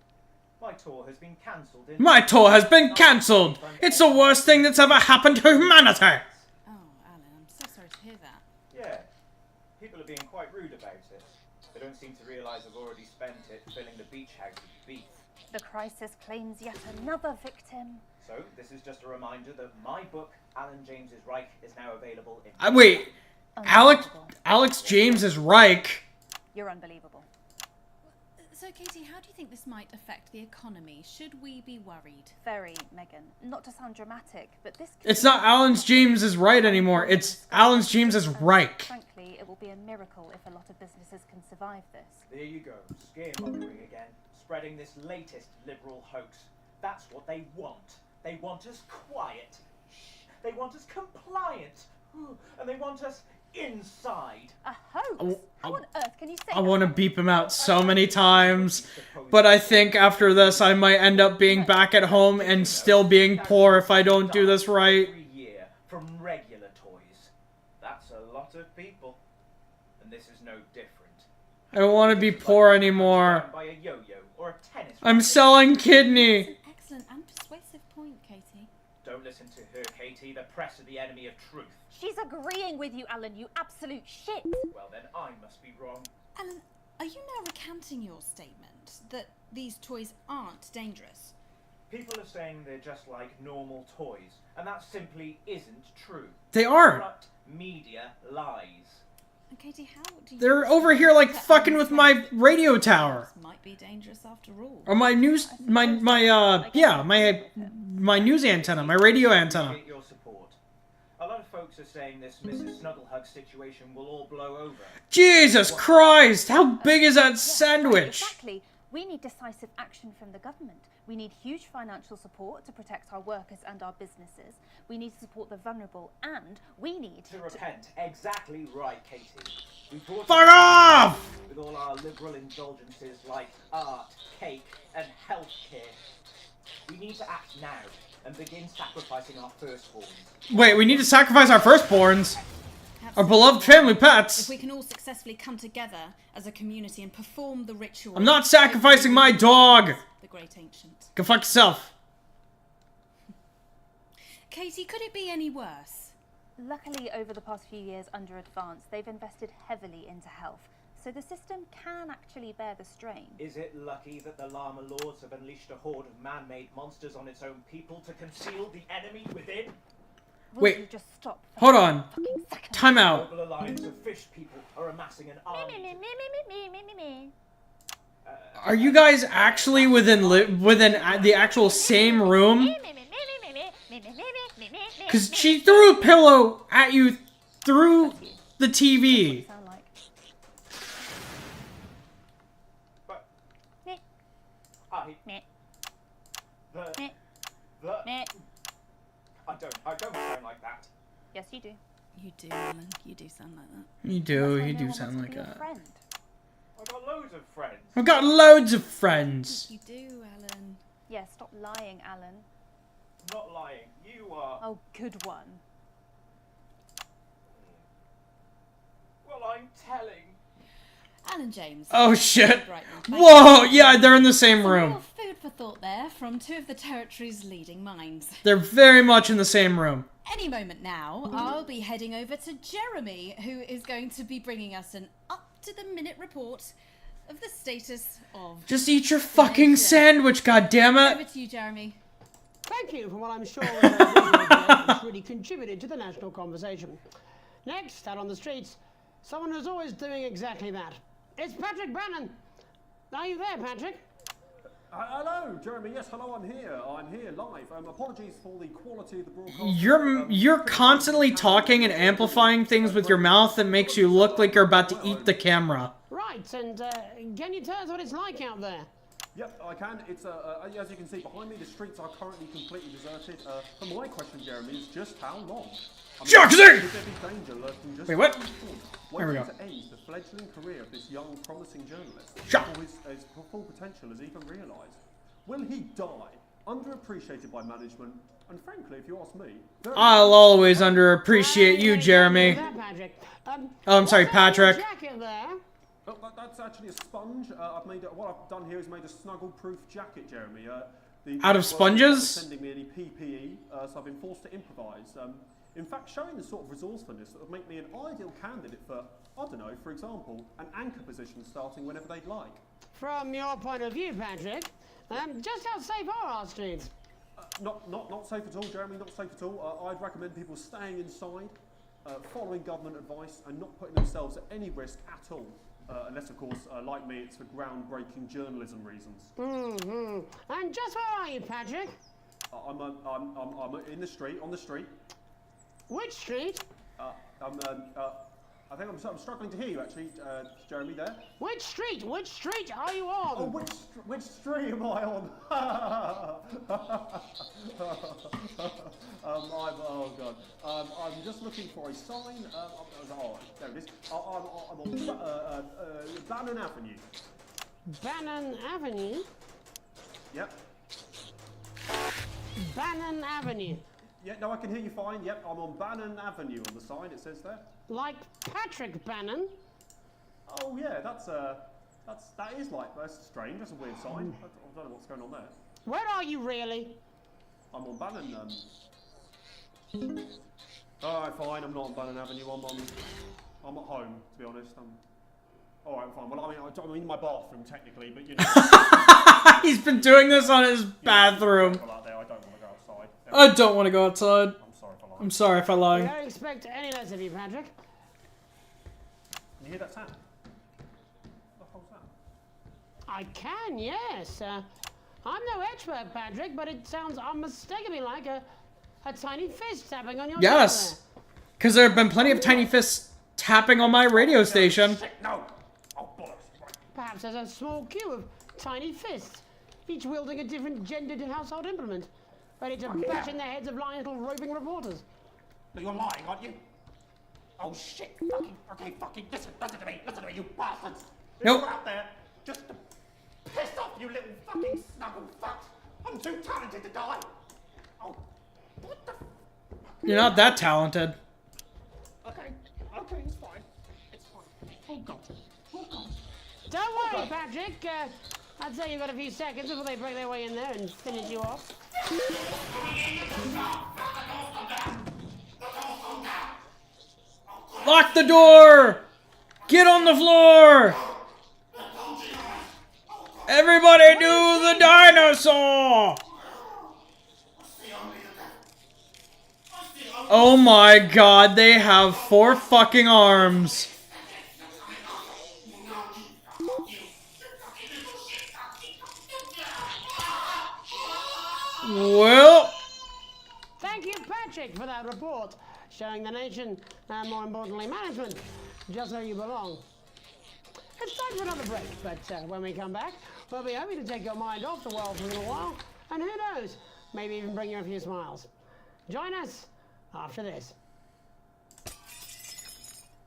My tour has been cancelled. My tour has been cancelled. It's the worst thing that's ever happened to humanity. Oh, Alan, I'm so sorry to hear that. Yeah. People are being quite rude about it. They don't seem to realise I've already spent it filling the beach house with beef. The crisis claims yet another victim. So, this is just a reminder that my book, Alan James's Reich, is now available in... Wait, Alex James's Reich? You're unbelievable. So, Katie, how do you think this might affect the economy? Should we be worried? Very, Megan. Not to sound dramatic, but this... It's not Alan James's right anymore. It's Alan James's Reich. Frankly, it will be a miracle if a lot of businesses can survive this. There you go, scaremongering again. Spreading this latest liberal hoax. That's what they want. They want us quiet. Shh. They want us compliant. And they want us inside. A hoax? How on earth can you say I want to beep him out so many times, but I think after this I might end up being back at home and still being poor if I don't do this right. Every year from regular toys. That's a lot of people. And this is no different. I don't want to be poor anymore. By a yo-yo or a tennis I'm racket. selling kidney. Excellent and persuasive point, Katie. Don't listen to her, Katie. The press are the enemy of truth. She's agreeing with you, Alan, you absolute shit. Well, then I must be wrong. Alan, are you now recanting your statement that these toys aren't dangerous? People are saying they're just like normal toys, and that simply isn't true. They aren't. Corrupt media lies. And Katie, how do you... They're over here like fucking with my radio tower. Might be dangerous after all. Or my news, my news antenna, my radio antenna. Appreciate your support. A lot of folks are saying this Mrs. Snugglehug situation will all blow over. Jesus Christ! How big is that sandwich? Exactly. We need decisive action from the government. We need huge financial support to protect our workers and our businesses. We need to support the vulnerable, and we need to repent. Exactly right, Katie. We brought Fuck off! With all our liberal indulgences like art, cake, and healthcare. We need to act now and begin sacrificing our firstborns. Wait, we need to sacrifice our firstborns? Our beloved family pets? If we can all successfully come together as a community and perform the ritual... I'm not sacrificing my dog! The great ancient. Go fuck yourself. Katie, could it be any worse? Luckily, over the past few years under Advance, they've invested heavily into health, so the system can actually bear the strain. Is it lucky that the Llama Lords have unleashed a horde of man-made monsters on its own people to conceal the enemy within? Wait, you just stop hold on. Time out. Global alliance of fish people are amassing an army. Are you guys actually within the actual same room? Because she threw a pillow at you through the TV. I don't sound like that. Yes, you do. You do, Alan. You do sound like that. You do sound like that. I've got loads of friends. I've got loads of friends. You do, Alan. Yeah, stop lying, Alan. Not lying. You are. Oh, good one. Well, I'm telling. Alan James. Oh shit. Whoa, yeah, they're in the same room. Real food for thought there from two of the territory's leading minds. They're very much in the same room. Any moment now, I'll be heading over to Jeremy, who is going to be bringing us an up-to-the-minute report of the status of... Just eat your fucking sandwich, goddammit! Over to you, Jeremy. Thank you for what I'm sure was a really that's really contributed to the national conversation. Next, out on the streets, someone who's always doing exactly that. It's Patrick Bannon. Are you there, Patrick? Hello, Jeremy. Yes, hello. I'm here. I'm here live. Apologies for the quality of the broadcast. You're constantly talking and amplifying things with your mouth that makes you look like you're about to eat the camera. Right, and can you tell us what it's like out there? Yep, I can. It's as you can see behind me, the streets are currently completely deserted. But my question, Jeremy, is just how long? Wait, what? There we go. To end the fledgling career of this young, promising journalist Shut. before his full potential is even realised. Will he die, underappreciated by management, and frankly, if you ask me, I'll always underappreciate you, Jeremy. Oh, I'm sorry, Patrick. Oh, that's actually a sponge. What I've done here is made a snuggle-proof jacket, Jeremy. Out of sponges? Sending me any PPE, so I've been forced to improvise. In fact, showing the sort of resourcefulness that would make me an ideal candidate for, I don't know, for example, an anchor position starting whenever they'd like. From your point of view, Patrick, just how safe are our streets? Not safe at all, Jeremy, not safe at all. I'd recommend people staying inside, following government advice, and not putting themselves at any risk at all. Unless, of course, like me, it's for groundbreaking journalism reasons. Mm-hmm. And just where are you, Patrick? I'm in the street, on the street. Which street? I think I'm struggling to hear you, actually, Jeremy, there. Which street? Which street are you on? Oh, which street am I on? Oh, God. I'm just looking for a sign. Oh, there it is. I'm on Bannon Avenue. Bannon Avenue? Yep. Bannon Avenue. Yeah, no, I can hear you fine. Yep, I'm on Bannon Avenue on the sign, it says there. Like Patrick Bannon? Oh yeah, that is like, that's strange. That's a weird sign. I don't know what's going on there. Where are you really? I'm on Bannon. Alright, fine. I'm not on Bannon Avenue. I'm at home, to be honest. Alright, fine. Well, I'm in my bathroom technically, but you know. He's been doing this on his bathroom. Out there. I don't want to go outside. I don't want to go outside. I'm sorry if I I lie. don't expect any less of you, Patrick. Can you hear that sound? What the hell's that? I can, yes. I'm no expert, Patrick, but it sounds unmistakably like a tiny fist tapping on your Yes. Because there have been plenty of tiny fists tapping on my radio station. No! Oh, bollocks. Perhaps there's a small queue of tiny fists, each wielding a different gendered household implement, ready to bash in the heads of lying little roving reporters. No, you're lying, aren't you? Oh, shit. Fucking, listen to me, you bastards. Nope. You're out there just to piss off, you little fucking snuggle fucks. I'm too talented to die. Oh, what the You're not that talented. Okay, it's fine. It's fine. Oh, God. Oh, God. Don't worry, Patrick. I'd say you've got a few seconds before they break their way in there and finish you off. Lock the door! Get on the floor! Everybody do the dinosaur! Oh my god, they have 4 fucking arms. Well... Thank you, Patrick, for that report, showing the nation, and more importantly, management, just where you belong. It's time for another break, but when we come back, we'll be hoping to take your mind off the world for a little while, and who knows, maybe even bring you a few smiles. Join us after this.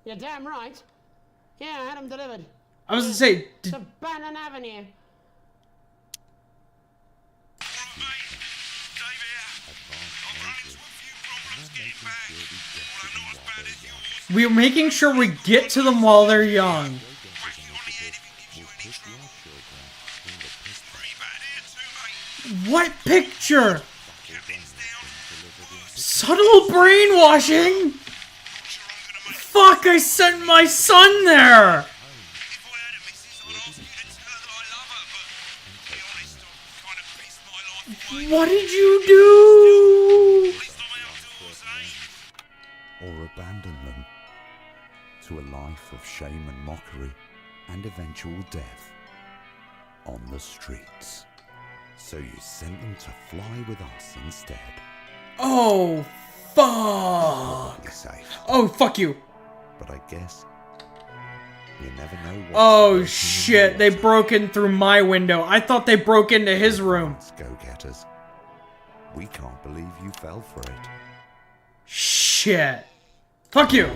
You're damn right. Yeah, I had them delivered. I was gonna say... To Bannon Avenue. We're making sure we get to them while they're young. What picture? Subtle brainwashing? Fuck, I sent my son there! What did you do? Or abandon them to a life of shame and mockery and eventual death on the streets. So you sent them to fly with us instead. Oh, fuck. Safe. Oh, fuck you. But I guess you never know what. Oh, shit. They broke in through my window. I thought they broke into his room. Go-getters. We can't believe you fell for it. Shit. Fuck you.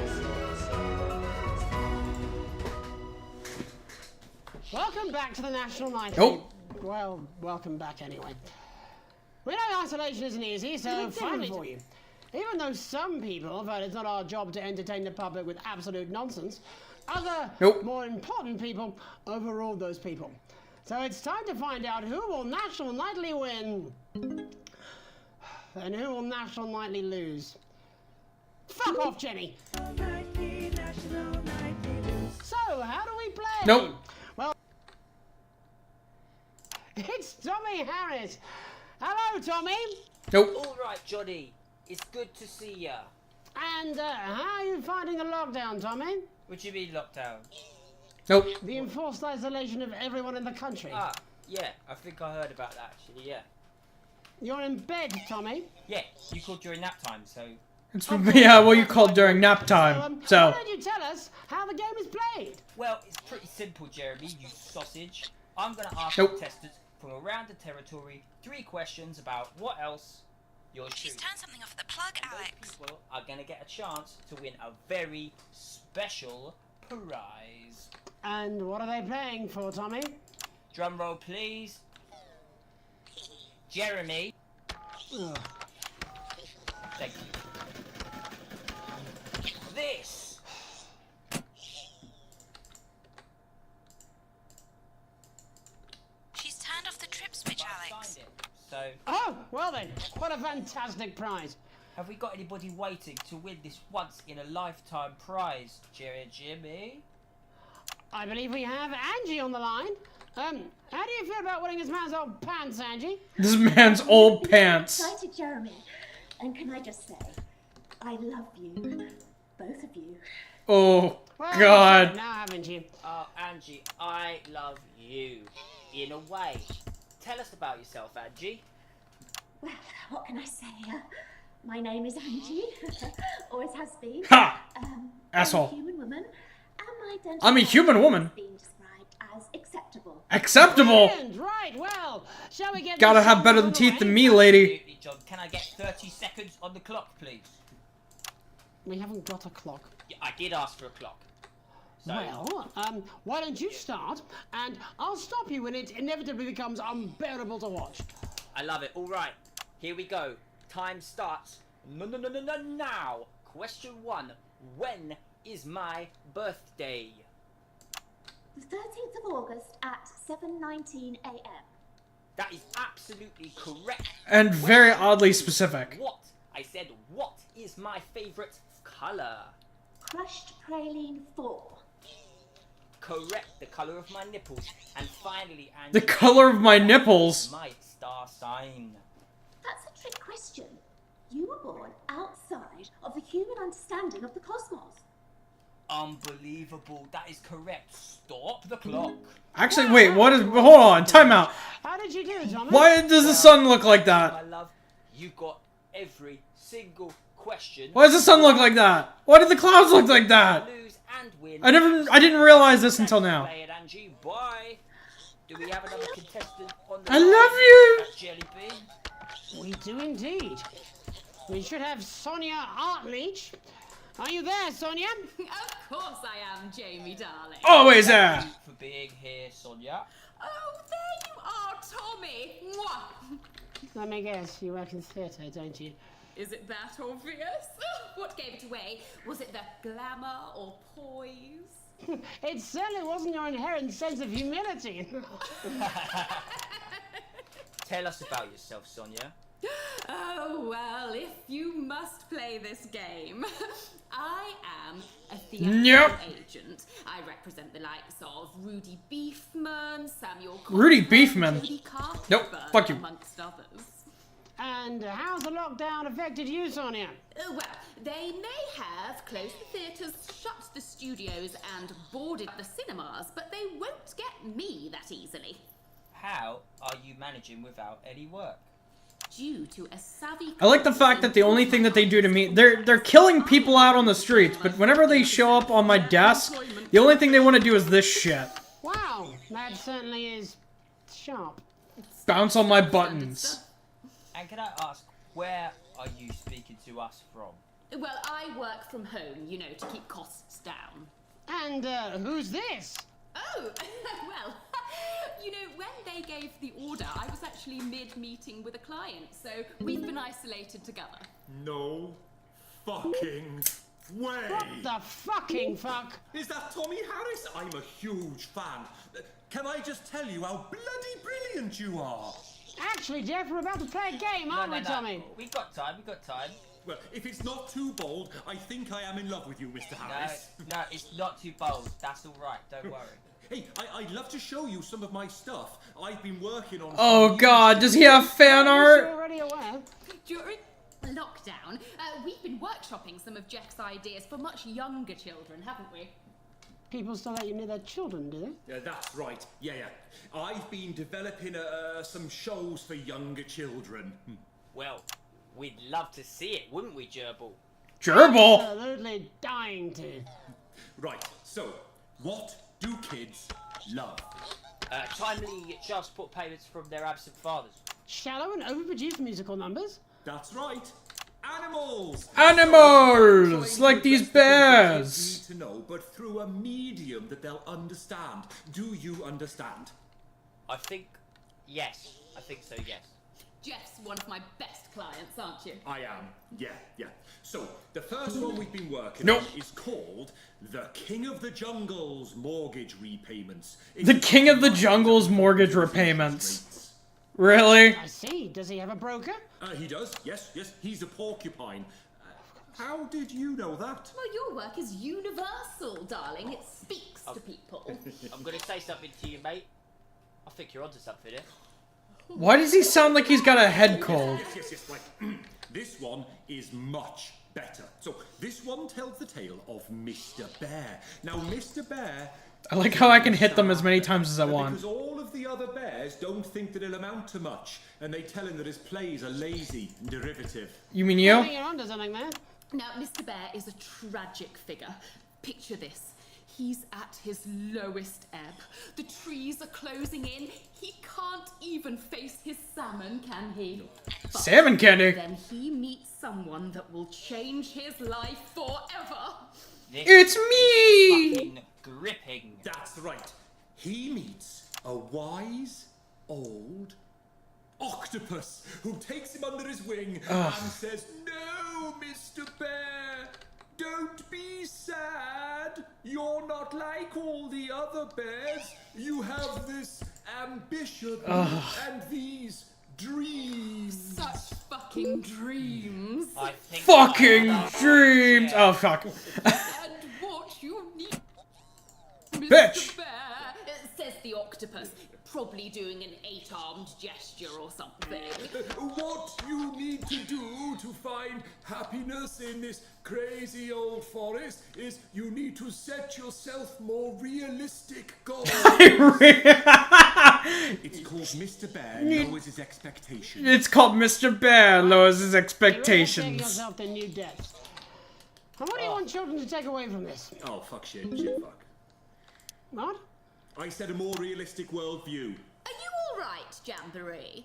Welcome back to the National Night. Oh. Well, welcome back anyway. We know isolation isn't easy, so finally for you. Even though some people have heard it's not our job to entertain the public with absolute nonsense, other, more important people overruled those people. So it's time to find out who will National Nightly win and who will National Nightly lose. Fuck off, Jenny! So, how do we play? Nope. Well, it's Tommy Harris. Hello, Tommy. Nope. All right, Johnny. It's good to see ya. And how are you finding the lockdown, Tommy? What do you mean lockdown? Nope. The enforced isolation of everyone in the country. Ah, yeah. I think I heard about that actually. Yeah. You're in bed, Tommy. Yeah. You called during nap time, so. It's yeah, what you called during nap time. Why So. don't you tell us how the game is played? Well, it's pretty simple, Jeremy. You sausage. I'm gonna ask Nope. contestants from around the territory 3 questions about what else you're shooting. She's turned something off the plug, Alex. People are gonna get a chance to win a very special prize. And what are they playing for, Tommy? Drum roll, please. Jeremy. Ugh. Thank you. This Well then, what a fantastic prize. Have we got anybody waiting to win this once-in-a-lifetime prize, Jimmy? I believe we have Angie on the line. How do you feel about winning this man's old pants, Angie? This man's old pants. Excited, Jeremy. And can I just say, I love you. Both of you. Oh, Well, God. now haven't you? Oh, Angie, I love you. In a way. Tell us about yourself, Angie. Well, what can I say? My name is Angie. Always has been. Ha! I'm Asshole. a human woman. And my dental I'm a human woman. has been described as acceptable. Acceptable. Brilliant, right, well, shall we get Gotta this have show better on than the teeth way? than me, lady. Absolutely, John. Can I get 30 seconds on the clock, please? We haven't got a clock. Yeah, I did ask for a clock. So, Well, why don't you start, and I'll stop you when it inevitably becomes unbearable to watch. I love it. All right, here we go. Time starts. Now. Question 1. When is my birthday? The 13th of August at 7:19 a.m. That is absolutely correct. And very oddly specific. What? I said, what is my favourite colour? Crushed praline 4. Correct. The colour of my nipples. And finally, Angie, The color of my nipples. my star sign. That's a trick question. You were born outside of the human understanding of the cosmos. Unbelievable. That is correct. Stop the clock. Actually, wait, what is... Hold on, time out. How did you do it, Tommy? Why does the sun look like My that? love, you got every single question. Why does the sun look like that? Why did the clouds look like that? Lose and win. I didn't realize this until now. Play it, Angie. Bye. Do we have another contestant on the I line? love you. Jelly bean. We do indeed. We should have Sonia Artleach. Are you there, Sonia? Of course I am, Jamie, darling. Always there. Thank you for being here, Sonia. Oh, there you are, Tommy. Mwah. Let me guess, you work in theatre, don't you? Is it that obvious? What gave it away? Was it the glamour or poise? It certainly wasn't your inherent sense of humility. Tell us about yourself, Sonia. Oh, well, if you must play this game. I am a theatrical agent. I represent the likes of Rudy Beefman, Samuel Rudy Cochran, Beefman? Jodie Carter, Nope, fuck you. amongst others. And how's the lockdown affected you, Sonia? Well, they may have closed the theatres, shut the studios, and boarded the cinemas, but they won't get me that easily. How are you managing without any work? Due to a savvy... I like the fact that the only thing that they do to me, they're killing people out on the streets, but whenever they show up on my desk, the only thing they want to do is this shit. Wow, that certainly is sharp. Bounce on my buttons. And can I ask, where are you speaking to us from? Well, I work from home, you know, to keep costs down. And who's this? Oh, well, you know, when they gave the order, I was actually mid-meeting with a client, so we've been isolated together. No fucking way! What the fucking fuck? Is that Tommy Harris? I'm a huge fan. Can I just tell you how bloody brilliant you are? Actually, Jeff, we're about to play a game, aren't we, Tommy? We got time, Well, if it's not too bold, I think I am in love with you, Mr. Harris. No, it's not too bold. That's all right. Don't worry. Hey, I'd love to show you some of my stuff. I've been working on... Oh god, does he have fan art? Already aware. During lockdown, we've been workshopping some of Jeff's ideas for much younger children, haven't we? People still let you near their children, do they? Yeah, that's right. Yeah. I've been developing some shows for younger children. Well, we'd love to see it, wouldn't we, Gerbil? Gerbil? Absolutely dying to. Right, so, what do kids love? Timely child support payments from their absent fathers. Shallow and overproduced musical numbers? That's right. Animals! Animals! Like these bears! Need to know, but through a medium that they'll understand. Do you understand? I think yes. I think so, yes. Jeff's one of my best clients, aren't you? I am. Yeah. So, the first one we've been working Nope. on is called The King of the Jungle's Mortgage Repayments. The King of the Jungle's mortgage repayments. Really? I see. Does he have a broker? He does, yes, he's a porcupine. How did you know that? Well, your work is universal, darling. It speaks to people. I'm going to say something to you, mate. I think you're onto something here. Why does he sound like he's got a head cold? Yes, right. This one is much better. So, this one tells the tale of Mr. Bear. Now, Mr. Bear... I like how I can hit them as many times as I want. Because all of the other bears don't think that it'll amount to much, and they tell him that his plays are lazy and derivative. You mean you? You're onto something there. Now, Mr. Bear is a tragic figure. Picture this. He's at his lowest ebb. The trees are closing in. He can't even face his salmon, can he? But Salmon candy? then he meets someone that will change his life forever. It's me! Fucking gripping. That's right. He meets a wise, old octopus who takes him under his wing and says, "No, Mr. Bear, don't be sad. You're not like all the other bears. You have this ambition and these dreams." Such fucking dreams. I think Fucking dreams! Oh, fuck. And what you need, Bitch! Mr. Bear, says the octopus, probably doing an 8-armed gesture or something. What you need to do to find happiness in this crazy old forest is you need to set yourself more realistic goals. It's called Mr. Bear Lowers His Expectations. It's called Mr. Bear Lowers His Take Expectations. yourself to new depths. And what do you want children to take away from this? Oh, fuck shit, fuck. What? I said a more realistic worldview. Are you all right, Jamboree?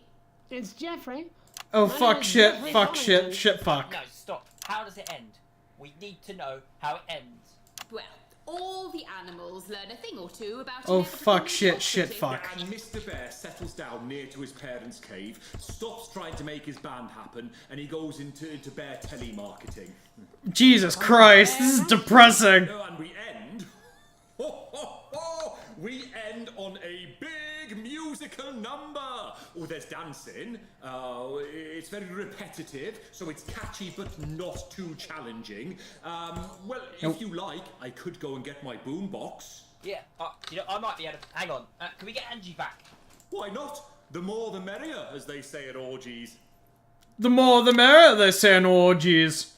It's Jeffrey. Oh, My fuck name is shit, Jeffrey fuck shit, Donington. shit fuck. No, stop. How does it end? We need to know how it ends. Well, all the animals learn a thing or two about Oh, inevitable fuck shit, shit property. fuck. And Mr. Bear settles down near to his parents' cave, stops trying to make his band happen, and he goes into bear telemarketing. Jesus Christ, this is depressing. And we end... We end on a big musical number. Oh, there's dancing. It's very repetitive, so it's catchy but not too challenging. Well, if you like, I could go and get my boombox. Yeah, you know, I might be able to... Hang on. Can we get Angie back? Why not? The more the merrier, as they say at orgies. The more the merrier, they say in orgies.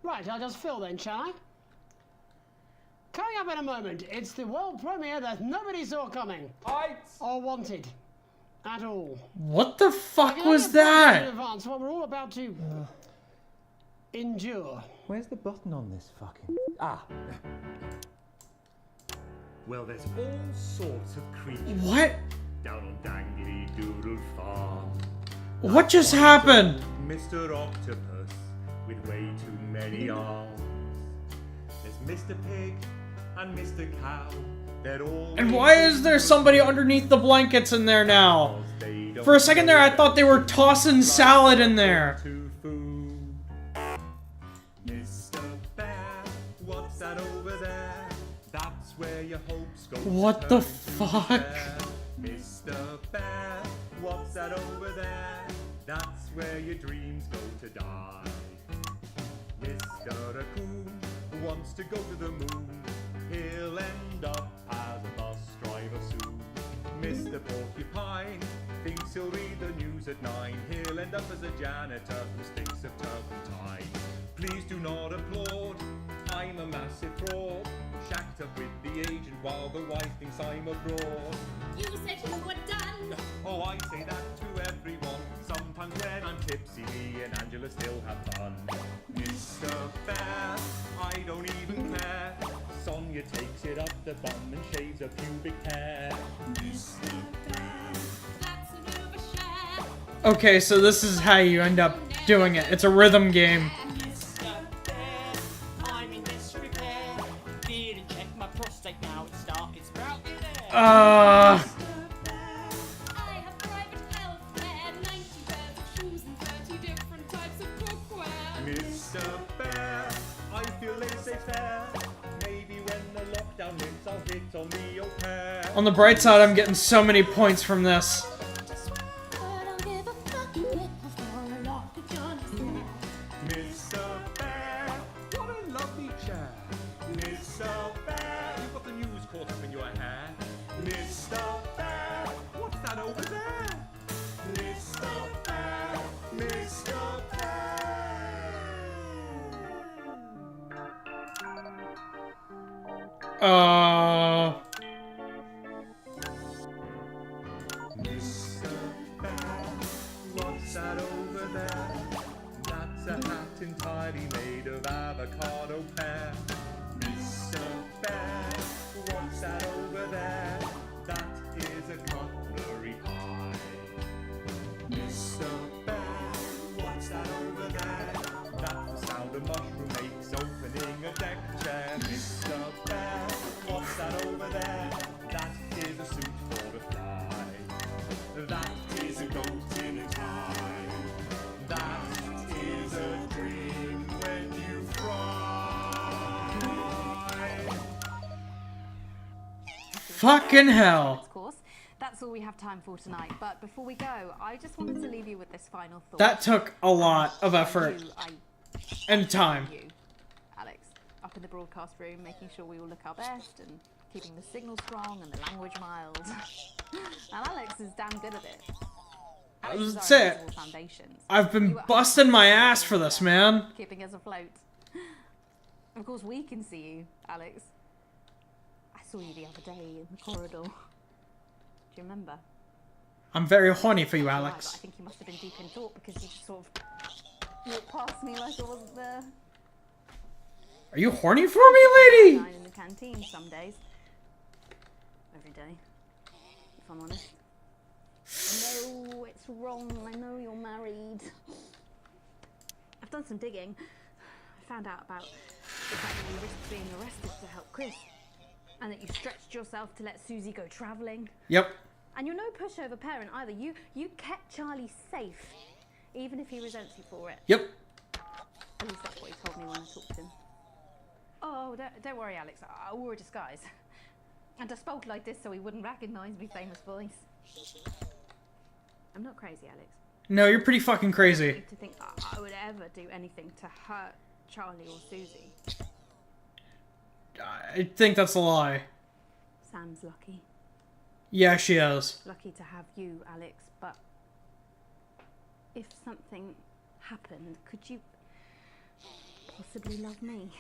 Right, I'll just fill then, shall I? Coming up in a moment, it's the world premiere that nobody saw coming. Or wanted. At all. What the I fuck can was only apologize in that? advance what we're all about to endure. Where's the button on this fucking... Ah. Well, there's all sorts of creatures. What? Down on Dangly Doodle Farm. What just happened? Mr. Octopus with way too many arms. There's Mr. Pig and Mr. Cow. They're all... And why is there somebody underneath the blankets in there now? For a second there, I thought they were tossing salad in there. Mr. Bear, what's that over there? That's where your hopes go. What the fuck? Mr. Bear, what's that over there? That's where your dreams go to die. Mr. Raccoon wants to go to the moon. He'll end up as a bus driver soon. Mr. Porcupine thinks he'll read the news at 9. He'll end up as a janitor who stinks of turpentine. Please do not applaud, I'm a massive fraud. Shacked up with the agent while the wife thinks I'm abroad. You said you were done. Oh, I say that to everyone. Sometimes when I'm tipsy, me and Angela still have fun. Mr. Bear, I don't even care. Sonia takes it up the bum and shaves a pubic hair. Mr. Bear, that's an overshare. Okay, so this is how you end up doing it. It's a rhythm game. Mr. Bear, I'm in disrepair. Didn't check my prostate, now it started sprouting there. I have private healthcare, 90 pairs of shoes and 30 different types of cookware. Mr. Bear, I feel laissez-faire. Maybe when the lockdown lifts, I'll hit on the au pair. On the bright side, I'm getting so many points from this. Mr. Bear, what's that over there? That's a hat entirely made of avocado pear. Mr. Bear, what's that over there? That is a cutlery pie. Mr. Bear, what's that over there? That's the sound a mushroom makes opening a deck chair. Mr. Bear, what's that over there? That is a suit for a fly. That is a goat in a tie. That is a dream when you fry. Fucking hell. Of course, that's all we have time for tonight. But before we go, I just wanted to leave you with this final thought. That took a lot of effort and time. You, Alex, up in the broadcast room, making sure we all look our best and keeping the signal strong and the language mild. And Alex is damn good at it. That's it. I've been busting my ass for this, man. Keeping us afloat. Of course, we can see you, Alex. I saw you the other day in the corridor. Do you remember? I'm very horny for you, Right, Alex. but I think you must have been deep in thought because you just sort of walked past me like I wasn't there. Are you horny for me, lady? Dine in the canteen some days. Every day, if I'm honest. No, it's wrong. I know you're married. I've done some digging. I found out about the fact that you risked being arrested to help Chris, and that you stretched yourself to let Susie go travelling. Yep. And you're no pushover parent either. You kept Charlie safe, even if he resents you for it. Yep. At least that's what he told me when I talked to him. Oh, don't worry, Alex. I wore a disguise. And I spoke like this so he wouldn't recognise my famous voice. I'm not crazy, Alex. No, you're pretty fucking crazy. To think I would ever do anything to hurt Charlie or Susie. I think that's a lie. Sam's lucky. Yeah, she is. Lucky to have you, Alex, but if something happened, could you possibly love me?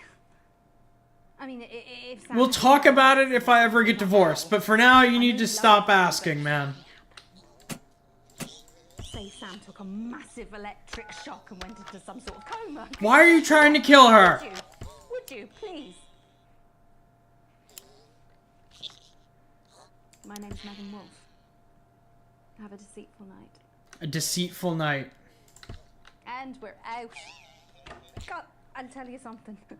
I mean, if Sam We'll talk about it if I ever get divorced, but for now, you need to stop asking, man. Say Sam took a massive electric shock and went into some sort of coma. Why are you trying to kill her? Would you, please? My name's Megan Wolf. Have a deceitful night. A deceitful night. And we're out. God, I'll tell you something. It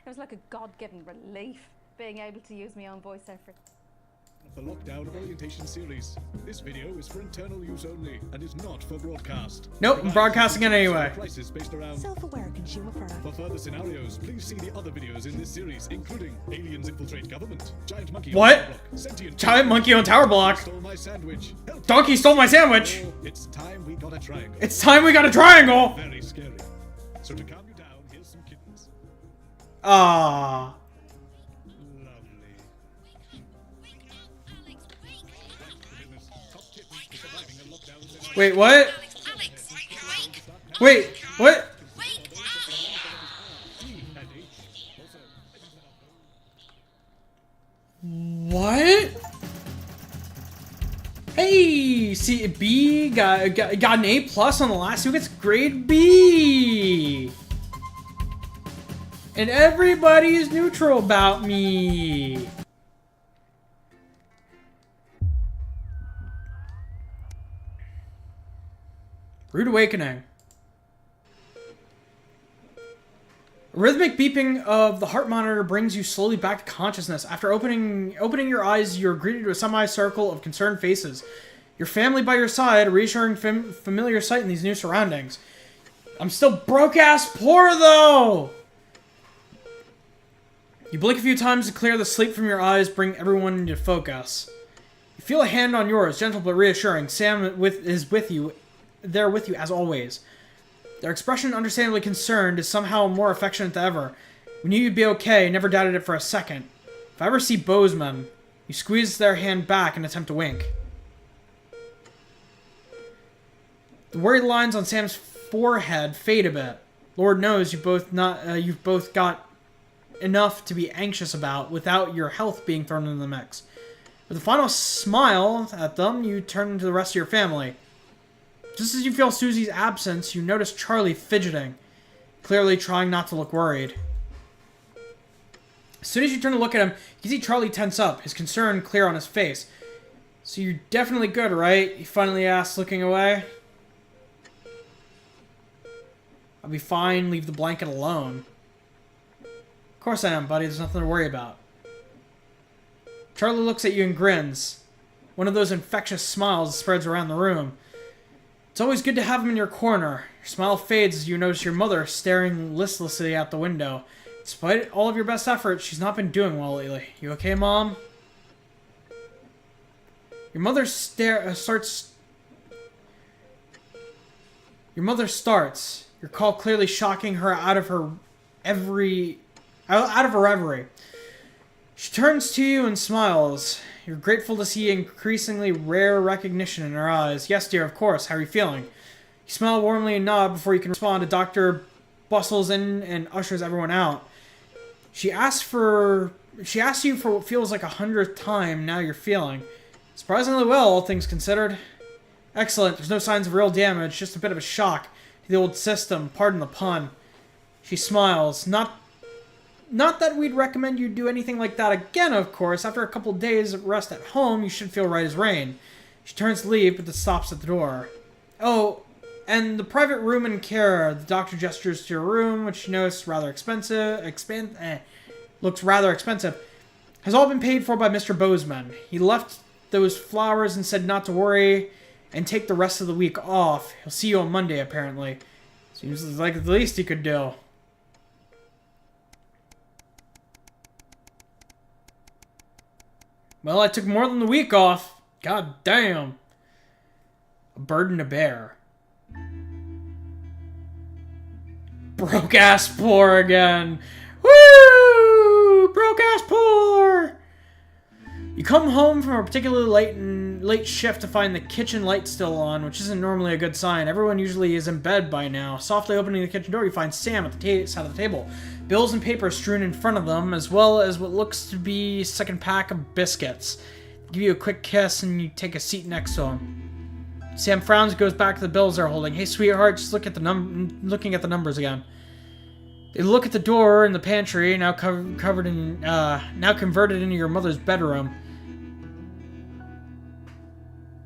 was like a God-given relief being able to use my own voiceover. The Lockdown Orientation Series. This video is for internal use only and is not for broadcast. Nope, I'm broadcasting it anyway. Prices based around self-aware consumer product. For further scenarios, please see the other videos in this series, including aliens infiltrate government, giant monkey What? on tower block, sentient Giant monkey on tower block. stole my sandwich. Help. Donkey stole my sandwich. It's time we got a triangle. It's time we got a triangle. Very scary. So to calm you down, here's some kittens. Ah. Wait, what? Wait, what? What? Hey, see, B got an A plus on the last two. It's grade B. And everybody's neutral about me. Rude awakening. A rhythmic beeping of the heart monitor brings you slowly back to consciousness. After opening your eyes, you're greeted with a semicircle of concerned faces. Your family by your side, a reassuring familiar sight in these new surroundings. I'm still broke-ass poor, though! You blink a few times to clear the sleep from your eyes, bring everyone into focus. You feel a hand on yours, gentle but reassuring. Sam is with you, there with you as always. Their expression, understandably concerned, is somehow more affectionate than ever. We knew you'd be okay, never doubted it for a second. If I ever see Bozeman, you squeeze their hand back and attempt to wink. The worried lines on Sam's forehead fade a bit. Lord knows you've both got enough to be anxious about without your health being thrown into the mix. With a final smile at them, you turn to the rest of your family. Just as you feel Susie's absence, you notice Charlie fidgeting, clearly trying not to look worried. As soon as you turn to look at him, you see Charlie tense up, his concern clear on his face. So you're definitely good, right? He finally asks, looking away. I'll be fine, leave the blanket alone. Of course I am, buddy, there's nothing to worry about. Charlie looks at you and grins. One of those infectious smiles spreads around the room. It's always good to have him in your corner. Your smile fades as you notice your mother staring listlessly out the window. Despite all of your best efforts, she's not been doing well lately. You okay, Mom? Your mother starts. Your call clearly shocking her out of her reverie. She turns to you and smiles. You're grateful to see increasingly rare recognition in her eyes. Yes, dear, of course. How are you feeling? You smile warmly and nod before you can respond. A doctor bustles in and ushers everyone out. She asks you for what feels like 100th time now you're feeling. Surprisingly well, all things considered. Excellent. There's no signs of real damage, just a bit of a shock to the old system. Pardon the pun. She smiles. Not that we'd recommend you do anything like that again, of course. After a couple days of rest at home, you should feel right as rain. She turns to leave, but then stops at the door. Oh, and the private room and care. The doctor gestures to your room, which you notice rather expensive. Looks rather expensive. Has all been paid for by Mr. Bozeman. He left those flowers and said not to worry and take the rest of the week off. He'll see you on Monday, apparently. Seems like the least he could do. Well, I took more than the week off. God damn. A burden to bear. Broke ass poor again. Woo! Broke ass poor! You come home from a particularly late shift to find the kitchen light still on, which isn't normally a good sign. Everyone usually is in bed by now. Softly opening the kitchen door, you find Sam at the side of the table. Bills and papers strewn in front of them, as well as what looks to be a second pack of biscuits. They give you a quick kiss, and you take a seat next to him. Sam frowns and goes back to the bills they're holding. Hey, sweetheart, just looking at the numbers again. They look at the door in the pantry, now converted into your mother's bedroom.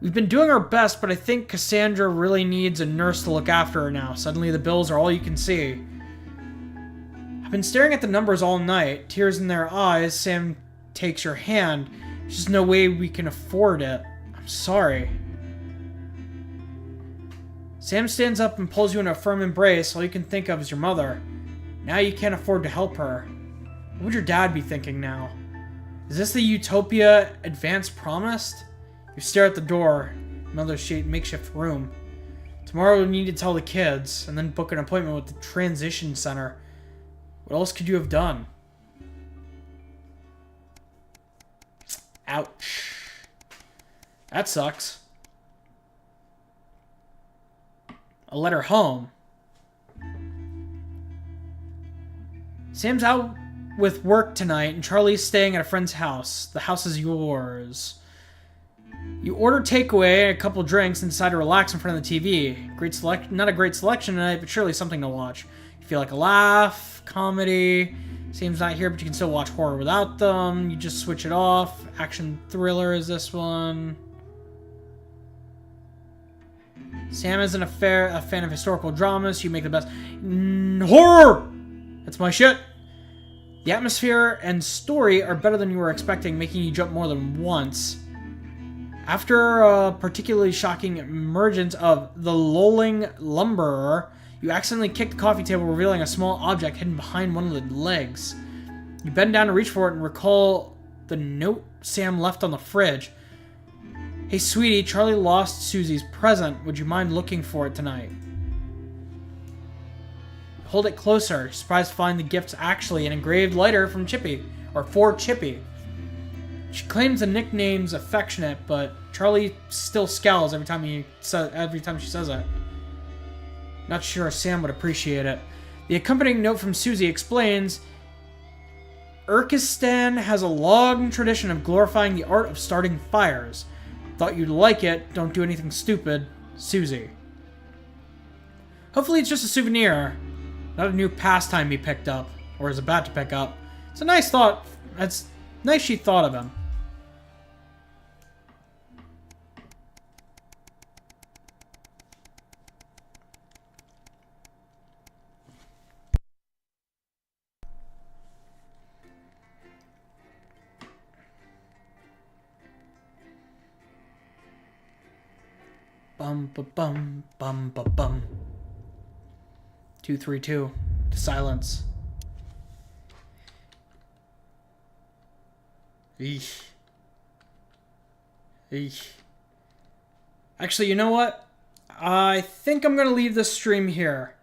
We've been doing our best, but I think Cassandra really needs a nurse to look after her now. Suddenly the bills are all you can see. I've been staring at the numbers all night. Tears in their eyes, Sam takes your hand. There's just no way we can afford it. I'm sorry. Sam stands up and pulls you in a firm embrace. All you can think of is your mother. Now you can't afford to help her. What would your dad be thinking now? Is this the utopia Advance promised? You stare at the door, mother's makeshift room. Tomorrow you need to tell the kids, and then book an appointment with the transition center. What else could you have done? Ouch. That sucks. A letter home. Sam's out with work tonight, and Charlie's staying at a friend's house. The house is yours. You order takeaway, a couple drinks, and decide to relax in front of the TV. Not a great selection tonight, but surely something to watch. You feel like a laugh, comedy. Sam's not here, but you can still watch horror without them. You just switch it off. Action thriller is this one. Sam isn't a fan of historical dramas, so you make the best. Horror! That's my shit. The atmosphere and story are better than you were expecting, making you jump more than once. After a particularly shocking emergence of the lolling lumberer, you accidentally kick the coffee table, revealing a small object hidden behind one of the legs. You bend down to reach for it and recall the note Sam left on the fridge. Hey, sweetie, Charlie lost Susie's present. Would you mind looking for it tonight? Hold it closer. Surprised to find the gift's actually an engraved letter from Chippy, or for Chippy. She claims the nickname's affectionate, but Charlie still scowls every time she says it. Not sure Sam would appreciate it. The accompanying note from Susie explains, Urkistan has a long tradition of glorifying the art of starting fires. Thought you'd like it. Don't do anything stupid. Susie. Hopefully it's just a souvenir, not a new pastime he picked up, or is about to pick up. It's a nice thought. It's nice she thought of him. Bum ba bum bum ba bum. 232 to silence. Eesh. Eesh. Actually, you know what? I think I'm gonna leave this stream here.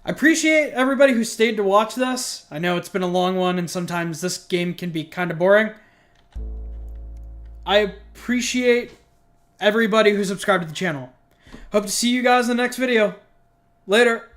I appreciate everybody who stayed to watch this. I know it's been a long one and sometimes this game can be kind of boring. I appreciate everybody who subscribed to the channel. Hope to see you guys in the next video. Later.